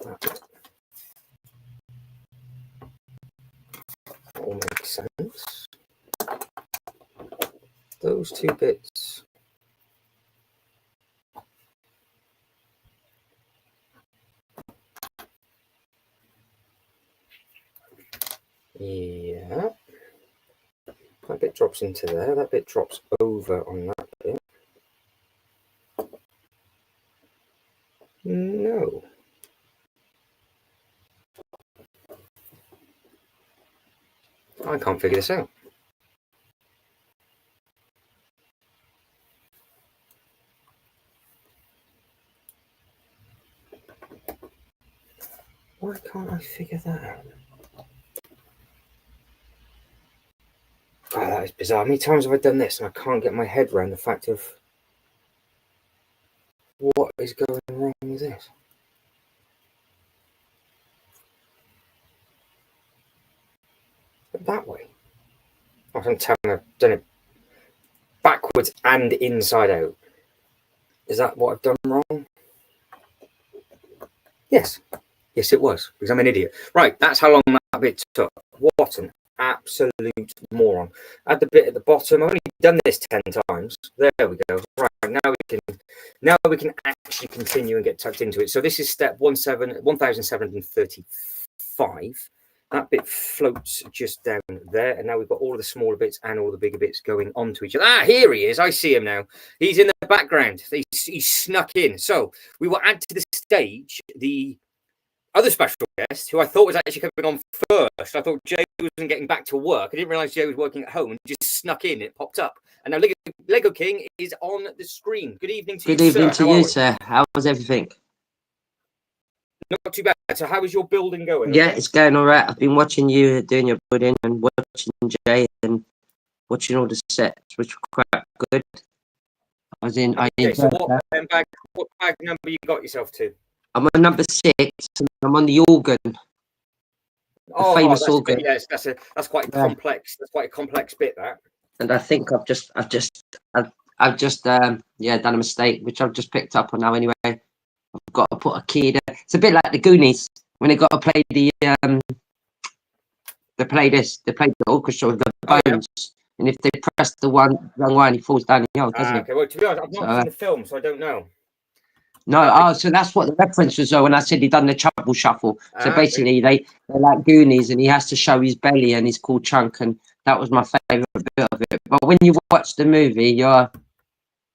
that bit. That all makes sense. Those two bits. Yeah. That bit drops into there. That bit drops over on that bit. No. I can't figure this out. Why can't I figure that out? Oh, that is bizarre. How many times have I done this and I can't get my head around the fact of what is going wrong with this? But that way. I'm telling you, I've done it backwards and inside out. Is that what I've done wrong? Yes. Yes, it was, because I'm an idiot. Right, that's how long that bit took. What an absolute moron. Add the bit at the bottom. I've only done this 10 times. There we go. Right, now we can actually continue and get tucked into it. So this is step 1735. That bit floats just down there, and now we've got all of the smaller bits and all the bigger bits going onto each other. Ah, here he is. I see him now. He's in the background. He's snuck in. So we will add to the stage the other special guest, who I thought was actually coming on first. I thought Jay wasn't getting back to work. I didn't realise Jay was working at home. Just snuck in. It popped up. And now Lego King is on the screen. Good evening to you, sir. Good evening to you, sir. How was everything? Not too bad. So how is your building going? Yeah, okay? It's going all right. I've been watching you doing your building and watching Jay and watching all the sets, which were quite good. Okay, so what bag number you got yourself to? I'm on number 6 and I'm on the organ. Oh, famous that's organ. Yes, that's quite complex. That's quite a complex bit, that. And I think I've just done a mistake, which I've just picked up on now anyway. I've got to put a key there. It's a bit like the Goonies when they got to play the orchestra with the bones. Yeah. And if they press the wrong one, he falls down the hill, doesn't he? Okay, well, to be honest, I've not seen the film, so I don't know. No, so that's what the reference was, though, when I said he done the Trouble Shuffle. So basically, they're like Goonies, and he has to show his belly, and he's called Chunk, and that was my favourite bit of it. But when you watch the movie, you're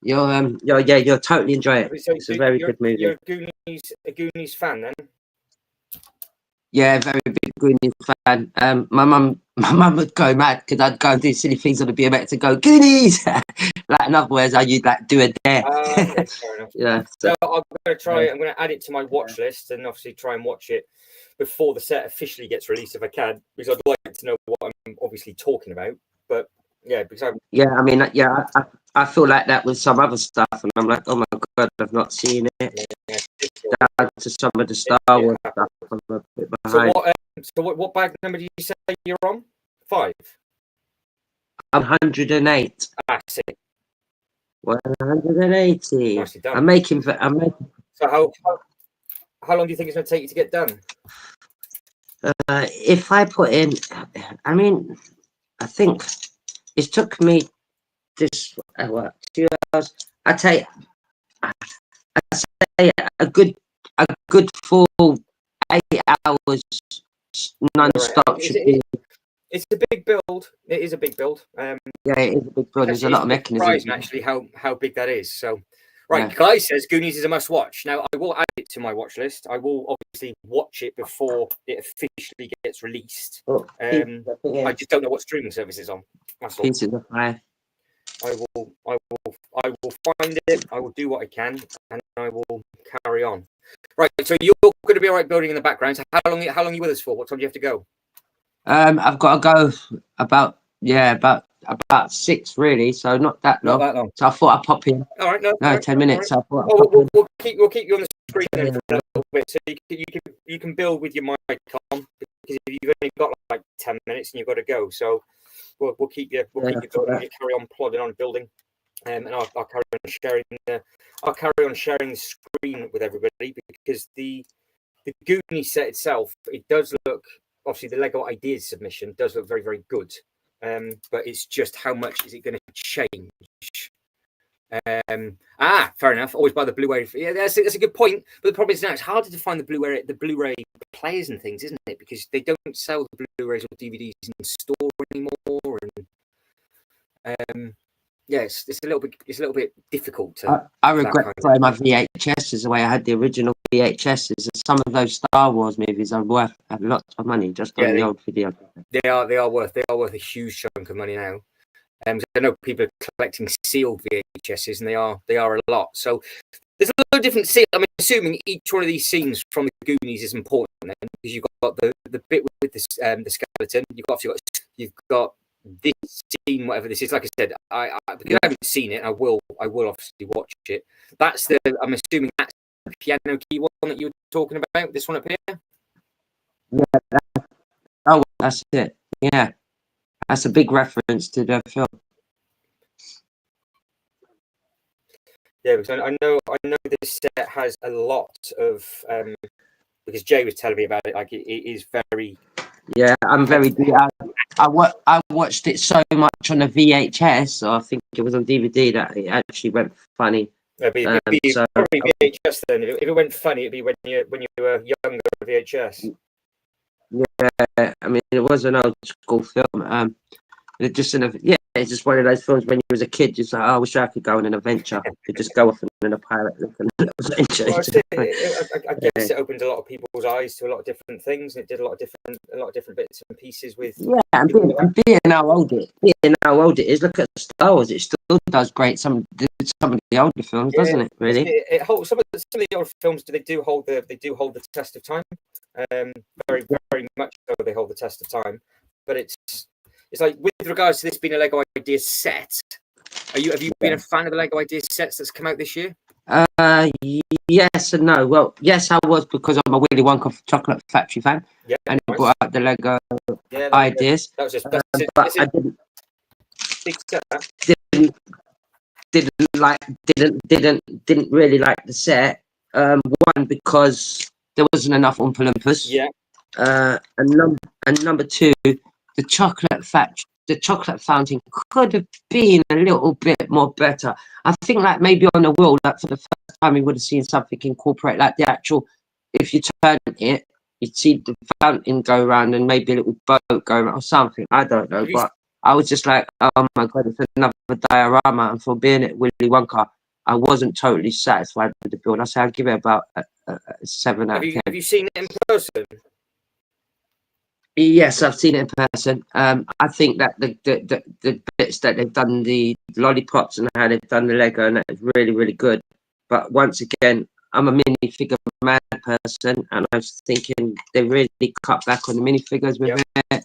totally enjoying it. So it's a very good movie. You're a Goonies fan, then? Yeah, very big Goonies fan. My mum would go mad because I'd go and do silly things on the BMX and go Goonies. Like in other words, you'd like do a dare. Okay, fair enough. Yeah. So I'm going to try. I'm going to add it to my watch list and obviously try and watch it before the set officially gets released if I can, because I'd like to know what I'm obviously talking about. But yeah, because I feel like that with some other stuff, and I'm like, oh my god, I've not seen it. Down to some of the Star Wars stuff, I'm a bit behind. So what bag number did you say you're on? 5. I'm 108. That's it. 180. Nicely done. I'm making. So how long do you think it's going to take you to get done? If I put in, I think it took me this 2 hours. I say a good full 8 hours non-stop should be. It's a big build. It is a big build. Yeah, it is a big build. There's a lot of mechanisms. Actually, how big that is. So, right, yeah. Guy says Goonies is a must-watch. Now, I will add it to my watch list. I will obviously watch it before it officially gets released. I just don't know what streaming service it's on. That's all. I will find it. I will do what I can, and I will carry on. Right. So you're going to be all right building in the background. So how long are you with us for? What time do you have to go? I've got to go about Yeah, about 6 really, so not that Not long. that long. So I thought I'd pop in. All right, no, No, all right, 10 all minutes. right. So I thought I'd Oh, pop in. we'll keep you on the screen then for a little bit, so you can build with your mic on, because if you've only got like 10 minutes and you've got to go, so we'll keep you building. You carry on plodding on building, and I'll carry on sharing the screen with everybody, because the Goonie set itself, it does look, obviously the Lego Ideas submission does look very, very good, but it's just how much is it going to change. Fair enough. Always buy the Blu-ray. Yeah, that's a good point. But the problem is now it's harder to find the Blu-ray players and things, isn't it? Because they don't sell the Blu-rays or DVDs in store anymore, and it's a little bit difficult to. I regret throwing my VHSs away. I had the original VHSs, and some of those Star Wars movies are worth a lot of money just on the old video. They are worth a huge chunk of money now. I know people are collecting sealed VHSs, and they are a lot. So there's a lot of different scenes. I'm assuming each one of these scenes from the Goonies is important then, because you've got the bit with the skeleton. You've got this scene, whatever this is. Like I said, because I haven't seen it, I will obviously watch it. I'm assuming that's the piano key one that you were talking about. This one up here. Yeah. That's it. Yeah. That's a big reference to the film. Yeah, because I know this set has a lot of because Jay was telling me about it. Like it is very. Yeah, I'm very. I watched it so much on a VHS, or I think it was on DVD, that it actually went funny. It'd be probably VHS then. If it went funny, it'd be when you were younger, VHS. Yeah, I mean, it was an old school film. It's just one of those films when you was a kid, just like, I wish I could go on an adventure. You just go off on a pirate adventure. Well, I guess it opened a lot of people's eyes to a lot of different things, and it did a lot of different bits and pieces with. Yeah, and being how old it is, look at Star Wars. It still does great. Some of the older films, doesn't it? Really, it holds some of the older films. They do hold the test of time. Very, very much so. They hold the test of time, but it's like, with regards to this being a Lego Ideas set, have you been a fan of the Lego Ideas sets that's come out this year? Yes and no. Well, yes, I was, because I'm a Willy Wonka Chocolate Factory fan, and it brought out the Lego Ideas. That was just. But I didn't really like the set. One, because there wasn't enough Oompa Loompas. Yeah. And number two, the chocolate fountain could have been a little bit more better. I think, like, maybe on the wheel, like, for the first time, we would have seen something incorporate, like the actual. If you turn it, you'd see the fountain go around, and maybe a little boat go around or something. I don't know, but I was just like, oh my god, it's another diorama. And for being at Willy Wonka, I wasn't totally satisfied with the build. I say I'd give it about a 7 out of 10. Have you seen it in person? Yes, I've seen it in person. I think that the bits that they've done, the lollipops and how they've done the Lego, and that is really, really good. But once again, I'm a minifigure mad person, and I was thinking they really cut back on the minifigures with it.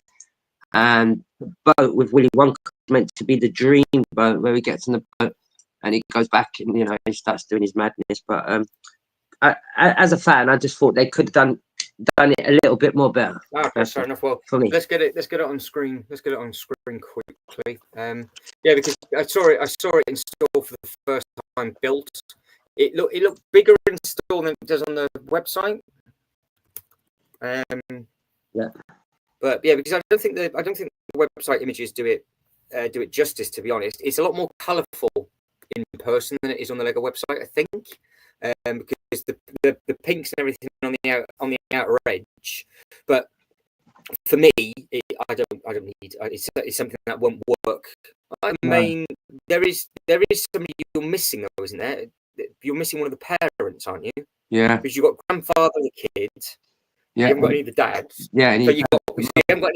And the boat with Willy Wonka is meant to be the dream boat, where he gets in the boat and he goes back and he starts doing his madness. But as a fan, I just thought they could have done it a little bit more better. Okay, fair enough. Well, for me, let's get it on screen. Let's get it on screen quickly. Because I saw it installed for the first time built. It looked bigger installed than it does on the website. But because I don't think the website images do it justice. To be honest, it's a lot more colourful in person than it is on the Lego website, I think. Because the pinks and everything on the outer edge, but for me, I don't need. It's something that won't work. There is somebody you're missing though, isn't there? You're missing one of the parents, aren't you? Yeah. Because you've got grandfather, the kid. Yeah. You haven't got any of the dads. Yeah. So you haven't got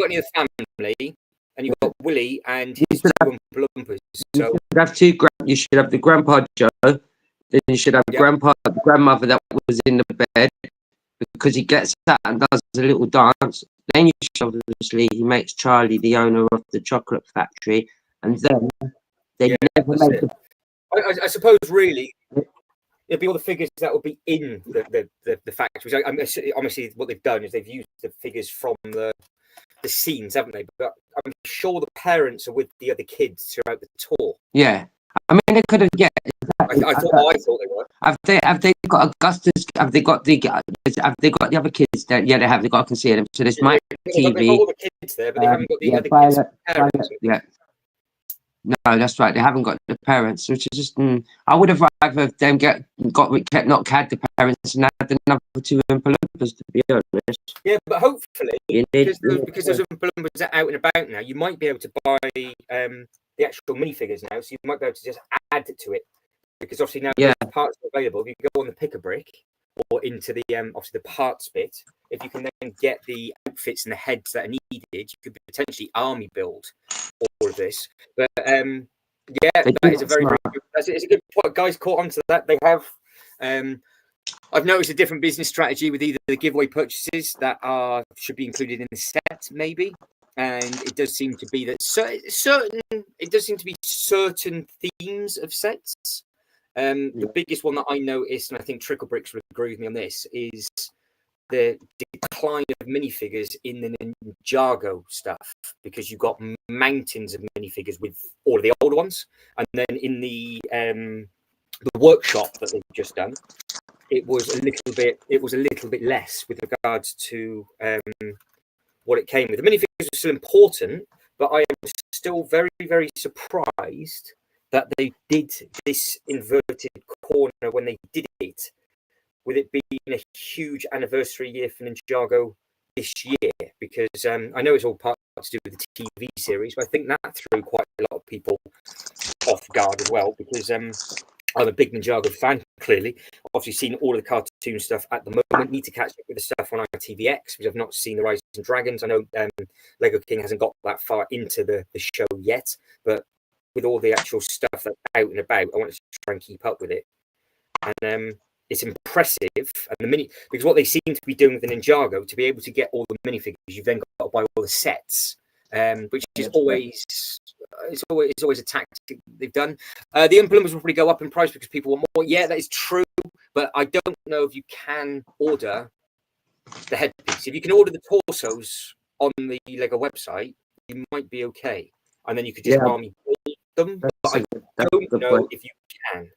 any of the family, and you've got Willy and his two Oompa Loompas. So you should have the Grandpa Joe. Then you should have the grandmother that was in the bed, because he gets that and does a little dance. Then you show, obviously, he makes Charlie the owner of the chocolate factory, and then they never that's made it. I suppose really it'd be all the figures that would be in the factories. Obviously, what they've done is they've used the figures from the scenes, haven't they? But I'm sure the parents are with the other kids throughout the tour. Yeah, I mean they could have. Yeah, exactly. I thought they were. Have they got Augustus? Have they got the other kids? That yeah, they have. They got. I can see them. So there's Mike They've got TV. all the kids there, but they haven't got the other Violet, kids' parents. yeah. No, that's right. They haven't got the parents, which is just. I would have rather them had the parents and had the number two Oompa Loompas, to be honest. Yeah, but hopefully, because those Oompa Loompas are out and about now, you might be able to buy the actual minifigures now, so you might be able to just add to it. Because obviously now the parts are available. If you go on the Pick-a-Brick or into the obviously the parts bit, if you can then get the outfits and the heads that are needed, you could potentially army build all of this. But that is a very good. It's a good point. Guys caught on to that. They have. I've noticed a different business strategy with either the giveaway purchases that should be included in the set, maybe. And it does seem to be that certain themes of sets. The biggest one that I noticed, and I think Trickle Bricks would agree with me on this, is the decline of minifigures in the Ninjago stuff, because you've got mountains of minifigures with all of the older ones, and then in the workshop that they've just done, it was a little bit less with regards to what it came with. The minifigures are still important, but I am still very, very surprised that they did this inverted corner when they did it, with it being a huge anniversary year for Ninjago this year, because I know it's all part to do with the TV series, but I think that threw quite a lot of people off guard as well, because I'm a big Ninjago fan, clearly. Obviously seen all of the cartoon stuff at the moment. Need to catch up with the stuff on ITVX, because I've not seen the Rising Dragons. I know Lego King hasn't got that far into the show yet, but with all the actual stuff that's out and about, I want to try and keep up with it. And it's impressive. And because what they seem to be doing with the Ninjago, to be able to get all the minifigures, you've then got to buy all the sets, which is always a tactic they've done. The Oompa Loompas will probably go up in price because people want more. Yeah, that is true, but I don't know if you can order the headpiece. If you can order the torsos on the Lego website, you might be okay, and then you could just army build them. But I don't know if you can.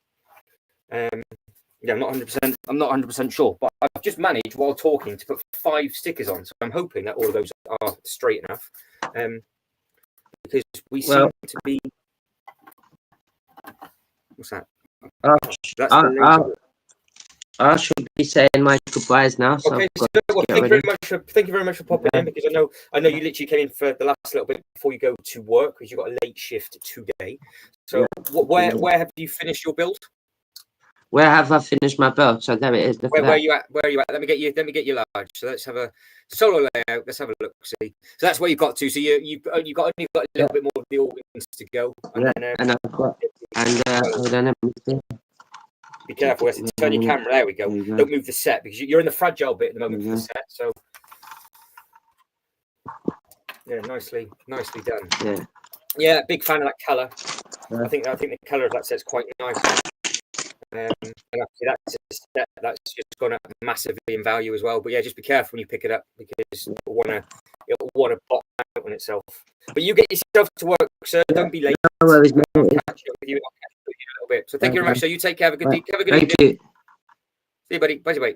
I'm not 100%. I'm not 100% sure, but I've just managed while talking to put 5 stickers on, so I'm hoping that all of those are straight enough. Because we seem to be. What's that? I should be saying my goodbyes now. So okay, thank you very much for popping in, because I know you literally came in for the last little bit before you go to work, because you got a late shift today. So where have you finished your build? Where have I finished my build? So there it is. Where are you at? Let me get you large. So let's have a solo layout. Let's have a look. See. So that's where you've got to. So you've got a little bit more of the organs to go. And then, and I've got hold on, be careful. Let's turn your camera. There we go. Don't move the set, because you're in the fragile bit at the moment for the set. So yeah, nicely done. Yeah, big fan of that colour. I think the colour of that set's quite nice. And actually that's just gone up massively in value as well. But yeah, just be careful when you pick it up, because it'll want to bottom out on itself. But you get yourself to work, sir. Don't be late. I'll catch up with you in a little bit. So thank you very much. So you take care. Have a good evening. You. See you, buddy. Bye.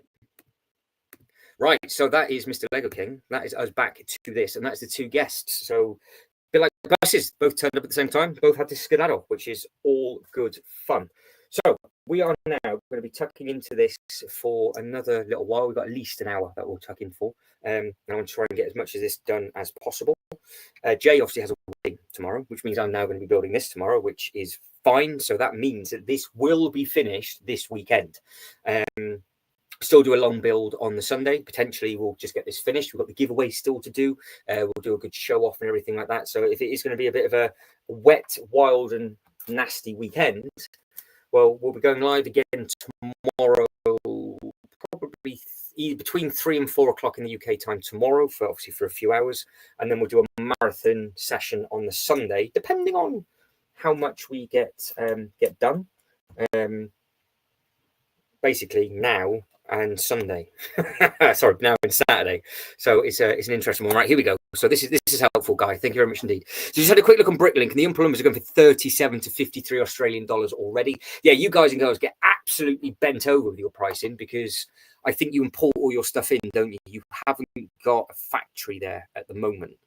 Right. So that is Mr. Lego King. That is us back to this, and that's the 2 guests. So a bit like the buses, both turned up at the same time. Both had to skedaddle, which is all good fun. So we are now going to be tucking into this for another little while. We've got at least an hour that we'll tuck in for. And I want to try and get as much of this done as possible. Jay obviously has a wedding tomorrow, which means I'm now going to be building this tomorrow, which is fine. So that means that this will be finished this weekend. Still do a long build on the Sunday. Potentially we'll just get this finished. We've got the giveaway still to do. We'll do a good show off and everything like that. So if it is going to be a bit of a wet, wild and nasty weekend, well, we'll be going live again tomorrow, probably between 3 and 4 o'clock in the UK time tomorrow, for obviously for a few hours, and then we'll do a marathon session on the Sunday, depending on how much we get done. Basically now and Sunday. Sorry, now and Saturday. So it's an interesting one. Right, here we go. So this is helpful, Guy. Thank you very much indeed. So just had a quick look on Bricklink, and the Oompa Loompas are going for 37 to 53 Australian dollars already. Yeah, you guys and girls get absolutely bent over with your pricing, because I think you import all your stuff in, don't you? You haven't got a factory there at the moment.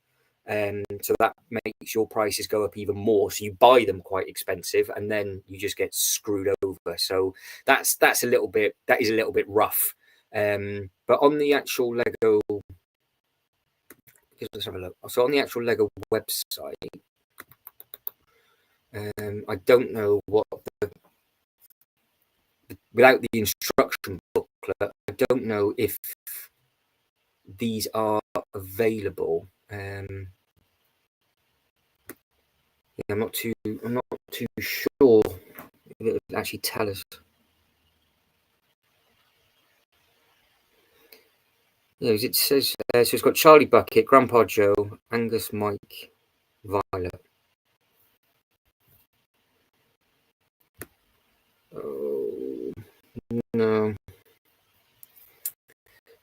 So that makes your prices go up even more. So you buy them quite expensive, and then you just get screwed over. So that is a little bit rough. But on the actual Lego, let's have a look. So on the actual Lego website, I don't know what without the instruction booklet, I don't know if these are available. I'm not too sure if it would actually tell us. Yeah, it says so. It's got Charlie Bucket, Grandpa Joe, Angus, Mike, Violet. Oh no.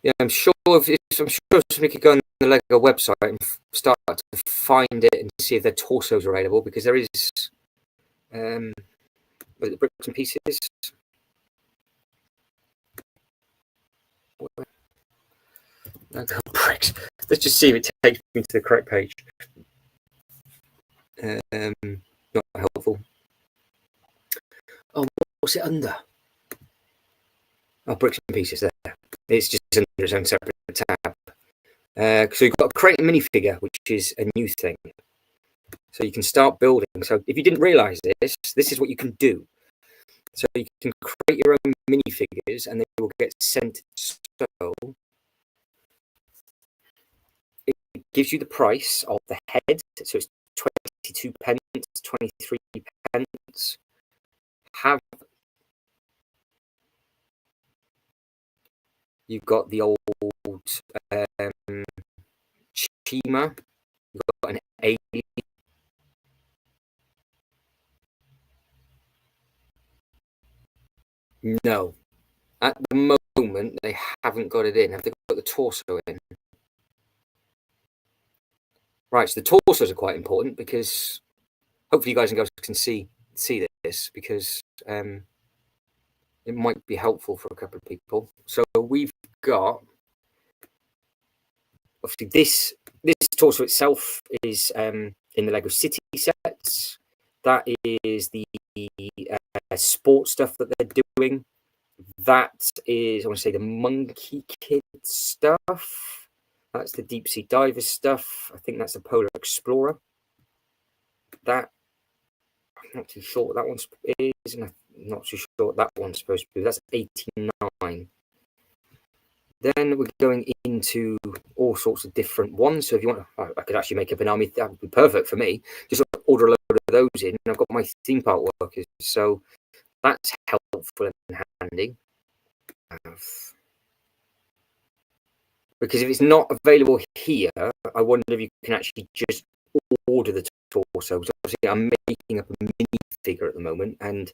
Yeah, I'm sure somebody could go on the Lego website and start to find it and see if their torsos are available, because there is the bricks and pieces. Lego bricks. Let's just see if it takes me to the correct page. Not helpful. Oh, what's it under? Oh, bricks and pieces there. It's just under its own separate tab. So you've got a crate and minifigure, which is a new thing. So you can start building. So if you didn't realise this is what you can do. So you can create your own minifigures, and they will get sent. So it gives you the price of the head. So it's 22 pence, 23 pence. You've got the old Chima. You've got an alien. No, at the moment they haven't got it in. Have they got the torso in? Right, so the torsos are quite important, because hopefully you guys and girls can see this, because it might be helpful for a couple of people. So we've got, obviously this torso itself is in the Lego City sets. That is the sport stuff that they're doing. That is, I want to say, the Monkey Kid stuff. That's the Deep Sea Diver stuff. I think that's the Polar Explorer. That, I'm not too sure what that one is, and I'm not too sure what that one's supposed to be. That's 89. Then we're going into all sorts of different ones. So if you want, I could actually make up an army. That would be perfect for me. Just order a load of those in, and I've got my theme park workers. So that's helpful and handy. Because if it's not available here, I wonder if you can actually just order the torso. So obviously I'm making up a mini figure at the moment, and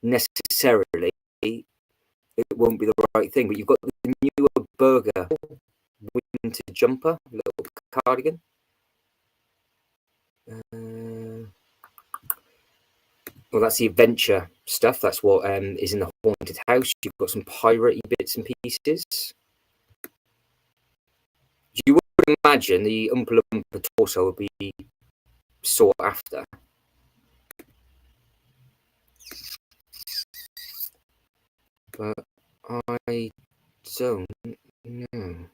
necessarily it won't be the right thing. But you've got the newer Burger winter jumper, little cardigan. Well, that's the adventure stuff. That's what is in the haunted house. You've got some piratey bits and pieces. You would imagine the Oompa Loompa torso would be sought after. But I don't know.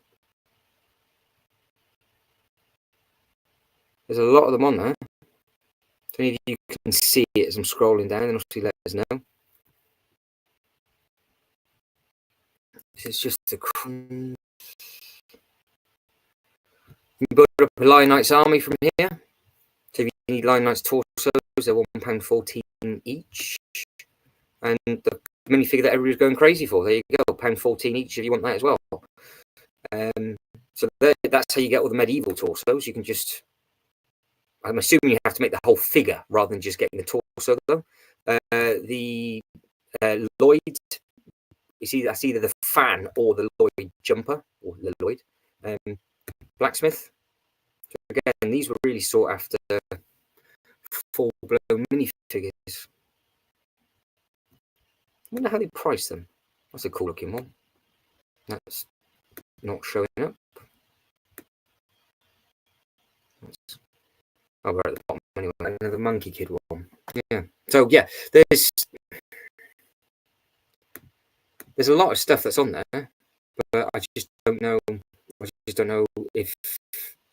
There's a lot of them on there. If any of you can see it as I'm scrolling down, then obviously let us know. This is just the. You can build up a Lion Knights army from here. So if you need Lion Knights torsos, they're £1.14 each. And the minifigure that everybody's going crazy for. There you go, £14 each if you want that as well. So that's how you get all the medieval torsos. You can just, I'm assuming you have to make the whole figure rather than just getting the torso though. The Lloyd, that's either the fan or the Lloyd jumper, or the Lloyd blacksmith. So again, these were really sought after full-blown minifigures. I wonder how they price them. That's a cool looking one. That's not showing up. Oh, we're at the bottom anyway. Another Monkey Kid one. Yeah. So yeah, there's a lot of stuff that's on there, but I just don't know. I just don't know if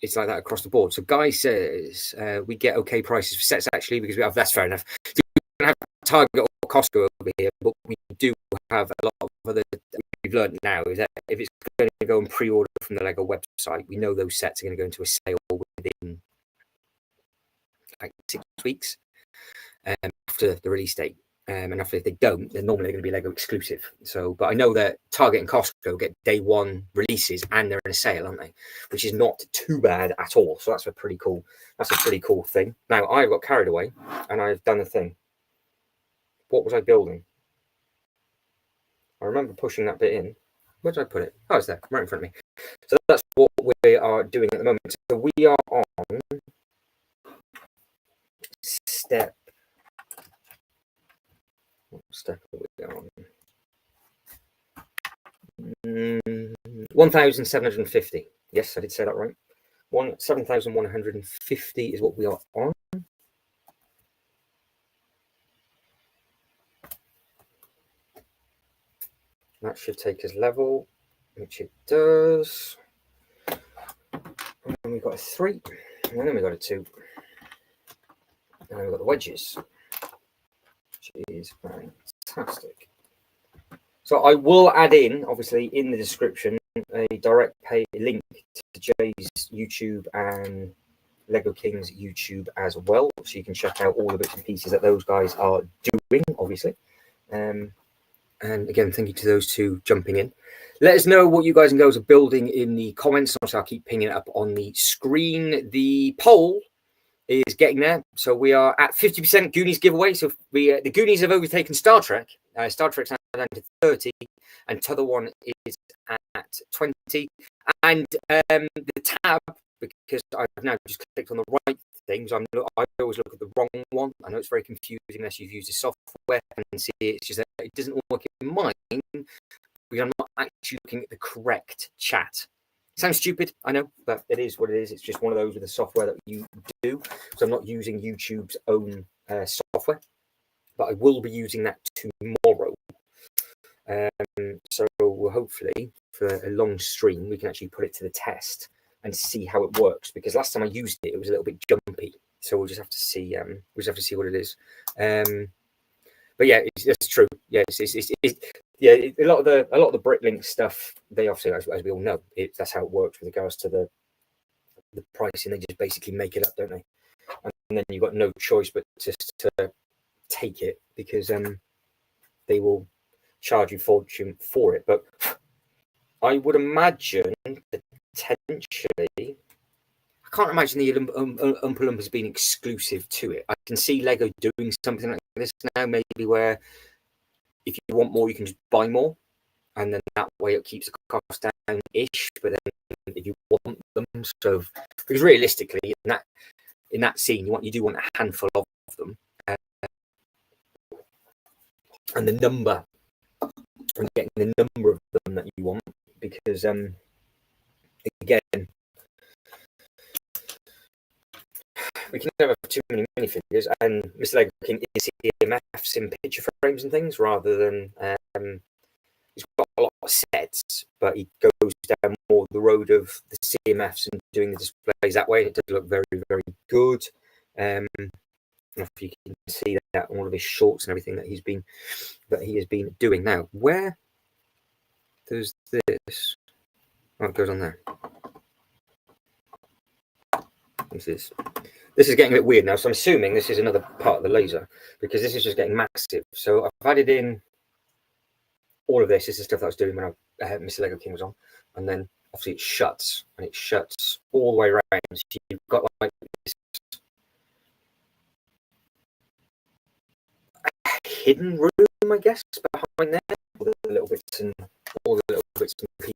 it's like that across the board. So Guy says we get okay prices for sets actually because we have. That's fair enough. So we don't have Target or Costco over here, but we do have a lot of other. We've learned now is that if it's going to go and pre-order from the Lego website, we know those sets are going to go into a sale within like 6 weeks after the release date. And after if they don't, they're normally going to be Lego exclusive. So, but I know that Target and Costco get day one releases and they're in a sale, aren't they? Which is not too bad at all. So that's a pretty cool thing. Now I got carried away and I've done a thing. What was I building? I remember pushing that bit in. Where did I put it? Oh, it's there, right in front of me. So that's what we are doing at the moment. So we are on step. What step are we on? 1,750. Yes, I did say that right. 7,150 is what we are on. That should take us level, which it does. And then we've got a 3, and then we've got a 2. And then we've got the wedges, which is fantastic. So I will add in, obviously, in the description, a direct pay link to Jay's YouTube and Lego King's YouTube as well. So you can check out all the bits and pieces that those guys are doing, obviously. And again, thank you to those two jumping in. Let us know what you guys and girls are building in the comments. Also, I'll keep pinging it up on the screen. The poll is getting there. So we are at 50% Goonies giveaway. So the Goonies have overtaken Star Trek. Star Trek's now down to 30, and t'other one is at 20. And the tab, because I've now just clicked on the right things, I always look at the wrong one. I know it's very confusing unless you've used the software and see it. It's just that it doesn't work in mine because I'm not actually looking at the correct chat. Sounds stupid, I know, but it is what it is. It's just one of those with the software that you do. So I'm not using YouTube's own software, but I will be using that tomorrow. So hopefully for a long stream, we can actually put it to the test and see how it works. Because last time I used it, it was a little bit jumpy. So we'll just have to see. What it is. But yeah, it's true. Yeah, a lot of the Bricklink stuff. They obviously, as we all know, that's how it works with regards to the pricing. They just basically make it up, don't they? And then you've got no choice but just to take it because they will charge you fortune for it. But I would imagine potentially. I can't imagine the Oompa Loompas being exclusive to it. I can see Lego doing something like this now, maybe where if you want more, you can just buy more, and then that way it keeps the cost down-ish. But then if you want them, so because realistically, in that scene, you do want a handful of them, and the number, and getting the number of them that you want, because again. We can never have too many minifigures, and Mr. Lego King is CMFs in picture frames and things rather than he's got a lot of sets, but he goes down more the road of the CMFs and doing the displays that way. It does look very, very good. I don't know if you can see that on all of his shorts and everything that he has been doing. Now, where does this? Oh, it goes on there. What's this? This is getting a bit weird now, so I'm assuming this is another part of the laser because this is just getting massive. So I've added in all of this is the stuff that I was doing when Mr. Lego King was on, and then obviously it shuts, and it shuts all the way around. So you've got like this hidden room, I guess, behind there, all the little bits and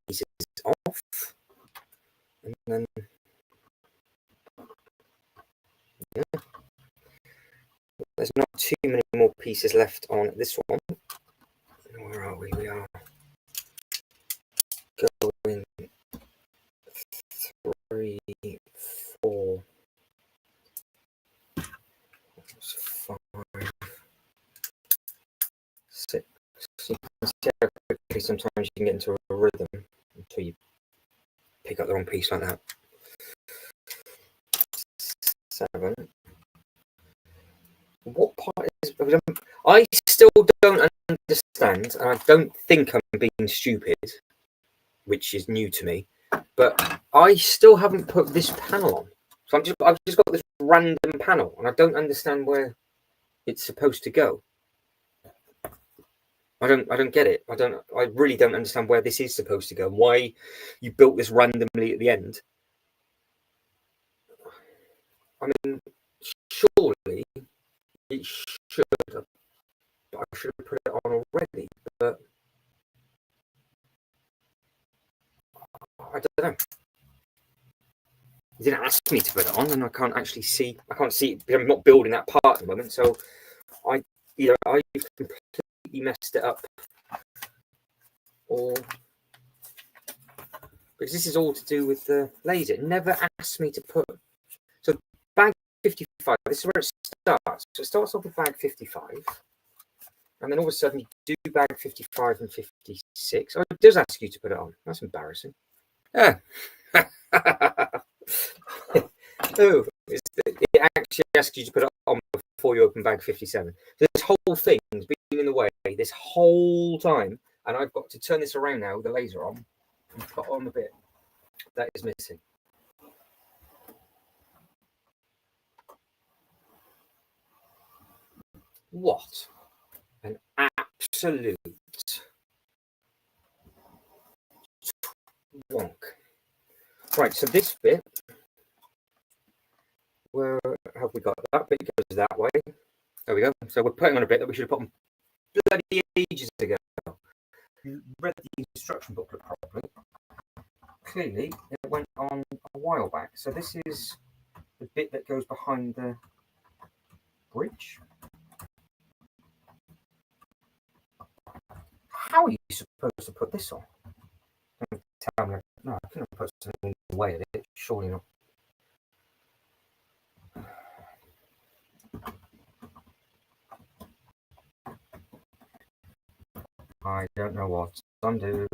pieces off, and then yeah, there's not too many more pieces left on this one. Where are we? We are going 3, 4, 5, 6. You can see how quickly sometimes you can get into a rhythm until you pick up the wrong piece like that. 7. What part is? I still don't understand, and I don't think I'm being stupid, which is new to me. But I still haven't put this panel on, so I've just got this random panel, and I don't understand where it's supposed to go. I don't get it. I really don't understand where this is supposed to go. Why you built this randomly at the end? I mean, surely it should. I should have put it on already, but I don't know. He didn't ask me to put it on, and I can't actually see. I can't see it. I'm not building that part at the moment, so I completely messed it up, or because this is all to do with the laser. It never asked me to put. So bag 55. This is where it starts. So it starts off with bag 55. And then all of a sudden you do bag 55 and 56. Oh, it does ask you to put it on. That's embarrassing. Yeah. Oh, it actually asks you to put it on before you open bag 57. So this whole thing's been in the way this whole time. And I've got to turn this around now with the laser on and put on the bit that is missing. What an absolute wonk. Right, so this bit, where have we got that bit? Goes that way. There we go. So we're putting on a bit that we should have put on bloody ages ago. You read the instruction booklet properly. Clearly, it went on a while back. So this is the bit that goes behind the bridge. How are you supposed to put this on? Tell me, no, I couldn't put something in the way of it. Surely not. I don't know what I'm doing.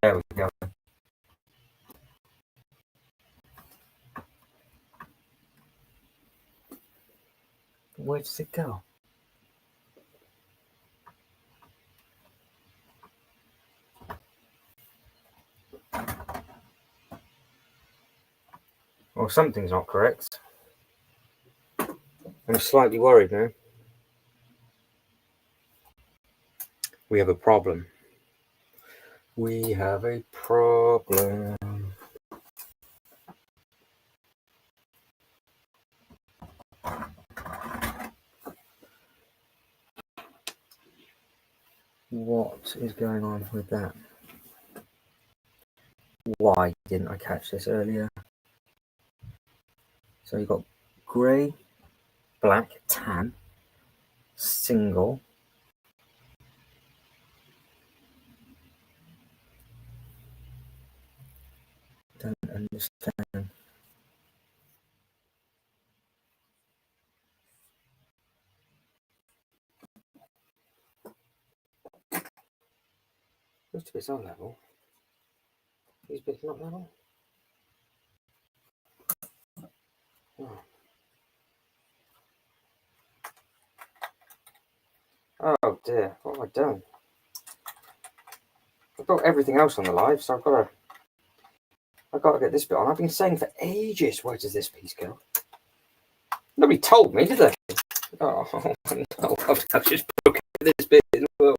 There we go. Where does it go? Well, something's not correct. I'm slightly worried now. We have a problem. We have a problem. What is going on with that? Why didn't I catch this earlier? So you've got grey, black, tan, single. Don't understand. Those two bits are level. These bits not level. Oh. Oh dear, what have I done? I've got everything else on the live, so I've got to get this bit on. I've been saying for ages, where does this piece go? Nobody told me, did they? Oh, no, I've just broken this bit as well.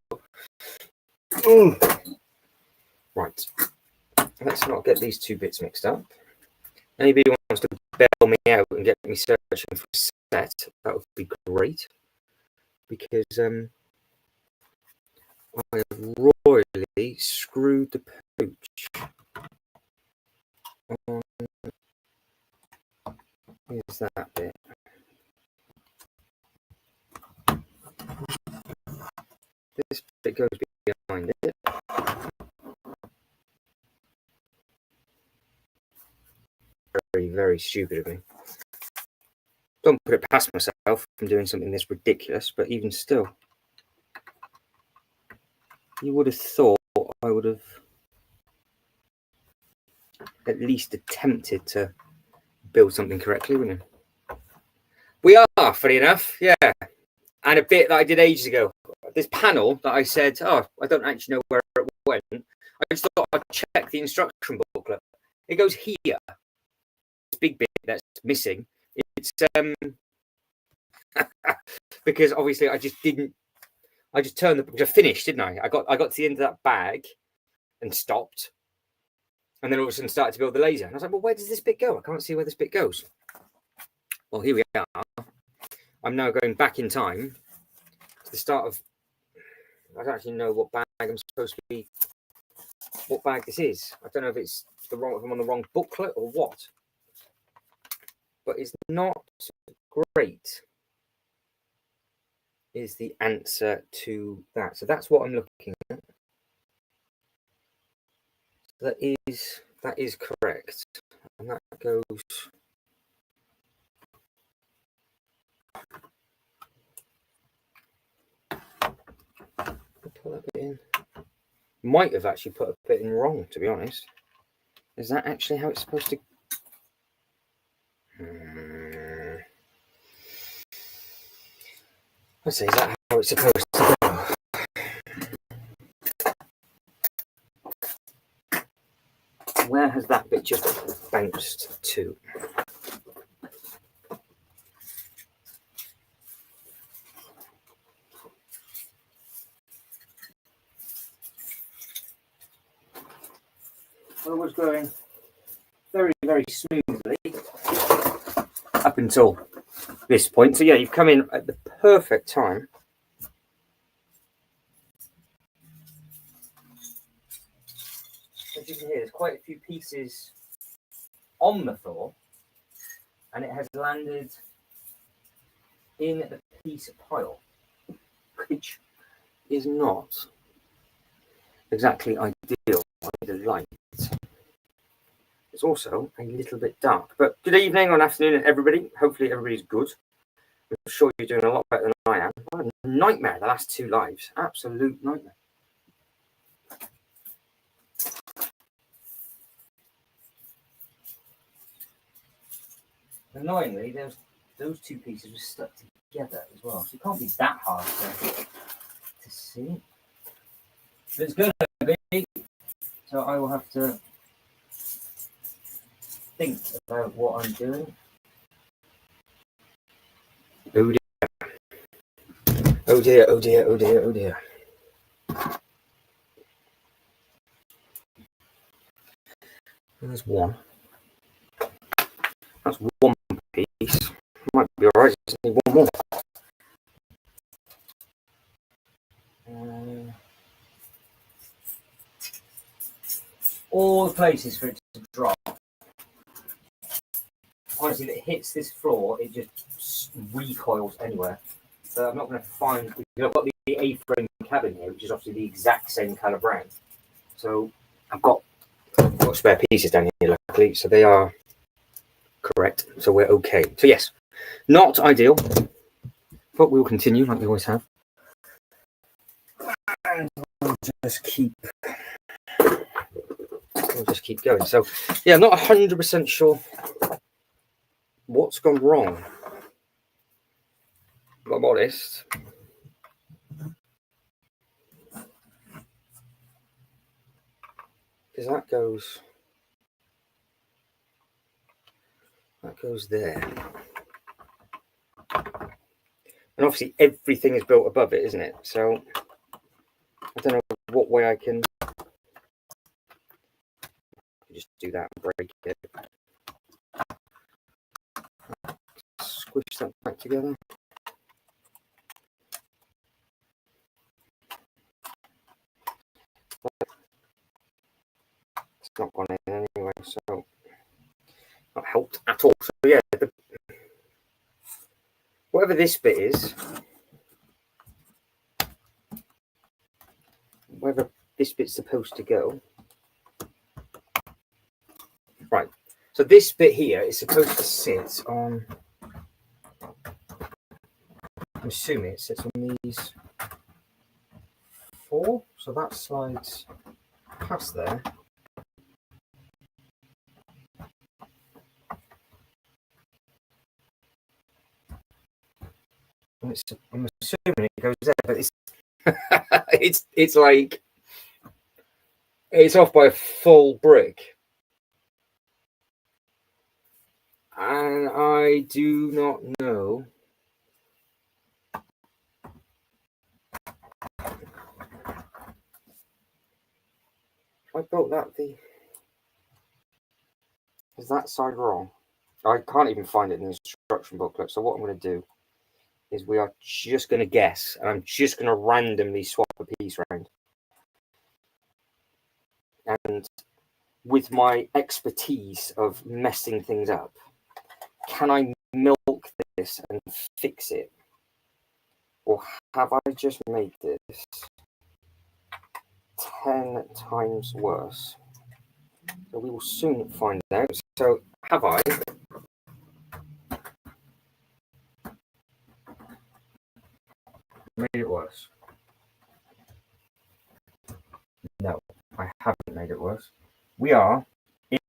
Right. Let's not get these two bits mixed up. Anybody wants to bail me out and get me searching for a set, that would be great. Because I have royally screwed the pooch on. Here's that bit. This bit goes behind it. Very, very stupid of me. Don't put it past myself from doing something this ridiculous, but even still, you would have thought I would have at least attempted to build something correctly, wouldn't you? We are, funny enough, yeah. And a bit that I did ages ago. This panel that I said, oh, I don't actually know where it went. I just thought I'd check the instruction booklet. It goes here. This big bit that's missing. It's because obviously I just turned the, I finished, didn't I? I got to the end of that bag and stopped. And then all of a sudden started to build the laser. And I was like, well, where does this bit go? I can't see where this bit goes. Well, here we are. I'm now going back in time to the start of, I don't actually know what bag I'm supposed to be, what bag this is. I don't know if it's if I'm on the wrong booklet or what. But it's not great is the answer to that. So that's what I'm looking at. That is correct. And that goes pull that bit in. Might have actually put a bit in wrong, to be honest. Is that actually how it's supposed to? Let's say, is that how it's supposed to go? Where has that bit just bounced to? Well, it was going very, very smoothly up until this point. So yeah, you've come in at the perfect time. As you can hear, there's quite a few pieces on the floor, and it has landed in the piece pile, which is not exactly ideal. I need a light. It's also a little bit dark. But good evening or afternoon, everybody. Hopefully everybody's good. I'm sure you're doing a lot better than I am. What a nightmare, the last two lives. Absolute nightmare. Annoyingly, those two pieces were stuck together as well. So it can't be that hard to see. But it's going to be. So I will have to think about what I'm doing. Oh dear. Oh dear, oh dear, oh dear, oh dear. There's one. That's one piece. Might be alright, just need one more. All the places for it to drop. Honestly, if it hits this floor, it just recoils anywhere. So I'm not going to find. I've got the A-frame cabin here, which is obviously the exact same colour brown. So I've got spare pieces down here, luckily. So they are correct. So we're okay. So yes, not ideal, but we'll continue like we always have. And we'll just keep going. So yeah, I'm not 100% sure what's gone wrong. If I'm honest. Because that goes there. And obviously everything is built above it, isn't it? So I don't know what way I can just do that and break it. Squish that back together. It's not gone in anyway, so not helped at all. So yeah, whatever this bit is, wherever this bit's supposed to go. Right. So this bit here is supposed to sit on, I'm assuming it sits on these 4. So that slides past there. And I'm assuming it goes there, but it's like, it's off by a full brick. And I do not know if I built that is that side wrong? I can't even find it in the instruction booklet. So what I'm going to do is we are just going to guess, and I'm just going to randomly swap a piece around. And with my expertise of messing things up, can I milk this and fix it? Or have I just made this 10 times worse? So we will soon find out. So have I made it worse? No, I haven't made it worse. We are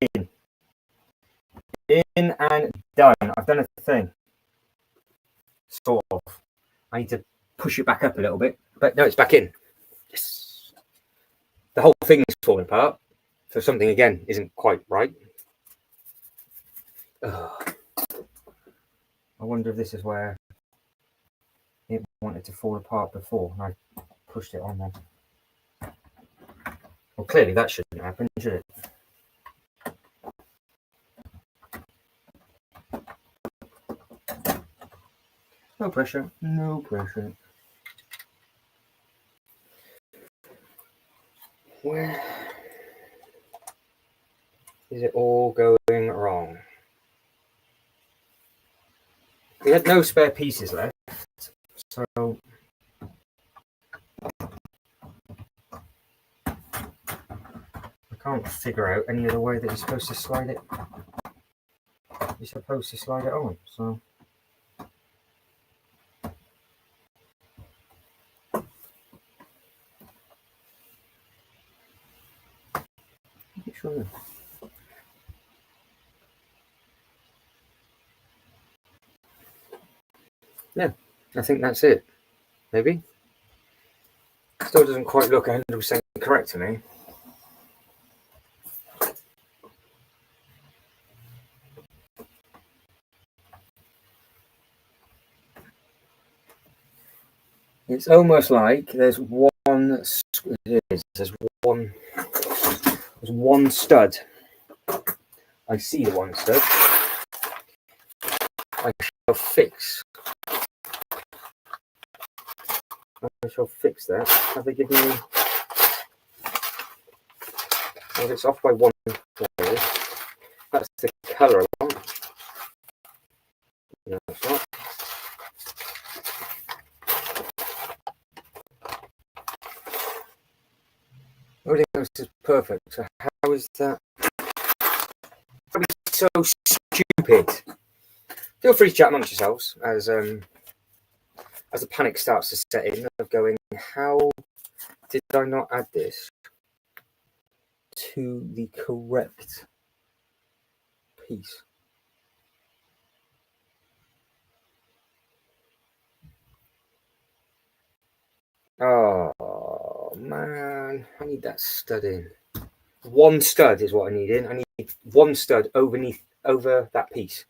in and done. I've done a thing. Sort of. I need to push it back up a little bit, but no, it's back in. Yes. The whole thing is falling apart. So something again isn't quite right. Ugh. I wonder if this is where it wanted to fall apart before and I pushed it on there. Well, clearly that shouldn't happen, should it? No pressure, no pressure. Where is it all going wrong? We had no spare pieces left, so I can't figure out any other way that you're supposed to slide it. You're supposed to slide it on, so. Sure. Yeah, I think that's it. Maybe. Still doesn't quite look 100% correct to me. It's almost like there's one stud. I see the one stud. I shall fix. I shall fix that. Have they given me? Well, it's off by one. That's the colour I want. No, it's not. Everything else is perfect. So how is that? That is so stupid. Feel free to chat amongst yourselves as the panic starts to set in of going, how did I not add this to the correct piece? Oh man, I need that stud in. One stud is what I need in. I need one stud over that piece.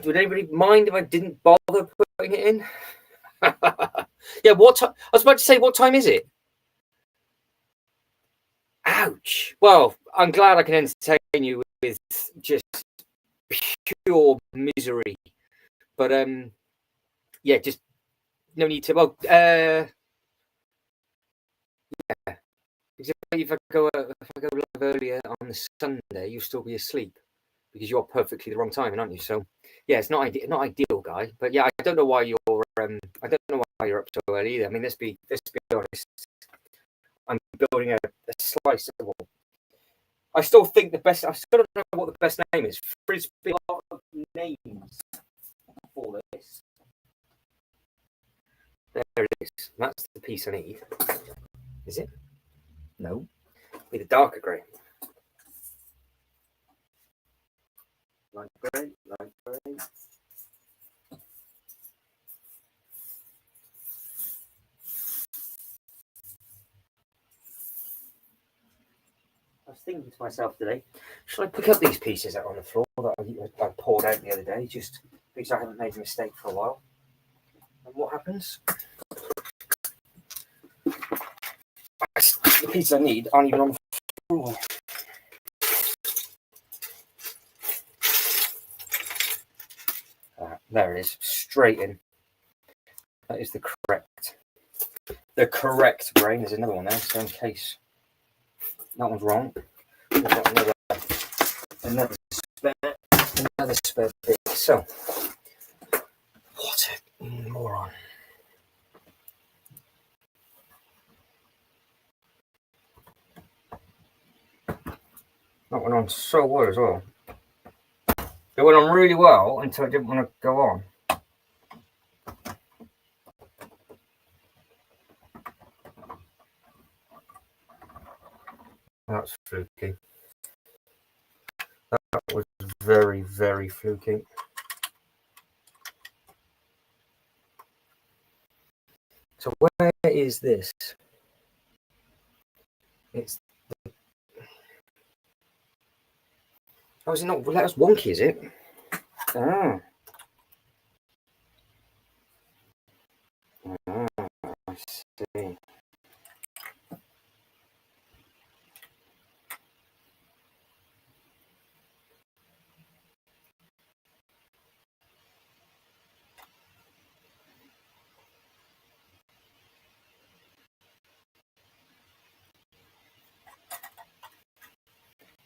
Would anybody mind if I didn't bother putting it in? Yeah, what time? I was about to say, what time is it? Ouch. Well, I'm glad I can entertain you with just pure misery. But yeah, just no need to. Well, yeah. If I go live earlier on the Sunday, you'll still be asleep because you're perfectly the wrong time, aren't you? So yeah, it's not ideal, guy. But yeah, I don't know why you're up so early either. I mean, let's be honest. I'm building a slice of wall. I still think I still don't know what the best name is. Frisbee, a lot of names for this. There it is. That's the piece I need. Is it? No. Need a darker grey. Light grey. I was thinking to myself today, should I pick up these pieces out on the floor that I poured out the other day, just because I haven't made a mistake for a while? And what happens? The pieces I need aren't even on the floor. There it is, straight in. That is the correct grain. There's another one there, so in case that one's wrong, we've got another spare bit. So, what a moron. That went on so well as well. It went on really well until I didn't want to go on. That's fluky. That was very, very fluky. So where is this? It's oh, is it not? Well, that was wonky, is it? Ah. I see.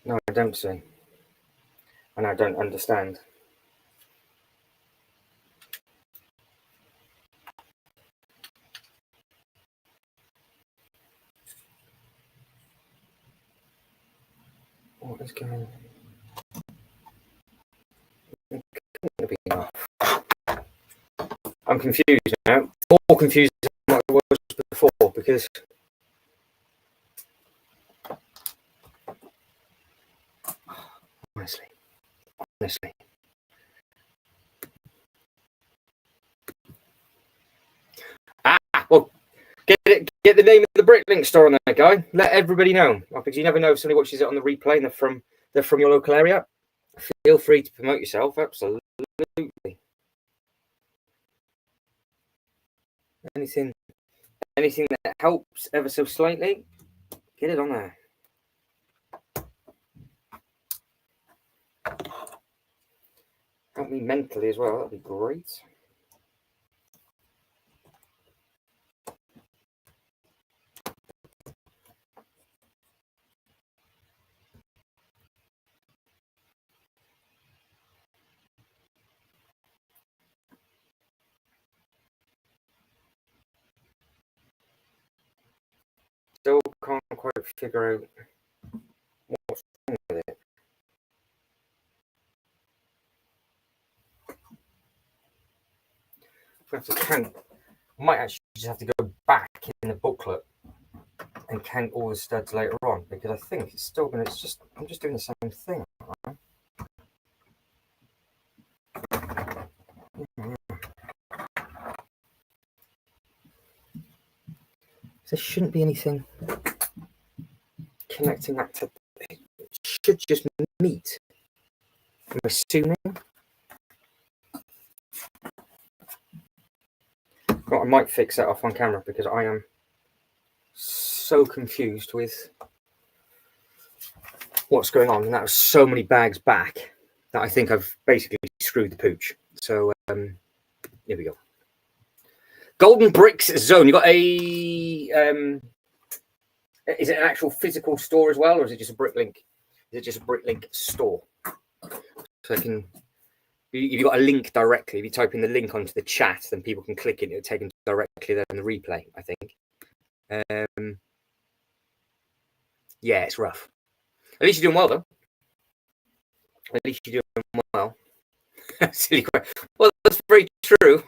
No, I don't see. And I don't understand. What is going on? I'm confused now. More confused than I was before because honestly. Well, get the name of the Bricklink store on there, guy. Let everybody know, because you never know if somebody watches it on the replay and they're from your local area. Feel free to promote yourself. Absolutely. Anything that helps ever so slightly, get it on there. Help me mentally as well. That'd be great. Still can't quite figure out what's wrong with it. I might actually just have to go back in the booklet and count all the studs later on, because I think it's still going to. I'm just doing the same thing. Right? There shouldn't be anything connecting that to. It should just meet. I'm assuming. Well, I might fix that off on camera because I am so confused with what's going on. And that was so many bags back that I think I've basically screwed the pooch. So here we go. Golden Bricks Zone. You got a is it an actual physical store as well, or is it just a Bricklink? Is it just a Bricklink store? So I can. If you've got a link directly, if you type in the link onto the chat, then people can click it. It'll take them directly there in the replay, I think. Yeah, it's rough. At least you're doing well, though. At least you're doing well. Silly question. Well, that's very true.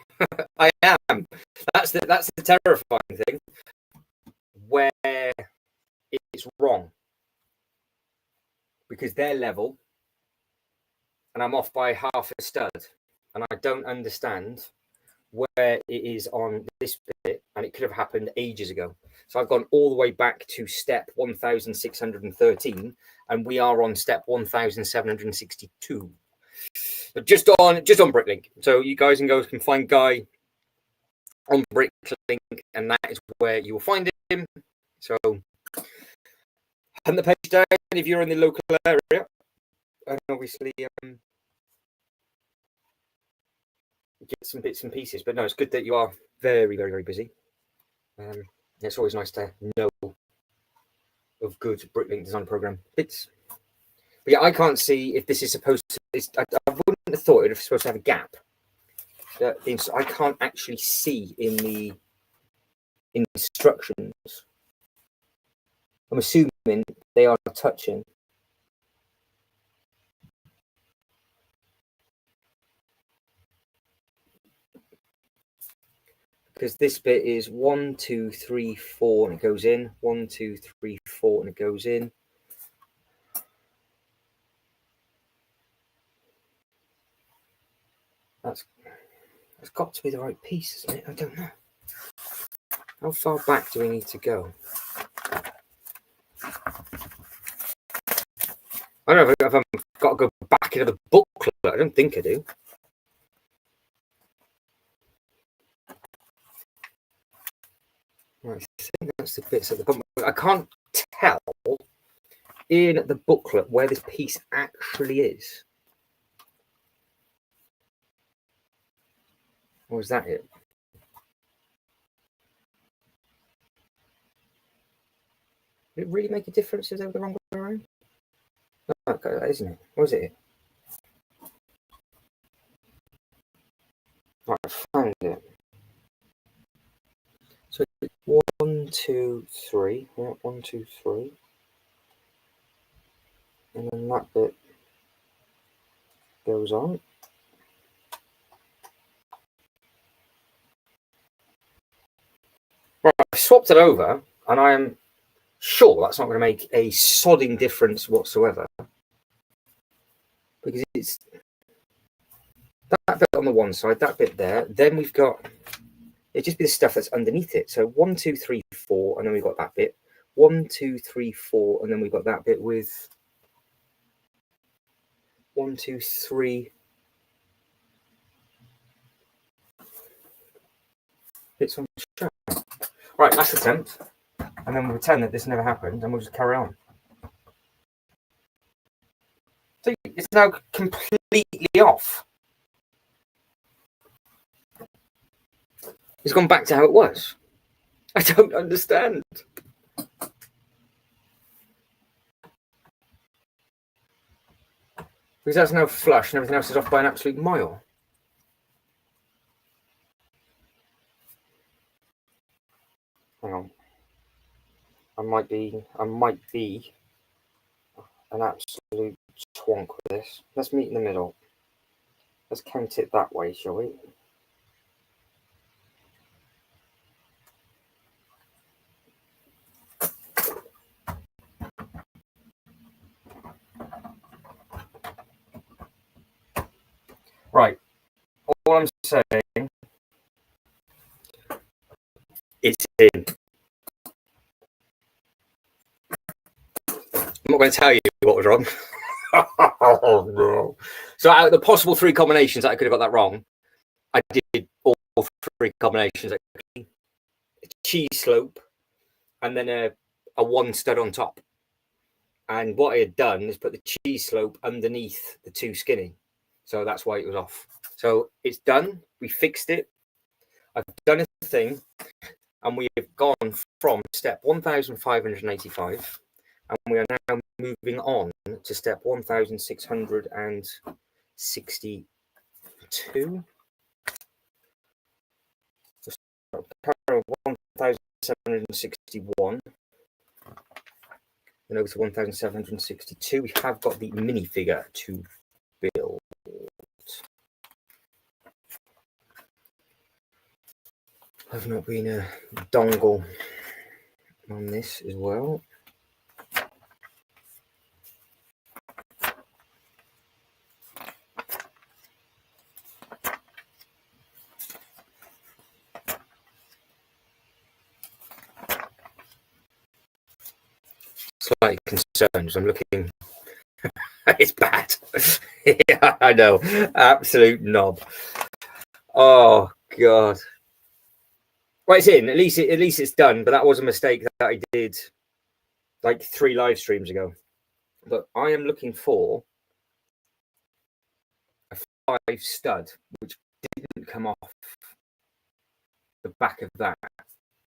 I am. That's the terrifying thing. Where it's wrong. Because they're level. And I'm off by half a stud. And I don't understand where it is on this bit. And it could have happened ages ago. So I've gone all the way back to step 1613. And we are on step 1762. But just on Bricklink. So you guys and girls can find Guy on Bricklink. And that is where you will find him. So hunt the page down if you're in the local area. And obviously get some bits and pieces. But no, it's good that you are very, very, very busy. It's always nice to know of good Bricklink design program bits. But yeah, I can't see if this is supposed to. I wouldn't have thought it was supposed to have a gap. I can't actually see in the instructions. I'm assuming they are touching. Because this bit is 1, 2, 3, 4, and it goes in. 1, 2, 3, 4, and it goes in. That's got to be the right piece, isn't it? I don't know. How far back do we need to go? I don't know if I've got to go back into the booklet. I don't think I do. Right, I think that's the bits at the bottom. I can't tell in the booklet where this piece actually is. Or is that it? Would it really make a difference if they were the wrong way around? No, that isn't it? Or is it? Right, I found it. So 1, 2, 3. Yeah, 1, 2, 3. And then that bit goes on. Right, I've swapped it over, and I am sure that's not going to make a sodding difference whatsoever. Because it's that bit on the one side, that bit there. Then we've got, it'd just be the stuff that's underneath it. So 1, 2, 3, 4, and then we've got that bit. 1, 2, 3, 4, and then we've got that bit with 1, 2, 3. Bits on the show. Right, last attempt. And then we'll pretend that this never happened, and we'll just carry on. So it's now completely off. It's gone back to how it was. I don't understand. Because that's now flush and everything else is off by an absolute mile. Hang on. I might be an absolute twonk with this. Let's meet in the middle. Let's count it that way, shall we? Right. All I'm saying, it's in. I'm not going to tell you what was wrong. Oh, no. So out of the possible 3 combinations that I could have got that wrong, I did all three combinations, actually. A cheese slope and then a one stud on top. And what I had done is put the cheese slope underneath the two skinny. So that's why it was off. So it's done. We fixed it. I've done a thing. And we have gone from step 1585. And we are now moving on to step 1662. 1761. And over to 1762, we have got the minifigure to build. I've not been a dongle on this as well. Slightly concerned. I'm looking. It's bad. Yeah, I know. Absolute knob. Oh God. Well, it's in. At least it's done. But that was a mistake that I did like 3 live streams ago. But I am looking for a 5 stud, which didn't come off the back of that.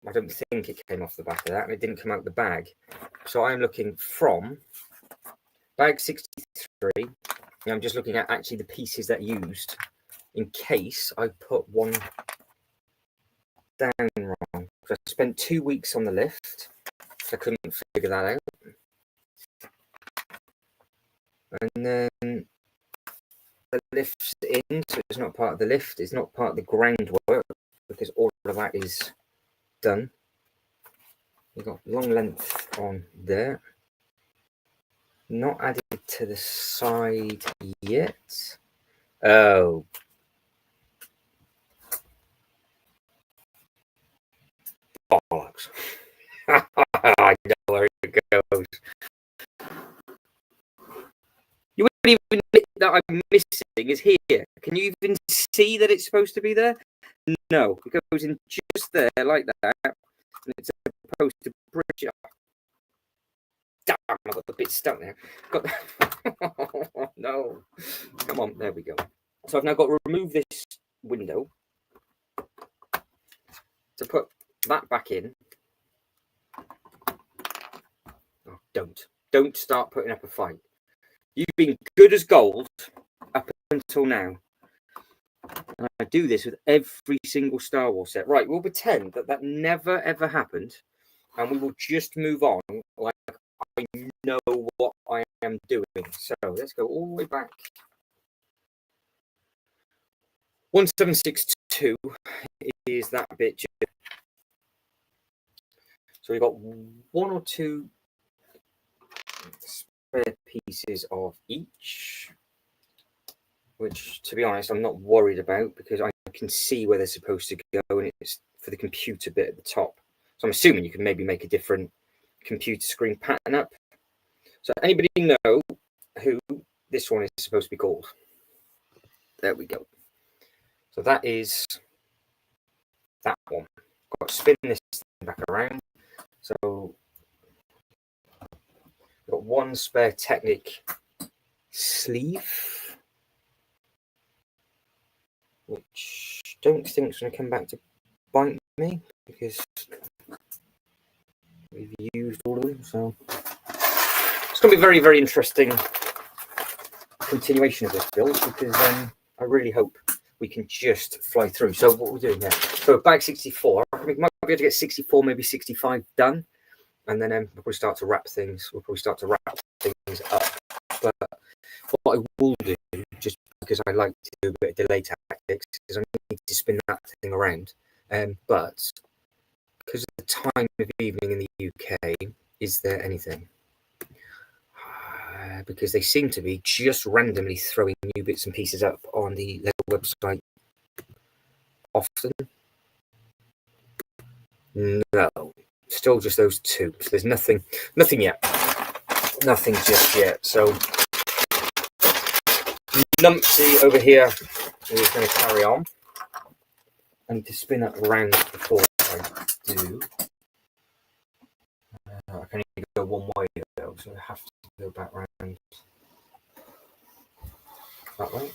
I don't think it came off the back of that, and it didn't come out the bag. So I'm looking from bag 63. And I'm just looking at actually the pieces that used in case I put one down wrong. So I spent 2 weeks on the lift. So I couldn't figure that out. And then the lift's in, so it's not part of the lift. It's not part of the groundwork because all of that is done. We've got long length on there. Not added to the side yet. Oh. Bollocks. I know where it goes. You wouldn't even admit that I'm missing is here. Can you even see that it's supposed to be there? No, it goes in just there like that. And it's supposed to bridge up. Damn, I got the bit stuck there. Got oh, no. Come on, there we go. So I've now got to remove this window to put that back in. Oh, don't start putting up a fight. You've been good as gold up until now. And I do this with every single Star Wars set. Right, we'll pretend that never ever happened. And we will just move on like I know what I am doing. So let's go all the way back. 1762 is that bit. So we've got 1 or 2 spare pieces of each, which, to be honest, I'm not worried about because I can see where they're supposed to go, and it's for the computer bit at the top. So I'm assuming you can maybe make a different computer screen pattern up. So anybody know who this one is supposed to be called? There we go. So that is that one. Got to spin this thing back around. So we've got 1 spare Technic sleeve, which I don't think is going to come back to bite me because we've used all of them. So it's going to be very, very interesting continuation of this build because I really hope we can just fly through. So what we're doing there. So bag 64, we might be able to get 64, maybe 65 done. And then we'll probably start to wrap things. We'll probably start to wrap things up. But what I will do, just because I like to do a bit of delay tactics, is I need to spin that thing around. But because of the time of evening in the UK, is there anything? Because they seem to be just randomly throwing new bits and pieces up on the LEGO website often. No, still just those 2. So there's nothing yet. Nothing just yet. So Numpsy over here is going to carry on. I need to spin that around before I do. I can only go one way though, so I have to go back round that way.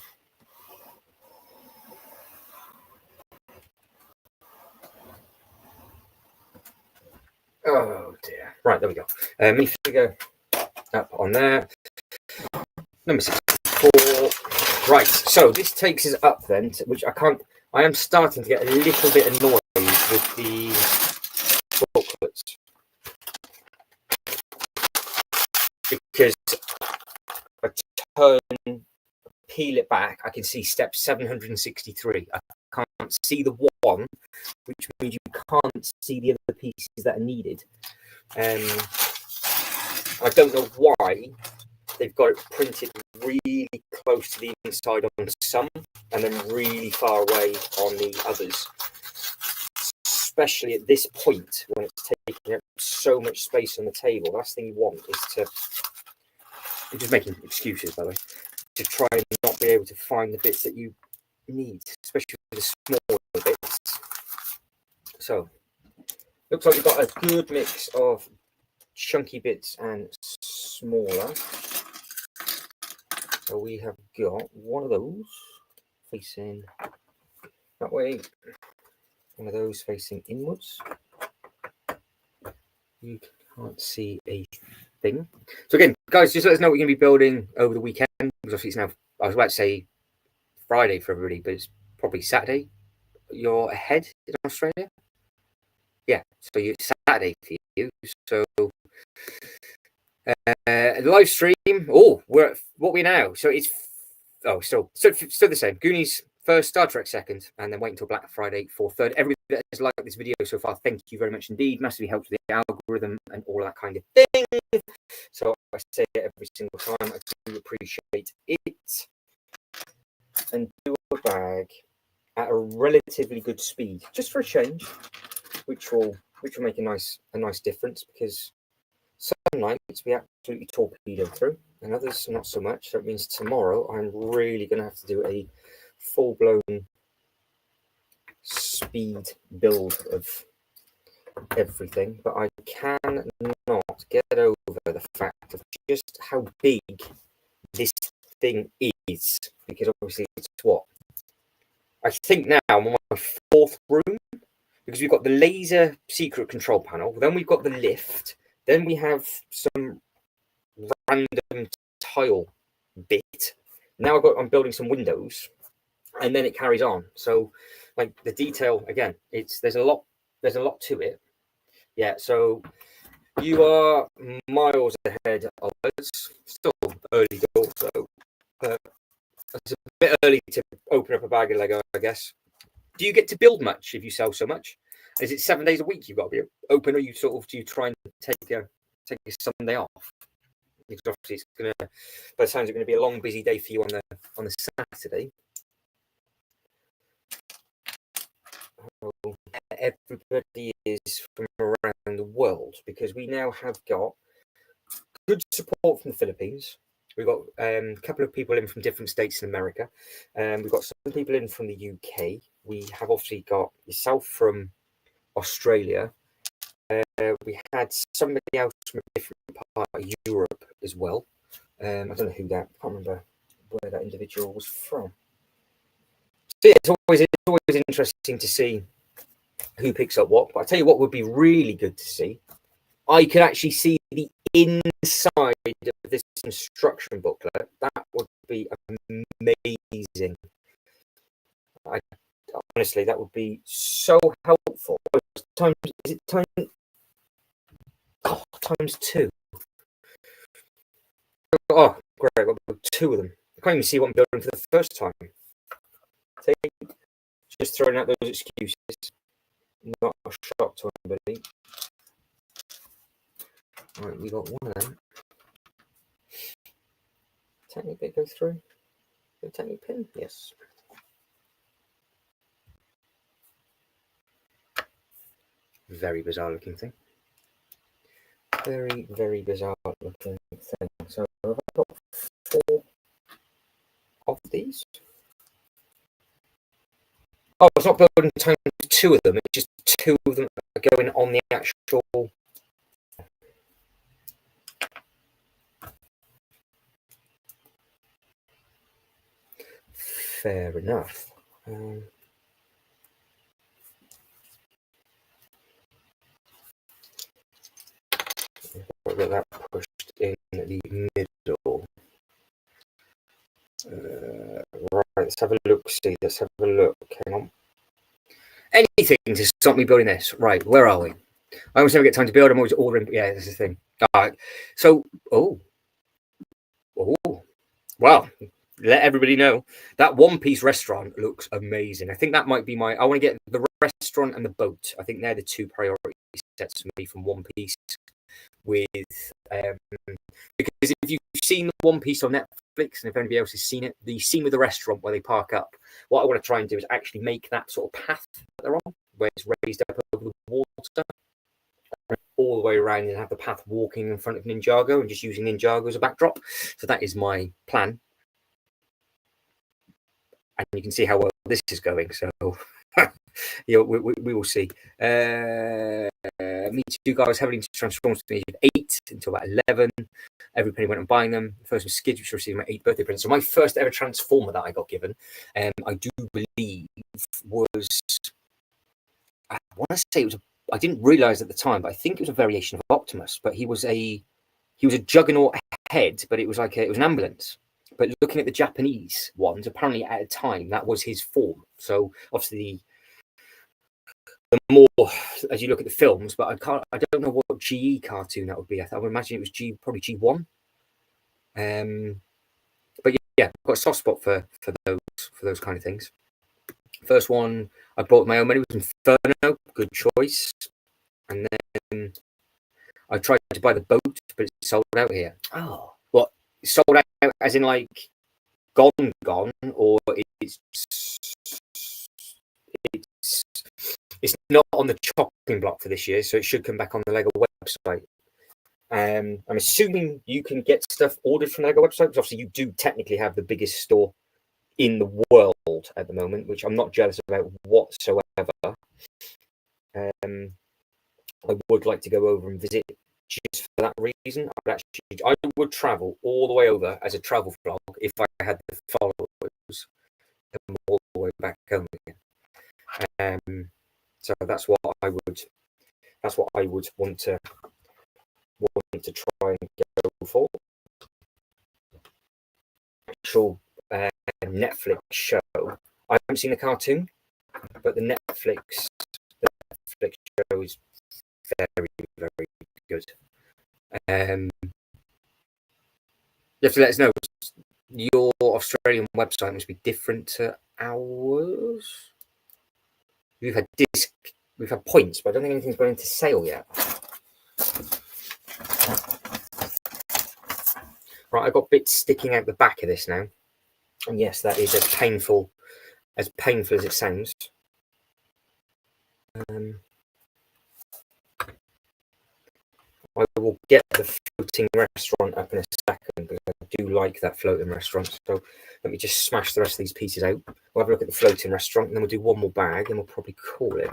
Oh dear. Right, there we go. Minifigure up on there. Number 64. Right, so this takes us up then, which I am starting to get a little bit annoyed with the booklets. Because I peel it back, I can see step 763. I can't see the one, which means you can't see the other pieces that are needed. I don't know why they've got it printed really close to the inside on some and then really far away on the others. Especially at this point when it's taking up so much space on the table. The last thing you want is to, I'm just making excuses by the way, to try and not be able to find the bits that you need, especially the smaller bits. So, looks like we've got a good mix of chunky bits and smaller. So we have got one of those facing that way, one of those facing inwards. You can't see a thing. So again, guys, just let us know what you're going to be building over the weekend. Because obviously it's now, I was about to say Friday for everybody, but it's probably Saturday. You're ahead in Australia? Yeah, so it's Saturday for you. So live stream. Oh, we're at what we now. So it's still the same. Goonies first, Star Trek second, and then wait until Black Friday for third. Everybody that has liked this video so far, thank you very much indeed. Massively helps with the algorithm and all that kind of thing. So I say it every single time. I do appreciate it. And do a bag at a relatively good speed, just for a change, which will make a nice difference, because some nights we absolutely torpedo through and others not so much. So it means tomorrow I'm really going to have to do a full-blown speed build of everything, but I cannot get over the fact of just how big this thing is, because obviously it's what I think now I'm on my fourth room, because we've got the laser secret control panel, then we've got the lift, then we have some random tile bit. Now I'm building some windows, and then it carries on. So, like the detail again, there's a lot to it. Yeah. So you are miles ahead of us. Still early door, so it's a bit early to open up a bag of Lego, I guess. Do you get to build much if you sell so much? Is it 7 days a week you've got to be open, or do you try and take a Sunday off? Because obviously it's gonna, by the sounds, it's gonna be a long, busy day for you on the Saturday. Everybody is from around the world, because we now have got good support from the Philippines. We've got a couple of people in from different states in America. We've got some people in from the UK. We have obviously got yourself from Australia. We had somebody else from a different part of Europe as well. I don't know who that. I can't remember where that individual was from. So yeah, it's always interesting to see who picks up what. But I tell you what would be really good to see. I could actually see the inside of this instruction booklet. That would be amazing. Honestly, that would be so helpful. Times two. Oh, great. I've got two of them. I can't even see what I'm building for the first time. Just throwing out those excuses. Not a shock to anybody. Right, we got one of them. Tiny bit go through. The tiny pin, yes. Very bizarre looking thing. Very, very bizarre looking thing. So I've got 4 of these. Oh, it's not building times 2 of them. It's just 2 of them are going on the actual. Fair enough. I'll get that pushed in the middle. Right, let's have a look. See, let's have a look. Hang on. Anything to stop me building this. Right, where are we? I almost never get time to build. I'm always ordering. Yeah, this is the thing. All right. So, oh, well, let everybody know that One Piece restaurant looks amazing. I think that might be I want to get the restaurant and the boat. I think they're the 2 priority sets for me from One Piece. With because if you've seen the One Piece on Netflix, and if anybody else has seen it, the scene with the restaurant where they park up, what I want to try and do is actually make that sort of path that they're on, where it's raised up over the water, all the way around, and have the path walking in front of Ninjago and just using Ninjago as a backdrop. So that is my plan, and you can see how well this is going. So yeah, we will see. Me Too guys heavily into Transformers from the age of 8 until about 11. Everybody went and buying them. The first was Skid, which received my 8th birthday present. So my first ever Transformer that I got given, I do believe was, I want to say it was, I didn't realise at the time, but I think it was a variation of Optimus. But he was a Juggernaut head, but it was like it was an ambulance. But looking at the Japanese ones, apparently at a time that was his form. So obviously the more as you look at the films, but I don't know what GE cartoon that would be. I would imagine it was probably G1. But yeah, I've got a soft spot for those kind of things. First one I bought my own money was Inferno, good choice. And then I tried to buy the boat, but it's sold out here. Oh, what? It's sold out as in like gone, or it's not on the chopping block for this year, so it should come back on the Lego website. I'm assuming you can get stuff ordered from the Lego website, because obviously you do technically have the biggest store in the world at the moment, which I'm not jealous about whatsoever. I would like to go over and visit just for that reason. I would travel all the way over as a travel vlog if I had the followers come all the way back home again. So that's what I would want to try and go for. Actual Netflix show. I haven't seen the cartoon, but the Netflix show is very, very good. You have to let us know. Your Australian website must be different to ours. We've had points, but I don't think anything's gone into sale yet. Right, I've got bits sticking out the back of this now. And yes, that is as painful as it sounds. I will get the floating restaurant up in a second, because I do like that floating restaurant. So let me just smash the rest of these pieces out. We'll have a look at the floating restaurant, and then we'll do one more bag, and we'll probably call it.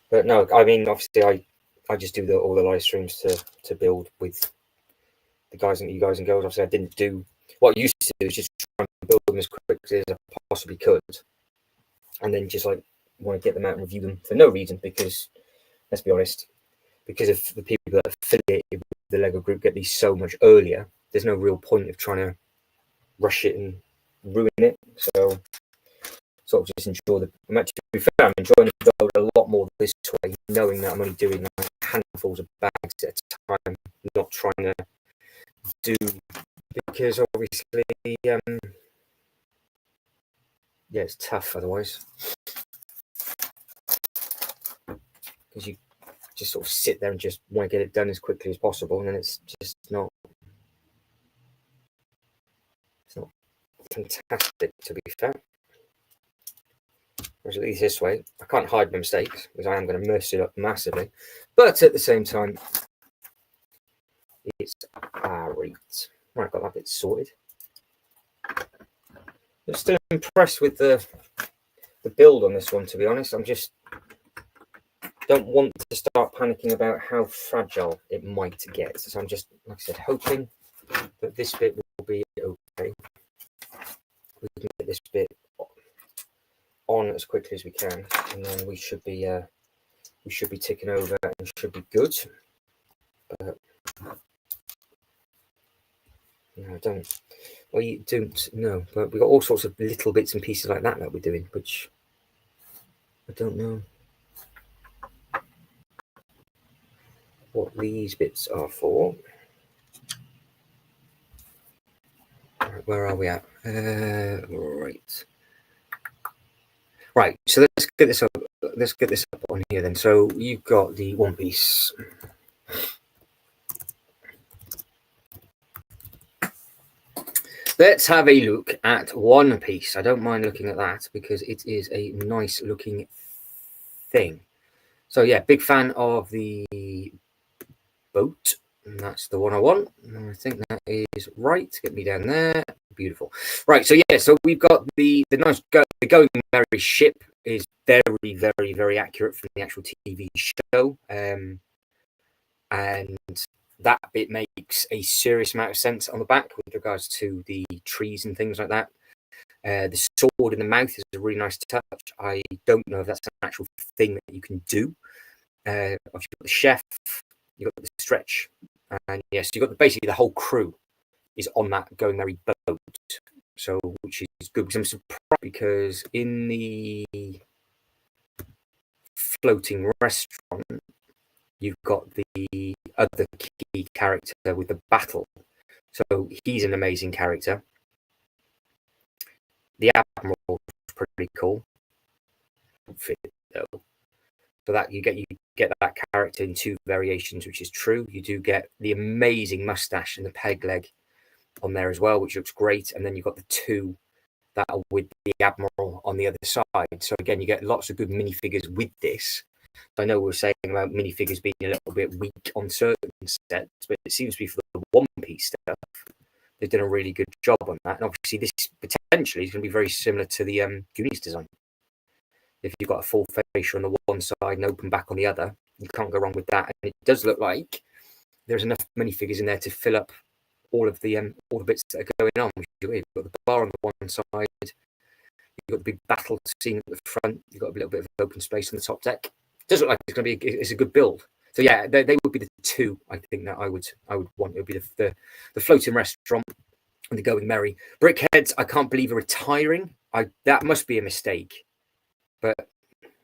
But no, I mean, obviously, I just do all the live streams to build with the guys and you guys and girls. Obviously, I didn't do what I used to do, is just try and build them as quickly as I possibly could, and then just like want to get them out and review them for no reason, because let's be honest, because of the people that are affiliated with the Lego group get these so much earlier, there's no real point of trying to rush it and ruin it. So sort of just enjoy I'm enjoying the build a lot more this way, knowing that I'm only doing like handfuls of bags at a time, not trying to do, because obviously it's tough otherwise, because you just sort of sit there and just want to get it done as quickly as possible, and then it's just not fantastic, to be fair. Or at least this way. I can't hide my mistakes because I am going to mess it up massively. But at the same time, it's right. Right, got that bit sorted. I'm still impressed with the build on this one, to be honest. I'm just don't want to start panicking about how fragile it might get. So I'm just, like I said, hoping that this bit will be okay. We can get this bit on as quickly as we can, and then we should be ticking over and should be good. But no, I don't. Well, you don't know, but we've got all sorts of little bits and pieces like that we're doing, which I don't know what these bits are for. Right, where are we at? Right. So let's get this up. Let's get this up on here then. So you've got the One Piece. Let's have a look at One Piece. I don't mind looking at that because it is a nice looking thing. So yeah, big fan of the boat. And that's the one I want. And I think that is right. Get me down there. Beautiful. Right. So yeah. So we've got the nice the Going Merry ship is very, very, very accurate from the actual TV show. And that bit makes a serious amount of sense on the back with regards to the trees and things like that. The sword in the mouth is a really nice touch. I don't know if that's an actual thing that you can do. You've got the chef, you've got the stretch, and yes, you've got basically the whole crew is on that Going Merry boat. So, which is good because I'm surprised because in the floating restaurant, you've got the other key character with the battle. So he's an amazing character. The Admiral is pretty cool. Fit though. So that you get that character in two variations, which is true. You do get the amazing mustache and the peg leg on there as well, which looks great. And then you've got the two that are with the Admiral on the other side. So again, you get lots of good minifigures with this. I know we were saying about minifigures being a little bit weak on certain sets, but it seems to be for the One Piece stuff. They've done a really good job on that. And obviously, this potentially is going to be very similar to the Goonies design. If you've got a full fascia on the one side and open back on the other, you can't go wrong with that. And it does look like there's enough minifigures in there to fill up all the bits that are going on. You've got the bar on the one side, you've got the big battle scene at the front, you've got a little bit of open space on the top deck. It does look like it's going to be it's a good build. So yeah, they would be the two I think that I would want. It would be the floating restaurant and the Going Merry. Brickheads, I can't believe are retiring. That must be a mistake. But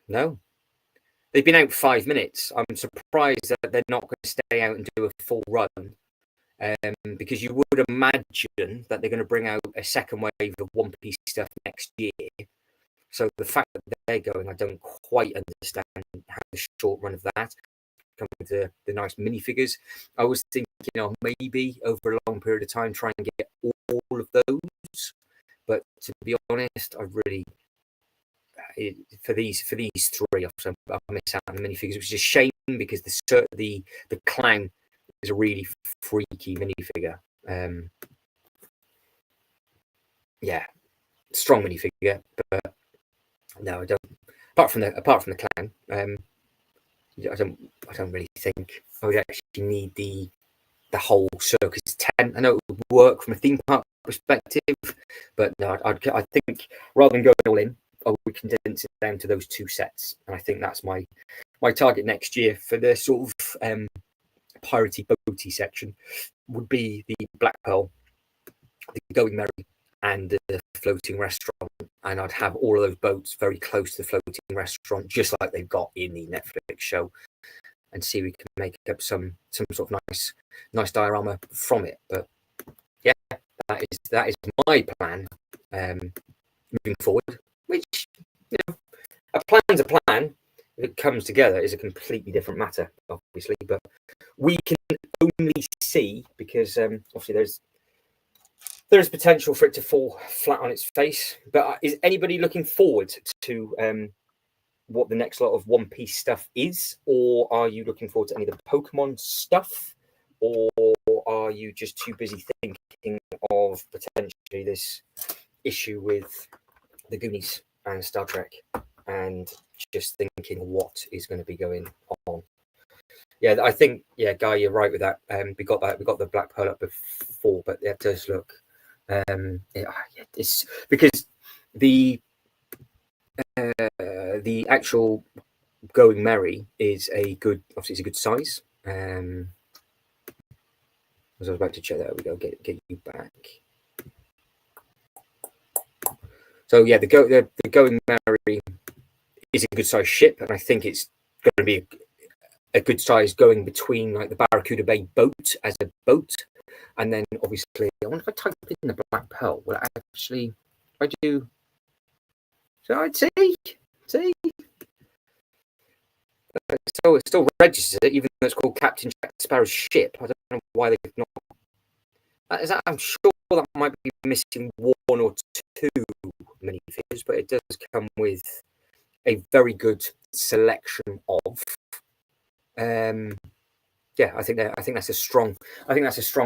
no, they've been out 5 minutes. I'm surprised that they're not going to stay out and do a full run, because you would imagine that they're going to bring out a second wave of One Piece stuff next year. So the fact that they're going, I don't quite understand how the short run of that comes with the nice minifigures. I was thinking, maybe over a long period of time, try and get all of those. But to be honest, I really. For these three, I miss out on the minifigures, which is a shame because the clown is a really freaky minifigure. Yeah, strong minifigure, but no, I don't. Apart from the clown, I don't really think I would actually need the whole circus tent. I know it would work from a theme park perspective, but no, I think rather than going all in, I would condense it down to those two sets, and I think that's my target next year for the sort of piratey boaty section would be the Black Pearl, the Going Merry, and the floating restaurant, and I'd have all of those boats very close to the floating restaurant, just like they've got in the Netflix show, and see if we can make up some sort of nice diorama from it. But yeah, that is my plan moving forward. Which, a plan's a plan. If it comes together, is a completely different matter, obviously. But we can only see because obviously there is potential for it to fall flat on its face. But is anybody looking forward to what the next lot of One Piece stuff is, or are you looking forward to any of the Pokemon stuff, or are you just too busy thinking of potentially this issue with the Goonies and Star Trek, and just thinking what is going to be going on? Yeah, I think, yeah, Guy, you're right with that. We got the Black Pearl up before, but it does look, it's because the actual Going Merry is obviously it's a good size. As I was about to check, there we go, get you back. So yeah, the Going Merry is a good size ship, and I think it's going to be a good size going between like the Barracuda Bay boat as a boat, and then obviously I wonder if I type in the Black Pearl, will it actually, if I do, so I'd say so it still registers it, even though it's called Captain Jack Sparrow's ship. I don't know why they've not. I'm sure that might be missing one or two minifigures, but it does come with a very good selection of. Yeah, I think that's a strong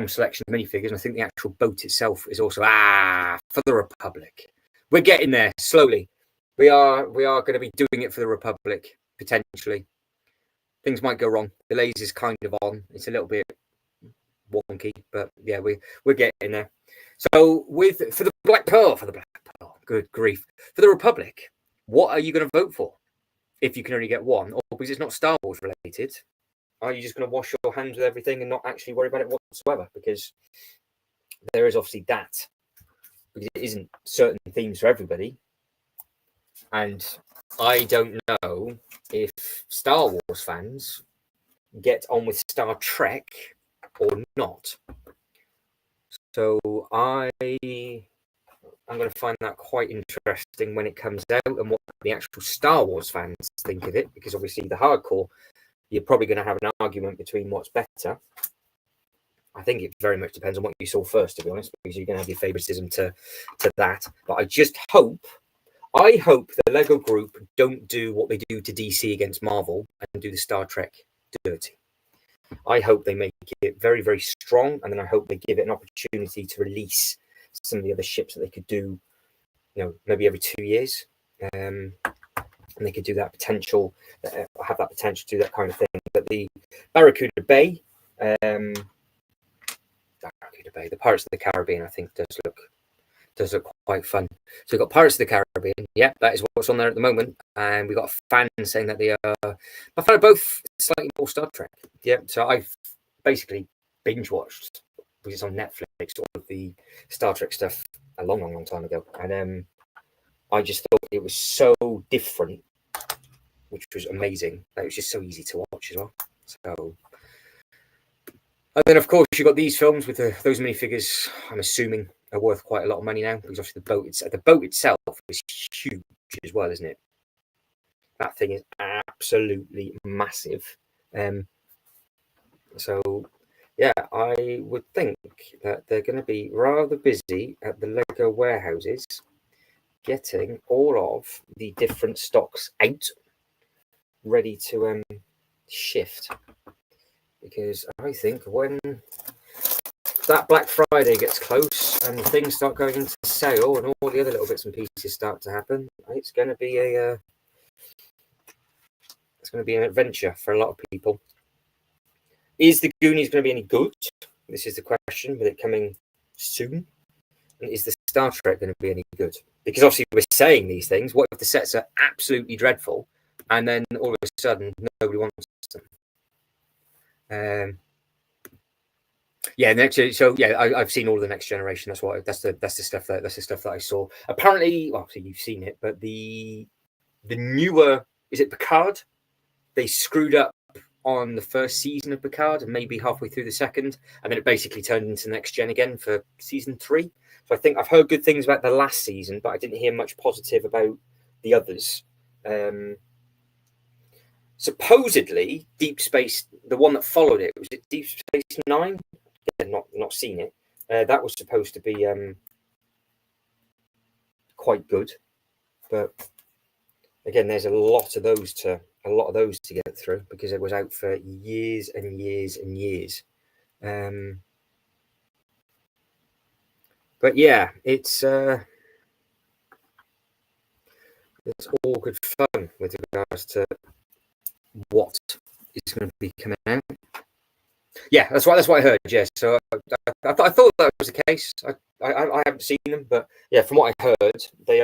selection of minifigures, and I think the actual boat itself is also for the Republic. We're getting there slowly. We are going to be doing it for the Republic potentially. Things might go wrong. The laser's kind of on. It's a little bit wonky, but yeah, we're getting there. So for the Black Pearl, good grief, for the Republic, what are you going to vote for if you can only get one, or because it's not Star Wars related? Are you just going to wash your hands with everything and not actually worry about it whatsoever? Because there is obviously that, because it isn't certain themes for everybody. And I don't know if Star Wars fans get on with Star Trek or not. So I'm going to find that quite interesting when it comes out, and what the actual Star Wars fans think of it, because obviously the hardcore, you're probably going to have an argument between what's better. I think it very much depends on what you saw first, to be honest, because you're going to have your favoritism to that. But I hope the Lego group don't do what they do to DC against Marvel and do the Star Trek dirty. I hope they make it very, very strong, and then I hope they give it an opportunity to release some of the other ships that they could do, maybe every 2 years. And they could do that potential, have that potential to do that kind of thing. But the Barracuda Bay, the Pirates of the Caribbean, I think does look quite fun. So we've got Pirates of the Caribbean. Yeah, that is what's on there at the moment. And we got a fan saying that they are, I find both slightly more Star Trek. Yeah, so I've basically binge watched, because it's on Netflix, all of the Star Trek stuff a long, long, long time ago. And I just thought it was so different, which was amazing. It was just so easy to watch as well. So, and then of course you got these films with those minifigures. I'm assuming are worth quite a lot of money now, because obviously the boat itself is huge as well, isn't it? That thing is absolutely massive. So yeah, I would think that they're going to be rather busy at the Lego warehouses, getting all of the different stocks out, ready to shift. Because I think when that Black Friday gets close and things start going into sale and all the other little bits and pieces start to happen, it's going to be an adventure for a lot of people. Is the Goonies going to be any good? This is the question, with it coming soon. And is the Star Trek going to be any good? Because obviously we're saying these things. What if the sets are absolutely dreadful, and then all of a sudden nobody wants them? I've seen all of the Next Generation. That's the stuff that I saw. Apparently, well, obviously you've seen it, but the newer, is it Picard? They screwed up on the first season of Picard and maybe halfway through the second, and then it basically turned into Next Gen again for season 3. So I think I've heard good things about the last season, but I didn't hear much positive about the others. Supposedly, Deep Space, the one that followed it, was it Deep Space Nine? Yeah, not seen it. That was supposed to be quite good, but again, there's a lot of those to get through because it was out for years and years and years. But yeah, it's all good fun with regards to what is going to be coming out. Yeah, that's what I heard. Yeah, so I thought that was the case. I haven't seen them, but yeah, from what I heard, they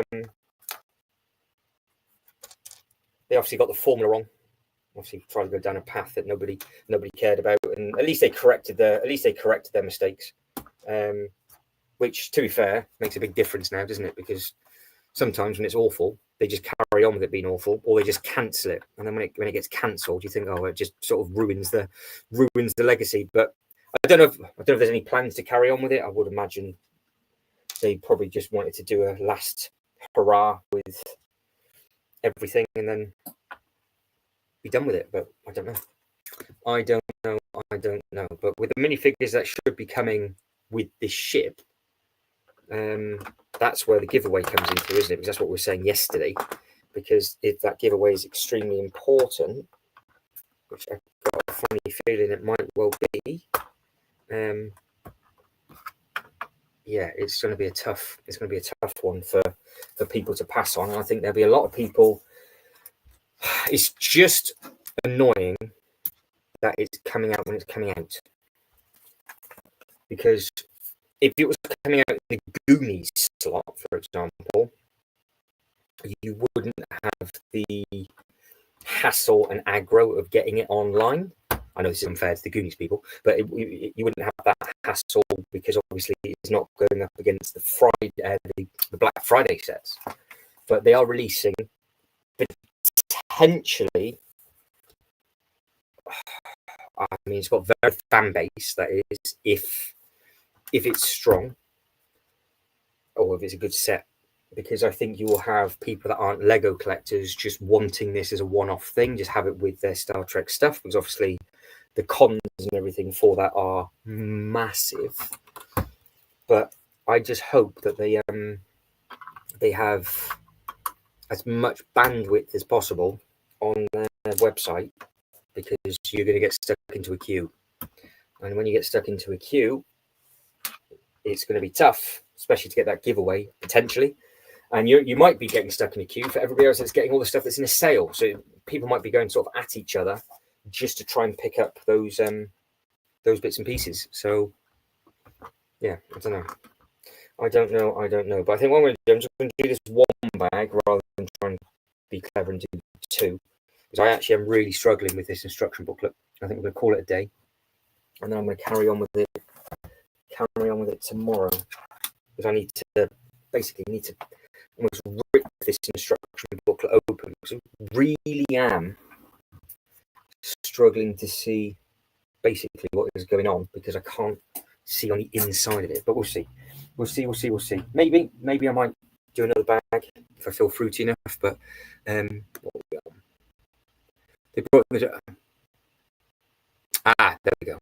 obviously got the formula wrong. Obviously, tried to go down a path that nobody cared about, and at least they corrected their mistakes. Which, to be fair, makes a big difference now, doesn't it? Because sometimes when it's awful, they just carry on with it being awful, or they just cancel it. And then when it gets cancelled, you think, oh, it just sort of ruins the legacy. But I don't know if there's any plans to carry on with it. I would imagine they probably just wanted to do a last hurrah with everything and then be done with it. But I don't know. But with the minifigures that should be coming with this ship, that's where the giveaway comes into, isn't it? Because that's what we were saying yesterday. Because if that giveaway is extremely important, which I've got a funny feeling it might well be, yeah, it's going to be a tough one for people to pass on. And I think there'll be a lot of people. It's just annoying that it's coming out when it's coming out, because if it was coming out in the Goonies slot, for example, you wouldn't have the hassle and aggro of getting it online. I know this is unfair to the Goonies people, but you wouldn't have that hassle because obviously it's not going up against the Black Friday sets. But they are releasing potentially. I mean, it's got a very fan base. That is, if it's strong or if it's a good set, because I think you will have people that aren't Lego collectors just wanting this as a one-off thing, just have it with their Star Trek stuff, because obviously the cons and everything for that are massive. But I just hope that they have as much bandwidth as possible on their website, because you're going to get stuck into a queue. And when you get stuck into a queue, it's going to be tough, especially to get that giveaway potentially. And you might be getting stuck in a queue for everybody else that's getting all the stuff that's in a sale. So people might be going sort of at each other just to try and pick up those bits and pieces. So yeah, I don't know. But I think what I'm just going to do this one bag rather than try and be clever and do two, because I actually am really struggling with this instruction booklet. I think we're going to call it a day, and then I'm going to carry on with it tomorrow, because I need to almost rip this instruction booklet open, because I really am struggling to see basically what is going on, because I can't see on the inside of it. But we'll see. Maybe I might do another bag if I feel fruity enough. But they brought the there we go.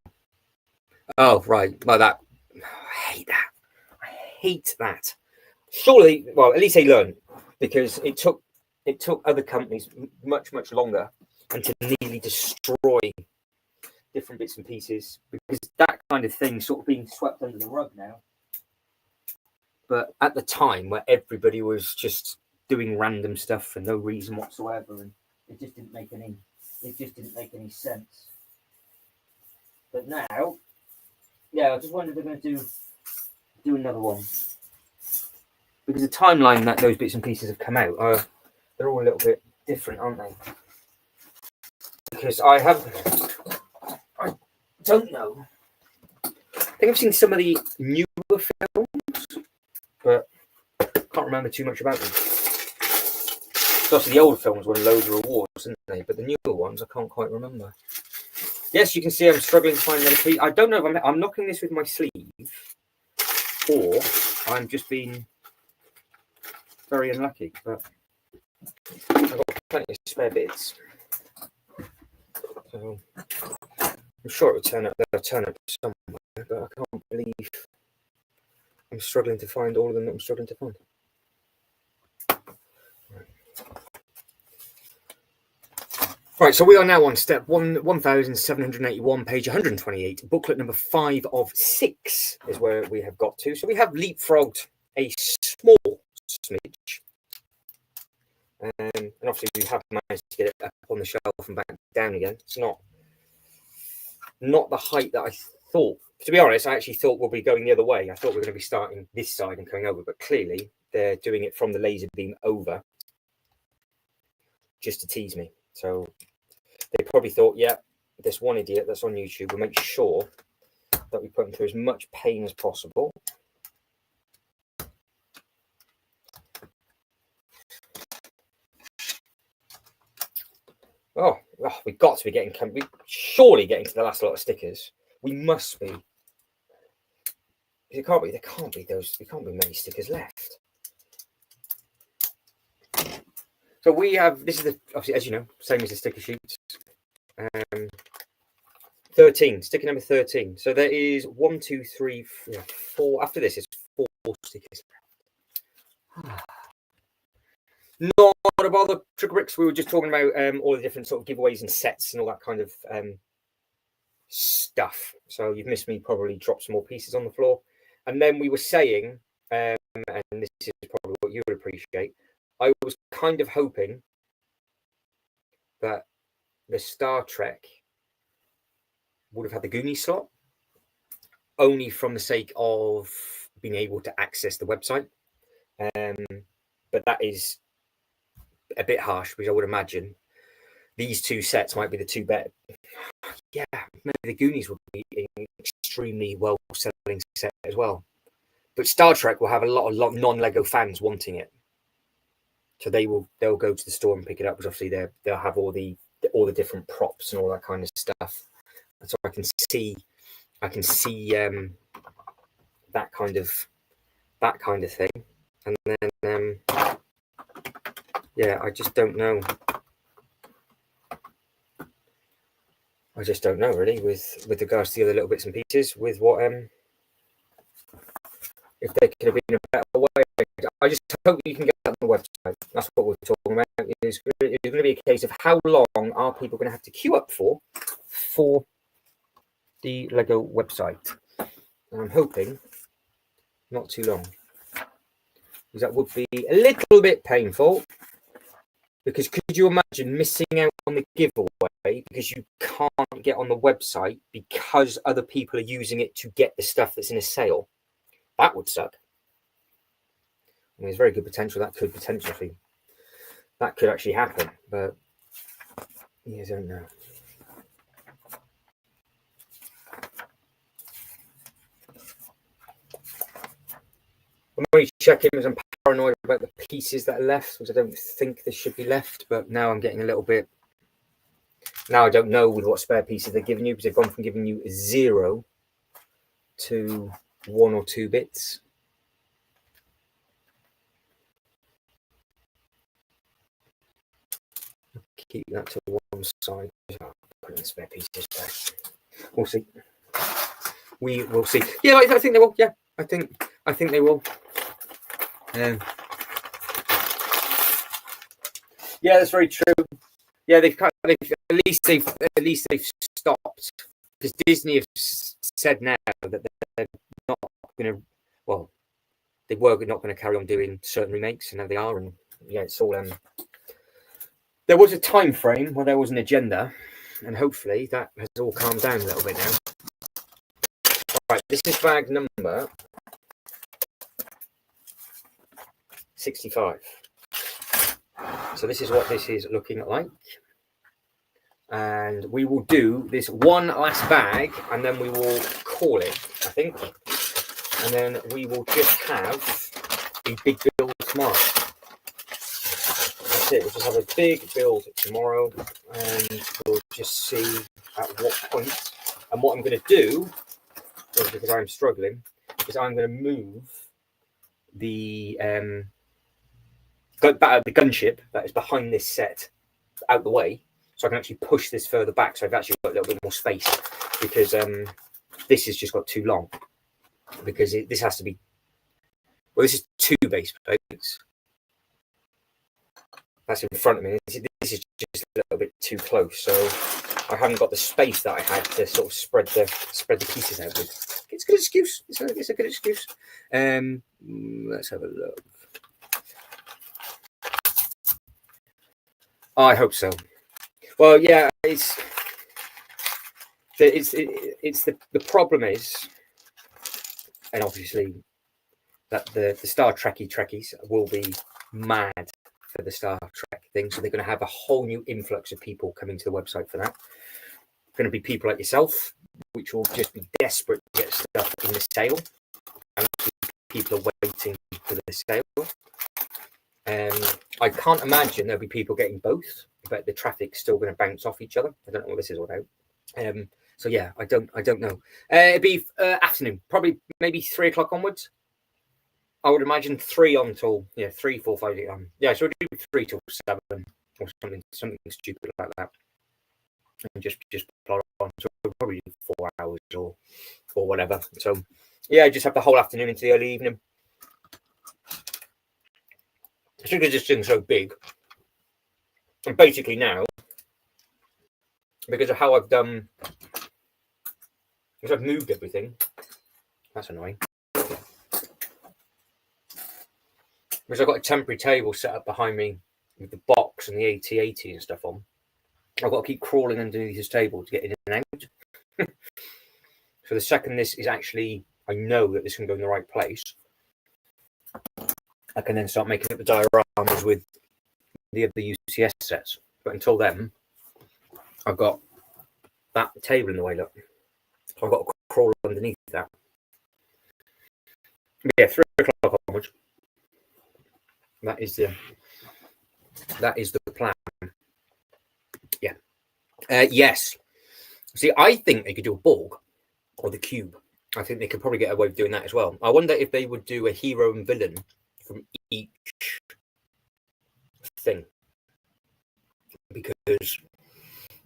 Oh right, well that I hate that. Surely, well, at least they learned, because it took other companies much longer and to nearly destroy different bits and pieces, because that kind of thing sort of being swept under the rug now. But at the time, where everybody was just doing random stuff for no reason whatsoever, and it just didn't make any sense. But now, yeah, I just wonder if they're going to do another one, because the timeline that those bits and pieces have come out they're all a little bit different, aren't they? Because I don't know. I think I've seen some of the newer films, but can't remember too much about them. So obviously the old films won loads of awards, didn't they? But the newer ones I can't quite remember. Yes, you can see I'm struggling to find another piece. I don't know if I'm knocking this with my sleeve, or I'm just being very unlucky. But I've got plenty of spare bits, so I'm sure they'll turn up somewhere. But I can't believe I'm struggling to find all of them that I'm struggling to find. Right, so we are now on step 1781, page 128. Booklet number 5 of 6 is where we have got to. So we have leapfrogged a small smidge. And obviously we have managed to get it up on the shelf and back down again. It's not the height that I thought. To be honest, I actually thought we'll be going the other way. I thought we were going to be starting this side and coming over, but clearly they're doing it from the laser beam over just to tease me. So they probably thought, yeah, this one idiot that's on YouTube will make sure that we put him through as much pain as possible. Oh, we've got to be getting, surely getting to the last lot of stickers. We must be. There can't be many stickers left. So we have, this is the, obviously, as you know, same as the sticker sheets. 13, sticker number 13. So there is 1, 2, 3, 4. After this, it's 4 stickers left. Not a bother, Trick Bricks. We were just talking about all the different sort of giveaways and sets and all that kind of stuff. So you've missed me probably drop some more pieces on the floor. And then we were saying, and this is probably what you would appreciate, I was kind of hoping that the Star Trek would have had the Goonie slot, only from the sake of being able to access the website. But that is a bit harsh, because I would imagine these two sets might be the two better. Yeah, maybe the Goonies would be an extremely well-selling set as well. But Star Trek will have a lot of non-Lego fans wanting it. So they'll go to the store and pick it up, because obviously they'll have all the different props and all that kind of stuff. And so I can see that kind of thing. And then yeah, I just don't know. I just don't know really with regards to the other little bits and pieces, with what if there could have been a better way. I just hope you can get that on the website. That's what we're talking about. It's going to be a case of how long are people going to have to queue up for the Lego website. And I'm hoping not too long, because that would be a little bit painful. Because could you imagine missing out on the giveaway because you can't get on the website because other people are using it to get the stuff that's in a sale? That would suck. I mean, there's very good potential that could actually happen, but you don't know. I'm only checking because I'm paranoid about the pieces that are left, because I don't think they should be left, but now I'm getting a little bit. Now I don't know with what spare pieces they're giving you, because they've gone from giving you 0 to 1 or 2 bits. Keep that to one side. I'll put in spare pieces back. We'll see. We will see. Yeah, I think they will. Yeah, I think they will. Yeah, that's very true. Yeah, at least they've stopped, because Disney have said now that they're not going to. Well, they were not going to carry on doing certain remakes, and now they are. And yeah, it's all. There was a time frame where there was an agenda, and hopefully that has all calmed down a little bit now. All right, this is bag number 65. So this is what this is looking like. And we will do this one last bag, and then we will call it, I think. And then we will just have a big build tomorrow. That's it. We'll just have a big build tomorrow, and we'll just see at what point. And what I'm going to do, because I'm struggling, is I'm going to move the gunship that is behind this set out the way, so I can actually push this further back. So I've actually got a little bit more space, because this has just got too long. Because this has to be Well, this is 2 base plates. That's in front of me. This is just a little bit too close, so I haven't got the space that I had to sort of spread the pieces out with. It's a good excuse. It's a good excuse. Let's have a look. I hope so. Well, yeah, the problem is, and obviously that the Star Trekkies will be mad for the Star Trek thing, so they're going to have a whole new influx of people coming to the website for that. Going to be people like yourself, which will just be desperate to get stuff in the sale, and people are waiting for the sale. I can't imagine there'll be people getting both, but the traffic's still going to bounce off each other. I don't know what this is all about. So yeah, I don't know. It'd be afternoon, probably maybe 3 o'clock onwards. I would imagine 3 on till 3, 4, 5. Yeah, so we'll do 3 till 7 or something stupid like that, and just plod on. So we'll probably do 4 hours or whatever. So yeah, just have the whole afternoon into the early evening. I think this thing's so big, and basically now, because of how I've done, because I've moved everything. That's annoying. Because I've got a temporary table set up behind me with the box and the AT-80 and stuff on. I've got to keep crawling underneath this table to get in and out. So the second this is actually, I know that this can go in the right place, I can then start making up the dioramas with the other UCS sets. But until then, I've got that table in the way, look. So I've got to crawl underneath that. Yeah, 3 o'clock onwards. That is the plan. Yeah. Yes. See, I think they could do a Borg or the Cube. I think they could probably get away with doing that as well. I wonder if they would do a hero and villain from each thing, because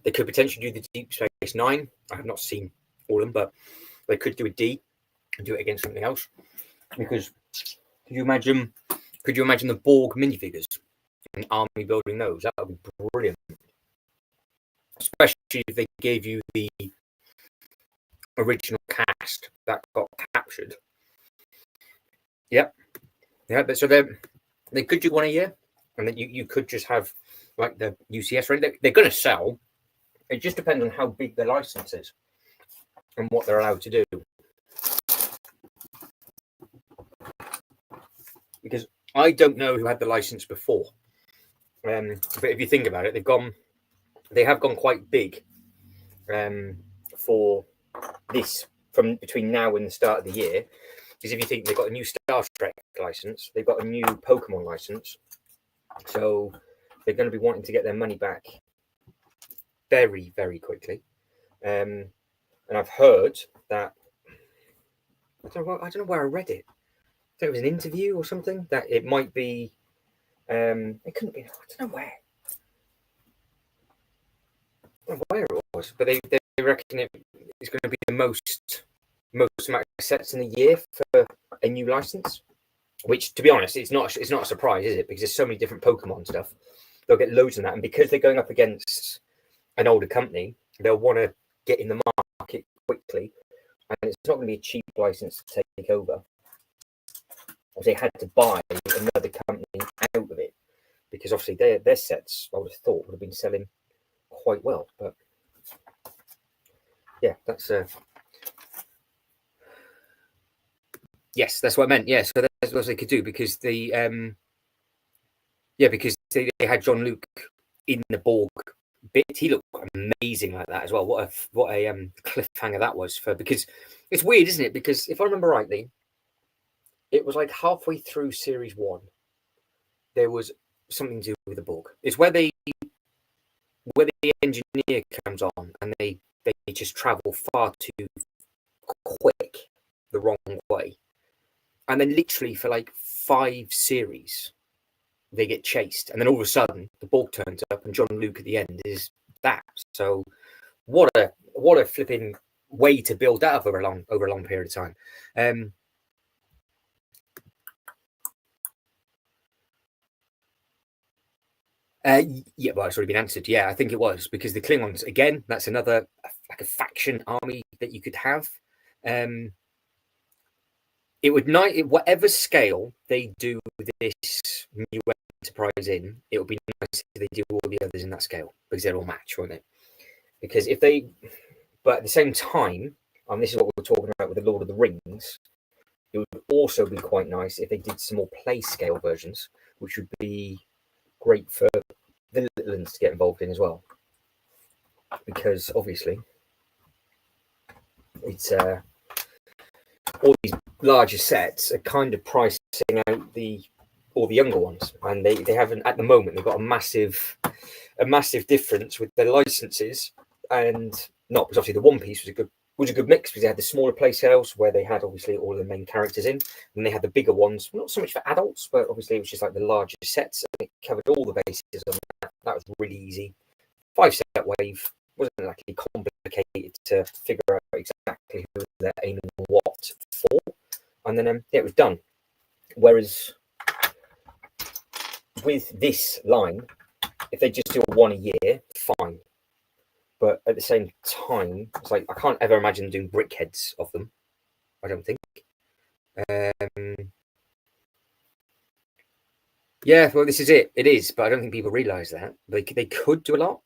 they could potentially do the Deep Space Nine. I have not seen all of them, but they could do a D and do it against something else. Because could you imagine the Borg minifigures and Army building those? That would be brilliant. Especially if they gave you the original cast that got captured. Yep. Yeah, but so they could do one a year, and then you could just have like the UCS range. They're going to sell. It just depends on how big the license is and what they're allowed to do. Because I don't know who had the license before, but if you think about it, they have gone quite big for this from between now and the start of the year. Because if you think they've got a new Star Trek license, they've got a new Pokemon license, so they're going to be wanting to get their money back very, very quickly. And I've heard that I don't know where I read it. I think it was an interview or something, that it might be. It couldn't be. I don't know where. I don't know where it was, but they reckon it's going to be the most amount of sets in a year for a new license. Which, to be honest, it's not a surprise, is it? Because there's so many different Pokemon stuff. They'll get loads of that, and because they're going up against an older company, they'll want to get in the market quickly, and it's not going to be a cheap license to take over. They had to buy another company out of it, because obviously their sets, I would have thought, would have been selling quite well. But yeah, that's yes, that's what I meant. Yeah, so that's what they could do, because because they had Jean-Luc in the Borg bit. He looked amazing like that as well. What a cliffhanger that was for, because it's weird, isn't it? Because if I remember rightly, it was like halfway through series 1, there was something to do with the Borg. It's where the engineer comes on and they just travel far too quick the wrong way. And then literally for like 5 series, they get chased. And then all of a sudden, the Borg turns up and Jean-Luc at the end is that. So what a flipping way to build that up over a long period of time. Yeah, well, it's already been answered. Yeah, I think it was because the Klingons, again, that's another like a faction army that you could have. It would whatever scale they do this new Enterprise in, it would be nice if they do all the others in that scale because they're all match, won't they? Because if they, but at the same time, and this is what we're talking about with the Lord of the Rings, it would also be quite nice if they did some more play scale versions, which would be great for the little ones to get involved in as well. Because obviously, it's all these larger sets are kind of pricing out all the younger ones, and they haven't at the moment. They've got a massive difference with their licenses, and not because obviously the One Piece was a good mix because they had the smaller play sales where they had obviously all the main characters in, and they had the bigger ones, not so much for adults, but obviously it was just like the larger sets, and it covered all the bases on that. That was really easy. 5-set wave wasn't actually complicated to figure out exactly who they're aiming what for, and then it was done. Whereas with this line, if they just do one a year, fine. But at the same time, it's like I can't ever imagine doing brickheads of them. I don't think. Yeah, well, this is it. It is, but I don't think people realise that they could do a lot,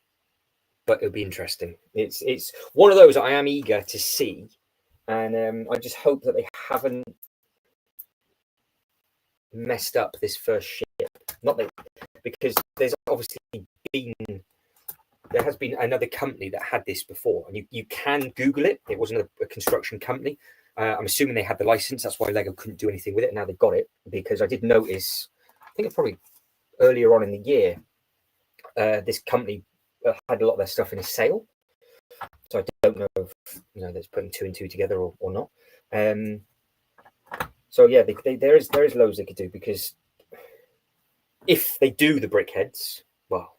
but it would be interesting. It's one of those I am eager to see, and I just hope that they haven't messed up this first ship. Not that, because there's obviously there has been another company that had this before, and you can Google it. It wasn't a construction company. I'm assuming they had the license. That's why Lego couldn't do anything with it. Now they've got it, because I did notice, I think it's probably earlier on in the year, this company had a lot of their stuff in a sale. So I don't know if that's putting 2 and 2 together or not. So yeah, there is loads they could do, because if they do the brickheads, well,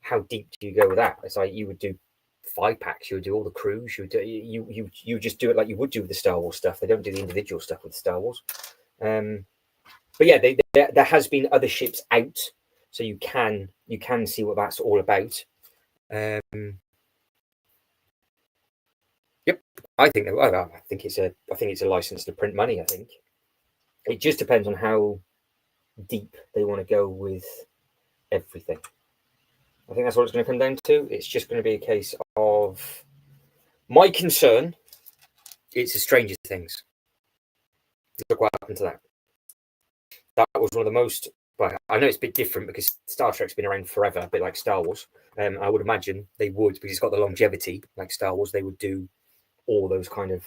how deep do you go with that? It's like you would do 5-packs, you would do all the crews, you would do, you just do it like you would do with the Star Wars stuff. They don't do the individual stuff with Star Wars. But yeah, there has been other ships out, so you can see what that's all about. Yep, I think it's a license to print money. I think it just depends on how deep they want to go with everything. I think that's what it's going to come down to. It's just going to be a case of my concern. It's a Stranger Things. Look what happened to that. That was one of the most. Well, I know it's a bit different because Star Trek's been around forever, a bit like Star Wars. I would imagine they would, because it's got the longevity like Star Wars. They would do all those kind of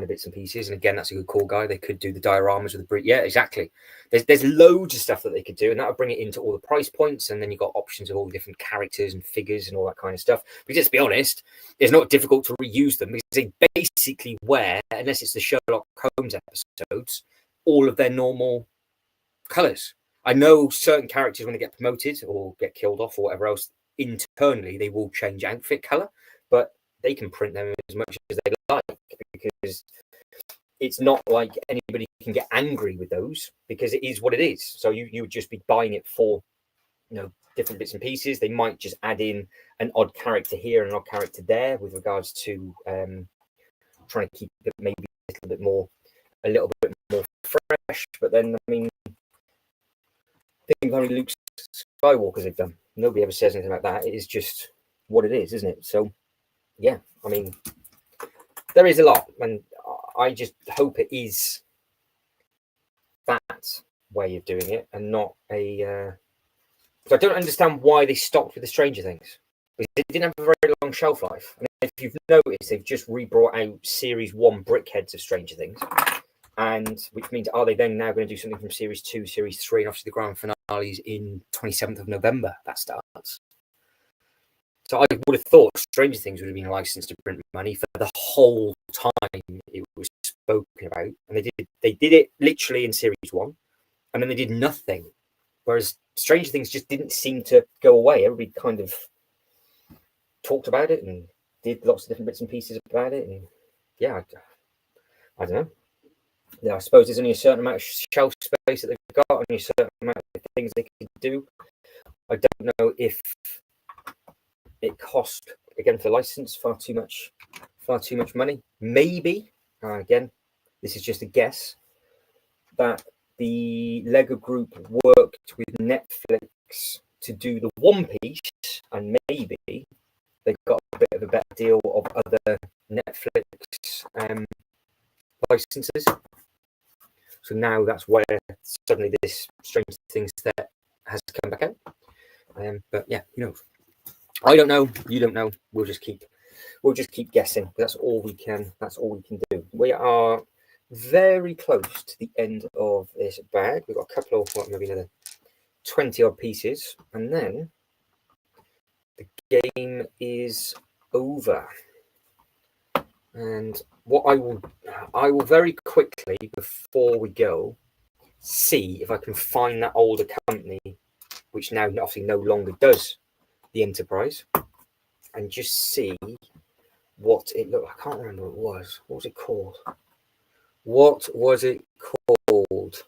bits and pieces. And again, that's a good call, guy. They could do the dioramas with the Brit. Yeah, exactly. There's loads of stuff that they could do, and that would bring it into all the price points. And then you've got options of all the different characters and figures and all that kind of stuff. But just to be honest, it's not difficult to reuse them, because they basically wear, unless it's the Sherlock Holmes episodes, all of their normal colors. I know certain characters, when they get promoted or get killed off or whatever else, internally they will change outfit color, but they can print them as much as they like, because it's not like anybody can get angry with those, because it is what it is. So you would just be buying it for different bits and pieces. They might just add in an odd character here and an odd character there with regards to trying to keep it maybe a little bit more fresh. But then, I mean, think of how many Luke Skywalkers they've done. Nobody ever says anything about that. It is just what it is, isn't it? So yeah, I mean, there is a lot, and I just hope it is that way of doing it, and not a. So I don't understand why they stopped with the Stranger Things, because it didn't have a very long shelf life. I mean, if you've noticed, they've just re-brought out Series 1 brickheads of Stranger Things, and which means, are they then now going to do something from Series 2, Series 3, and obviously the grand finales in 27th of November that starts. So I would have thought Stranger Things would have been licensed to print money for the whole time it was spoken about, and they did it literally in Series 1, and then they did nothing. Whereas Stranger Things just didn't seem to go away. Everybody kind of talked about it and did lots of different bits and pieces about it, and yeah, I don't know. I suppose there's only a certain amount of shelf space that they've got, only a certain amount of things they can do. I don't know if it cost, again, for license far too much money. Maybe, again, this is just a guess, that the Lego Group worked with Netflix to do the One Piece, and maybe they got a bit of a better deal of other Netflix licenses. So now that's where suddenly this Stranger Things set has come back out. But yeah, who knows? I don't know. You don't know. We'll just keep guessing. That's all we can do. We are very close to the end of this bag. We've got a couple of, maybe another 20 odd pieces, and then the game is over. And what I will very quickly, before we go, see if I can find that older company, which now obviously no longer does the Enterprise, and just see what it looked like. I can't remember what it was. What was it called? What was it called?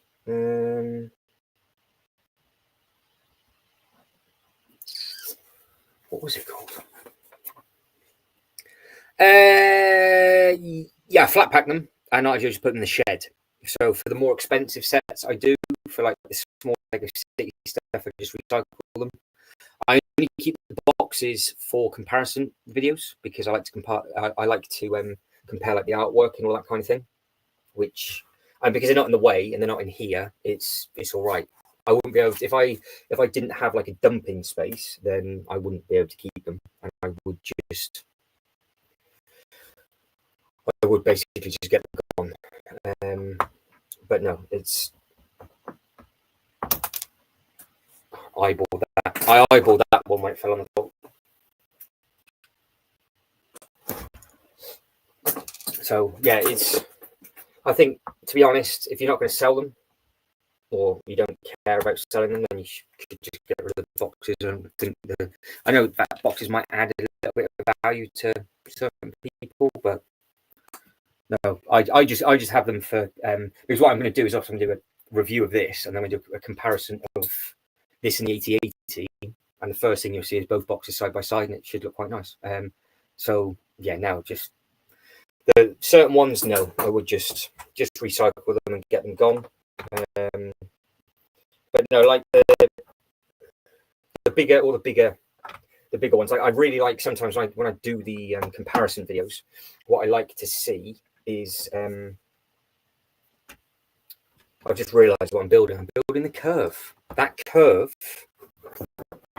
What was it called? Yeah, flat pack them, and I just put them in the shed. So for the more expensive sets, I do. For like the small Lego City stuff, I just recycle them. I only keep the boxes for comparison videos because I like to compare. I like to compare like the artwork and all that kind of thing. Which, and because they're not in the way and they're not in here, it's all right. I wouldn't be able to, if I didn't have like a dumping space, then I wouldn't be able to keep them, and I would basically just get them gone. But no, it's I eyeballed that one when it fell on the floor. So yeah, I think, to be honest, if you're not going to sell them, or you don't care about selling them, then you should just get rid of the boxes. And I know that boxes might add a little bit of value to certain people, but no, I just have them for because what I'm going to do is often do a review of this, and then we do a comparison of this and the 8080, and the first thing you'll see is both boxes side by side, and it should look quite nice. So yeah, now just the certain ones, no, I would just recycle them and get them gone. But no, like the bigger ones, I really like sometimes when I do the comparison videos, what I like to see is I just realised what I'm building. I'm building the curve. That curve,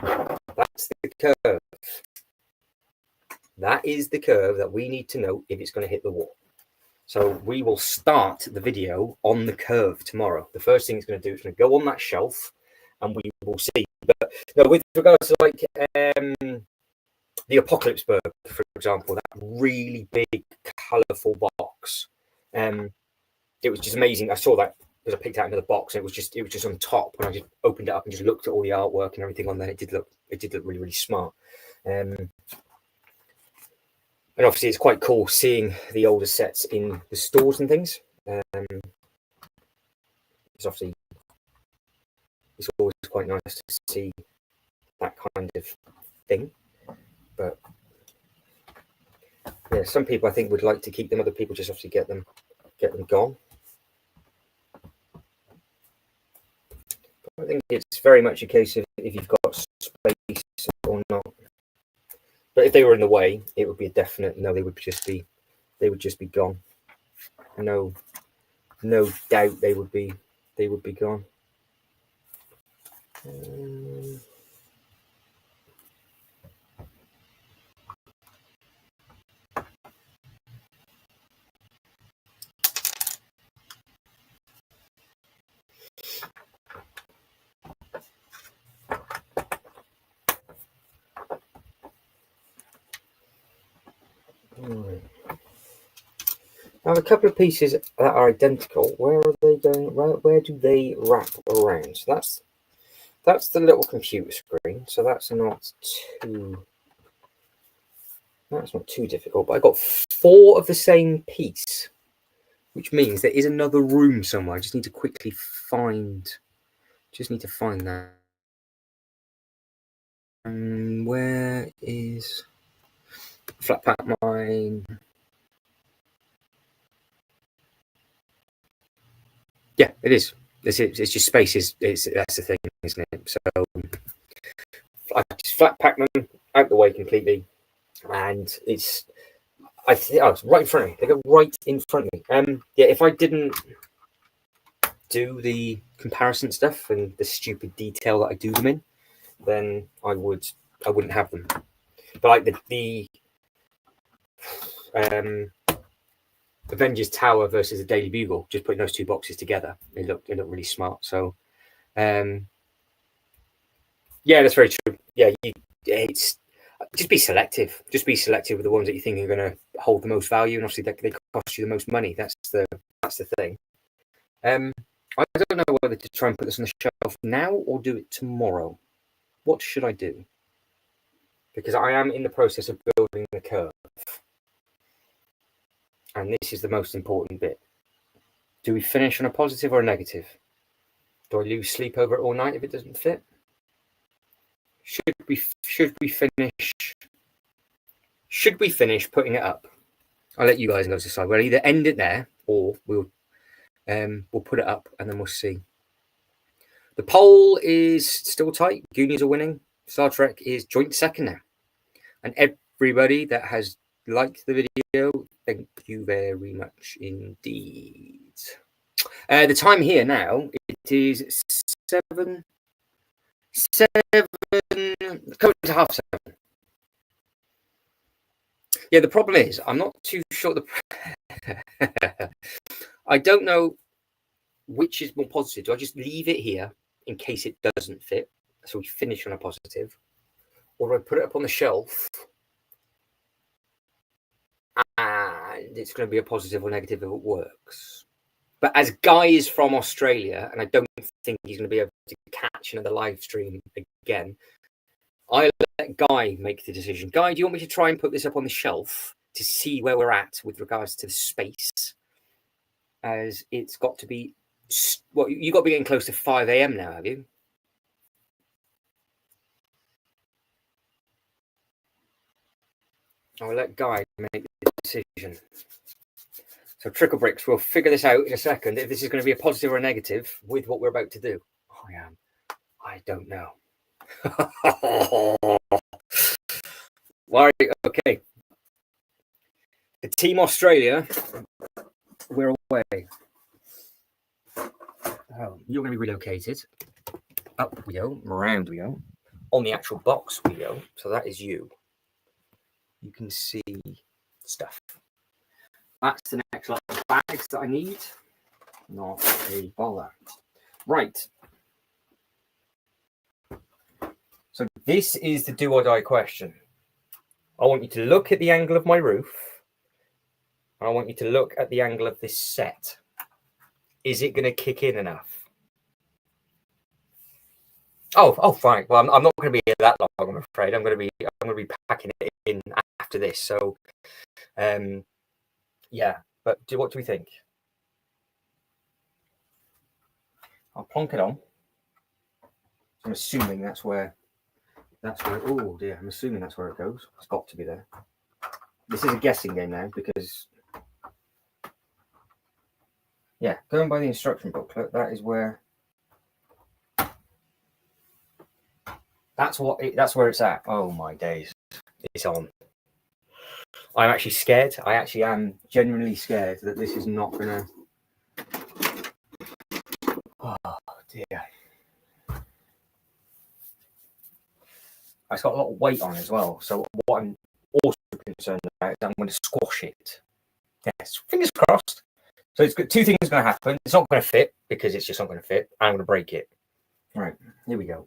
that's the curve. That is the curve that we need to know if it's going to hit the wall. So we will start the video on the curve tomorrow. The first thing it's going to do is going to go on that shelf, and we will see. But no, with regards to like the Apocalypse Burg, for example, that really big, colourful box. It was just amazing. I saw that because I picked out another box, and it was just on top. And I just opened it up and just looked at all the artwork and everything on there. It did look really, really smart. And obviously, it's quite cool seeing the older sets in the stores and things. It's obviously, it's always quite nice to see that kind of thing. But yeah, some people I think would like to keep them. Other people just obviously get them gone. But I think it's very much a case of if you've got space or not. But if they were in the way, it would be a definite no. They would just be gone. No doubt they would be gone. Now, a couple of pieces that are identical. Where are they going? Where do they wrap around? So that's the little computer screen. So that's not too difficult. But I got 4 of the same piece, which means there is another room somewhere. I just need to quickly find. Just need to find that. Where is flat pack mine? Yeah, it is. It's just spaces. That's the thing, isn't it? So I just flat pack them out the way completely, and it's. I think it's right in front of me. They go right in front of me. Yeah, if I didn't do the comparison stuff and the stupid detail that I do them in, then I wouldn't have them. But like the Avengers Tower versus the Daily Bugle, just putting those two boxes together, it looked really smart. So, yeah, that's very true. Yeah, it's just be selective. Just be selective with the ones that you think are going to hold the most value, and obviously they cost you the most money. That's the thing. I don't know whether to try and put this on the shelf now or do it tomorrow. What should I do? Because I am in the process of building the curve. And this is the most important bit. Do we finish on a positive or a negative? Do I lose sleep over it all night if it doesn't fit? Should we finish putting it up? I'll let you guys know decide. We'll either end it there or we'll put it up and then we'll see. The poll is still tight. Goonies are winning. Star Trek is joint second now. And everybody that has liked the video, thank you very much indeed. The time here now, it is 7, coming to half 7. Yeah, the problem is I'm not too sure. I don't know which is more positive. Do I just leave it here in case it doesn't fit, so we finish on a positive, or do I put it up on the shelf and it's going to be a positive or negative if it works? But as Guy is from Australia, and I don't think he's going to be able to catch another live stream again, I'll let Guy make the decision. Guy, do you want me to try and put this up on the shelf to see where we're at with regards to the space? As it's got to be, well, you've got to be getting close to 5 a.m. now, have you? I'll let Guy make the decision. So Trickle Bricks, we'll figure this out in a second. If this is going to be a positive or a negative with what we're about to do. I don't know. Right, okay. The Team Australia, we're away. Oh, you're going to be relocated. Up we go, around we go. On the actual box we go. So that is you. You can see stuff. That's the next lot of bags that I need. Not a bother. Right. So this is the do or die question. I want you to look at the angle of my roof. I want you to look at the angle of this set. Is it going to kick in enough? Oh, fine. Well, I'm not going to be here that long, I'm afraid. I'm going to be packing it in after this. So, yeah. But what do we think? I'll plonk it on. I'm assuming that's where. Oh dear! I'm assuming that's where it goes. It's got to be there. This is a guessing game now because, yeah, going by the instruction booklet, that is where. That's where it's at. Oh my days! It's on. I'm actually scared. I actually am genuinely scared that this is not gonna. Oh dear! It's got a lot of weight on as well. So what I'm also concerned about is I'm going to squash it. Yes, fingers crossed. So it's got two things going to happen. It's not going to fit because it's just not going to fit. I'm going to break it. All right, here we go.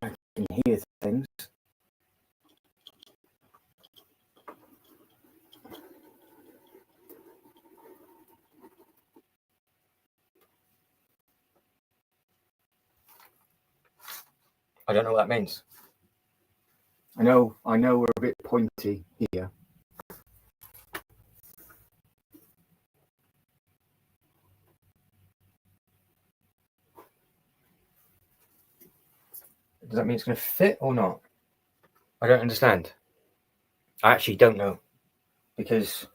I can hear things. I don't know what that means. I know we're a bit pointy here. Does that mean it's going to fit or not? I don't understand. I actually don't know, because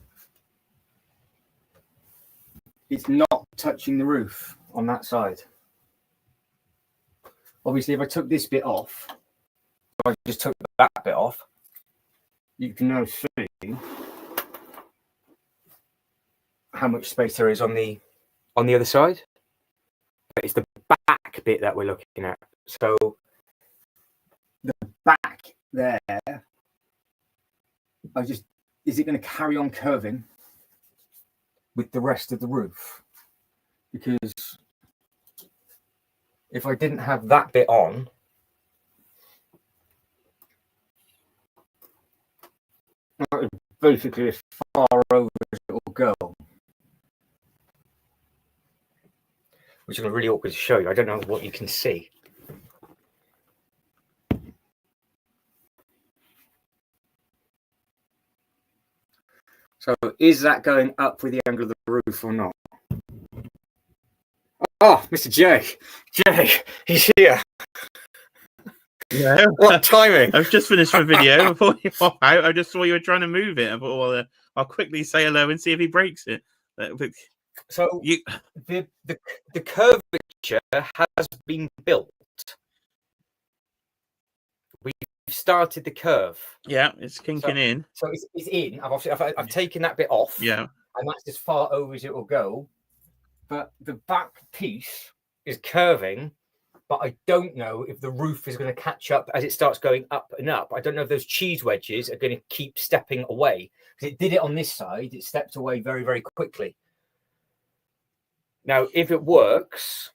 it's not touching the roof on that side. Obviously, if I took this bit off, I just took that bit off, you can now see how much space there is on the other side. But it's the back bit that we're looking at. So the back there, is it going to carry on curving with the rest of the roof? Because if I didn't have that bit on, that is basically as far over as it will go. Which is really awkward to show you. I don't know what you can see. So is that going up with the angle of the roof or not? Oh, Mr. J. Jay, he's here. Yeah. What timing? I've just finished my video. Before you pop out, I just saw you were trying to move it. I thought, well, I'll quickly say hello and see if he breaks it. So the curvature has been built. We've started the curve. Yeah, it's kinking in. So it's in. I've taken that bit off. Yeah. And that's as far over as it will go. But the back piece is curving, but I don't know if the roof is going to catch up as it starts going up and up. I don't know if those cheese wedges are going to keep stepping away. Because it did it on this side. It stepped away very, very quickly. Now, if it works,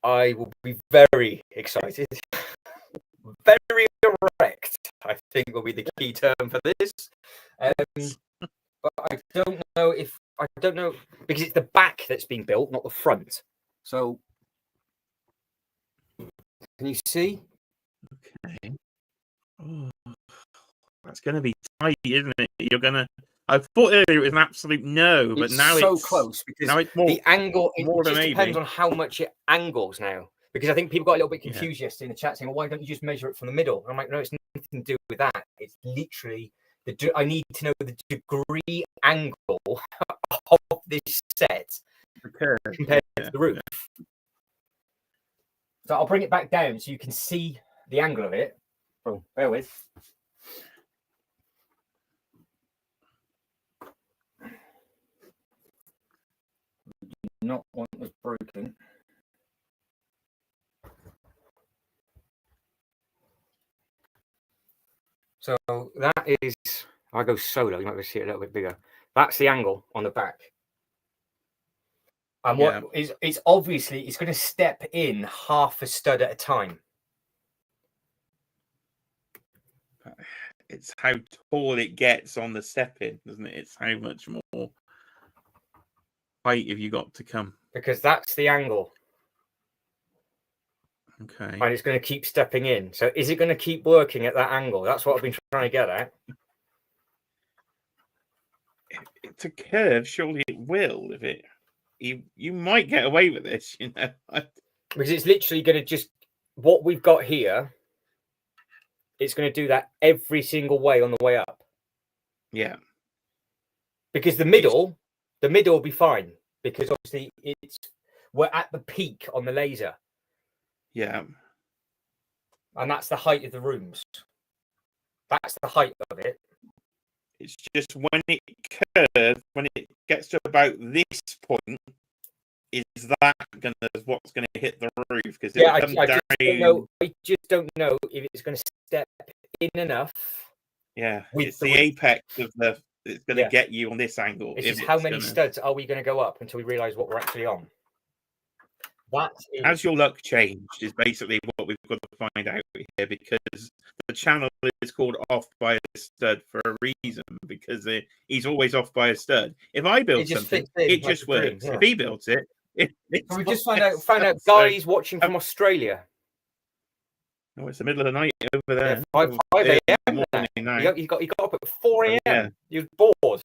I will be very excited. Very erect, I think, will be the key term for this. But I don't know because it's the back that's being built, not the front. So, can you see? Okay. Oh, that's going to be tight, isn't it? I thought earlier it was an absolute no, but now so close because now it's more, the angle. More it just depends on how much it angles now. Because I think people got a little bit confused yesterday in the chat saying, well, why don't you just measure it from the middle? And I'm like, no, it's nothing to do with that. It's literally, I need to know the degree angle of this set compared to the roof. So I'll bring it back down so you can see the angle of it. Oh, bear with. Do not want this broken. So that is, I go solo, you might be able to see it a little bit bigger. That's the angle on the back. And what is it's obviously it's going to step in half a stud at a time. It's how tall it gets on the step in, isn't it? It's how much more height have you got to come? Because that's the angle. Okay. And it's going to keep stepping in. So is it going to keep working at that angle? That's what I've been trying to get at. It's a curve, surely it will. If it, you might get away with this, you know. Because it's literally going to just what we've got here. It's going to do that every single way on the way up. Yeah. Because the middle will be fine. Because obviously we're at the peak on the laser. Yeah. And that's the height of the rooms. That's the height of it. It's just when it curves, when it gets to about this point, is that what's gonna hit the roof? Because I just don't know if it's going to step in enough. Yeah, it's the apex of the. It's going to get you on this angle. It's just how many studs are we going to go up until we realise what we're actually on? Has your luck changed? Is basically what we've got to find out here, because the channel is called Off by a Stud for a reason, because he's always off by a stud. If I build something, it just works. If he builds it, we just found out guys watching from Australia. Oh, it's the middle of the night over there. 5 a.m. Morning now. You got up at 4 a.m. Yeah. You was bored.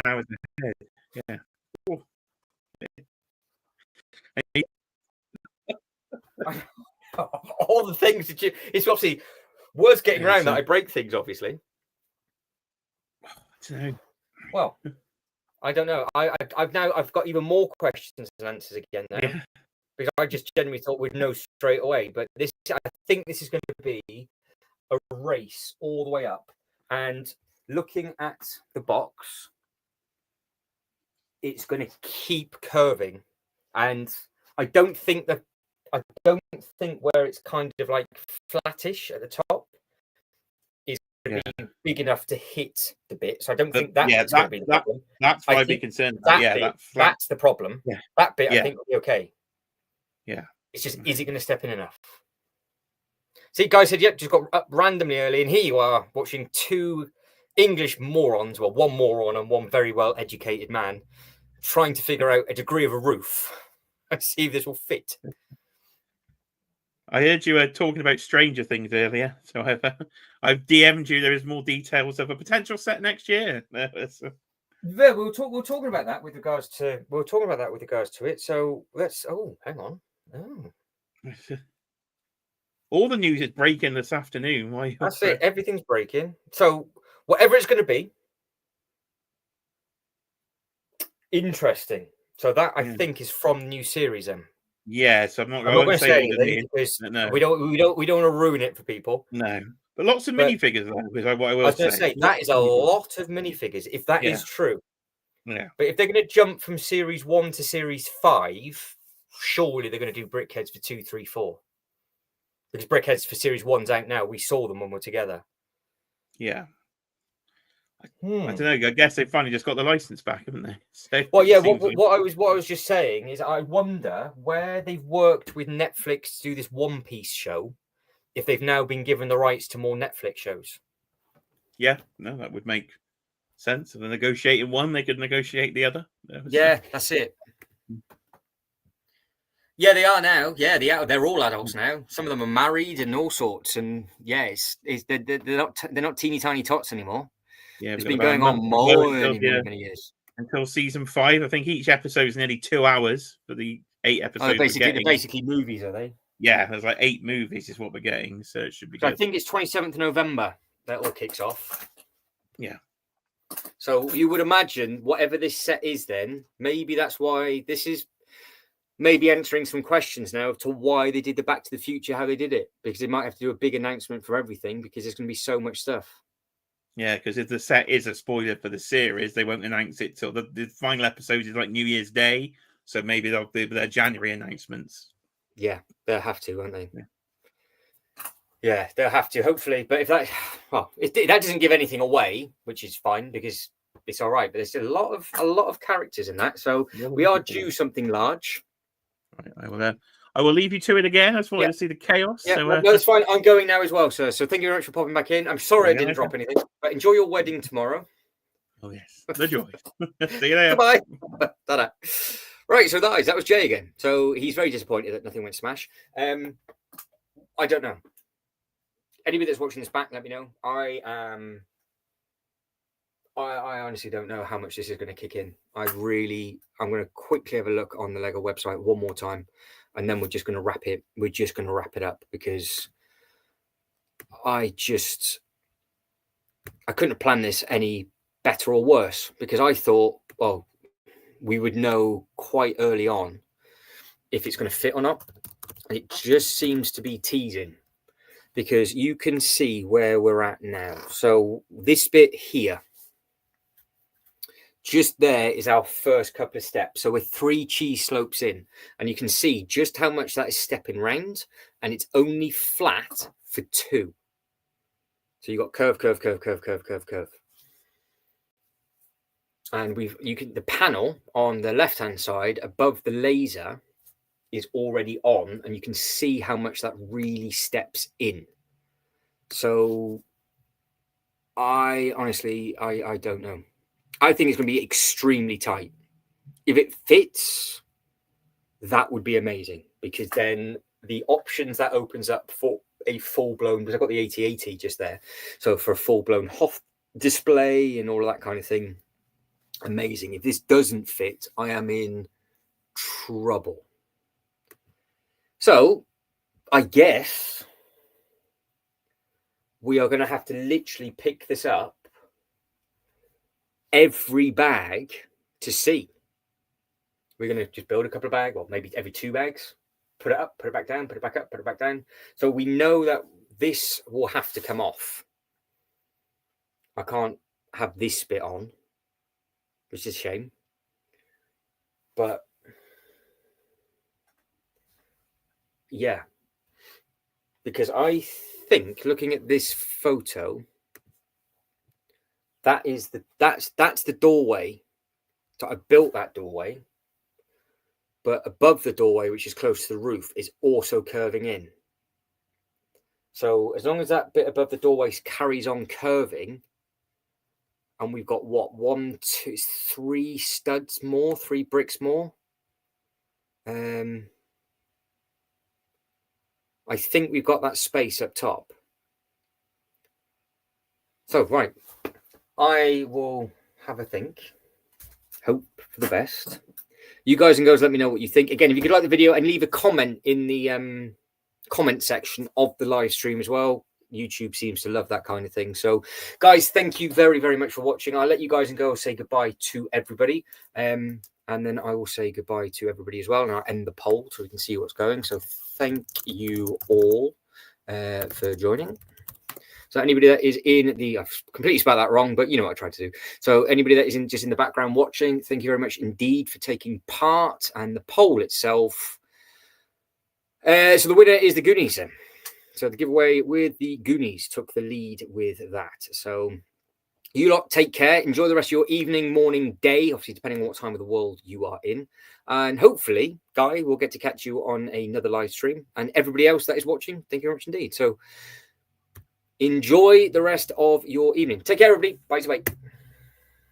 10 hours ahead. Yeah. Oh. All the things that you. It's obviously worth getting around that I break things. Obviously. I don't know. Well, I don't know. I've got even more questions and answers again now. Yeah. Because I just genuinely thought we'd know straight away. But I think this is going to be a race all the way up. And looking at the box, it's going to keep curving. And I don't think where it's kind of like flattish at the top is going to be big enough to hit the bit. So I don't think that's going to be the problem. That's why I'd be concerned about. That's the problem. Yeah. That bit I think will be okay. Yeah. It's just, is it going to step in enough? See, guys said, yep, just got up randomly early, and here you are watching two English morons, well, one moron and one very well-educated man, trying to figure out a degree of a roof and see if this will fit. I heard you were talking about Stranger Things earlier, so I've DM'd you. There is more details of a potential set next year. Yeah, we're talking about that with regards to it. So let's. Oh, hang on. Oh. All the news is breaking this afternoon. Why? That's it. Everything's breaking. So whatever it's going to be, interesting. So that I think is from the new series. Then. Yeah, so I'm not going to say anything because we don't want to ruin it for people. No, but lots of minifigures. I was going to say that is a lot of minifigures if that is true. Yeah, but if they're going to jump from series 1 to series 5, surely they're going to do Brickheads for 2, 3, 4. Because Brickheads for series 1's out now. We saw them when we're together. Yeah. I don't know. I guess they finally just got the license back, haven't they? So well, yeah. What I was just saying is, I wonder where they've worked with Netflix to do this One Piece show, if they've now been given the rights to more Netflix shows. Yeah, no, that would make sense. If they're negotiating one, they could negotiate the other. Yeah, that's it. Yeah, they are now. Yeah, they're all adults now. Some of them are married and all sorts. And yeah, they're not teeny tiny tots anymore. Yeah, it's been going on many years. Until season 5. I think each episode is nearly 2 hours for the 8 episodes. They're basically movies, are they? Yeah, there's like 8 movies is what we're getting, so it should be good. I think it's 27th of November that all kicks off. Yeah. So you would imagine whatever this set is then, maybe that's why this is maybe answering some questions now to why they did the Back to the Future, how they did it. Because they might have to do a big announcement for everything because there's going to be so much stuff. Yeah, because if the set is a spoiler for the series, they won't announce it till the final episode is like New Year's Day. So maybe they'll do their January announcements. Yeah, they'll have to, won't they? Yeah, they'll have to, hopefully. But if that, that doesn't give anything away, which is fine because it's all right. But there's a lot of characters in that, so we are due something large. Right, I will leave you to it again. I just wanted to see the chaos. Yeah, so, no, it's fine. I'm going now as well, sir. So thank you very much for popping back in. I'm sorry I didn't drop anything, but enjoy your wedding tomorrow. Oh yes, the joy. See you later. Bye. Ta-da. Right, so that was Jay again. So he's very disappointed that nothing went smash. I don't know. Anybody that's watching this back, let me know. I honestly don't know how much this is going to kick in. I'm going to quickly have a look on the Lego website one more time, and then we're just going to wrap it. We're just going to wrap it up because I couldn't have planned this any better or worse because I thought, well, we would know quite early on if it's going to fit or not. It just seems to be teasing because you can see where we're at now. So this bit here, just there is our first couple of steps. So we're 3 cheese slopes in, and you can see just how much that is stepping round, and it's only flat for 2. So you've got curve. And the panel on the left-hand side above the laser is already on, and you can see how much that really steps in. So I honestly don't know. I think it's going to be extremely tight. If it fits, that would be amazing because then the options that opens up for a full-blown, because I've got the 8080 just there. So for a full-blown Hoth display and all of that kind of thing, amazing. If this doesn't fit, I am in trouble. So I guess we are going to have to literally pick this up every bag to see. We're going to just build a couple of bags, or maybe every 2 bags, put it up, put it back down, put it back up, put it back down. So we know that this will have to come off. I can't have this bit on, which is a shame. But yeah, because I think looking at this photo, that's the doorway. So I built that doorway, but above the doorway, which is close to the roof, is also curving in. So as long as that bit above the doorway carries on curving, and we've got what, 1, 2, 3 studs more, 3 bricks more. I think we've got that space up top. So, right, I will have a think, hope for the best. You guys and girls, let me know what you think. Again, if you could like the video and leave a comment in the comment section of the live stream as well. YouTube seems to love that kind of thing. So, guys, thank you very, very much for watching. I'll let you guys and girls say goodbye to everybody. And then I will say goodbye to everybody as well. And I'll end the poll so we can see what's going. So thank you all for joining. So anybody that is in the, I've completely spelled that wrong, but you know what I tried to do. So anybody that is just in the background watching, thank you very much indeed for taking part. And the poll itself. So the winner is the Goonies. So the giveaway with the Goonies took the lead with that. So you lot take care. Enjoy the rest of your evening, morning, day, obviously depending on what time of the world you are in. And hopefully, Guy, we'll get to catch you on another live stream. And everybody else that is watching, thank you very much indeed. So enjoy the rest of your evening. Take care, everybody. Bye. Bye.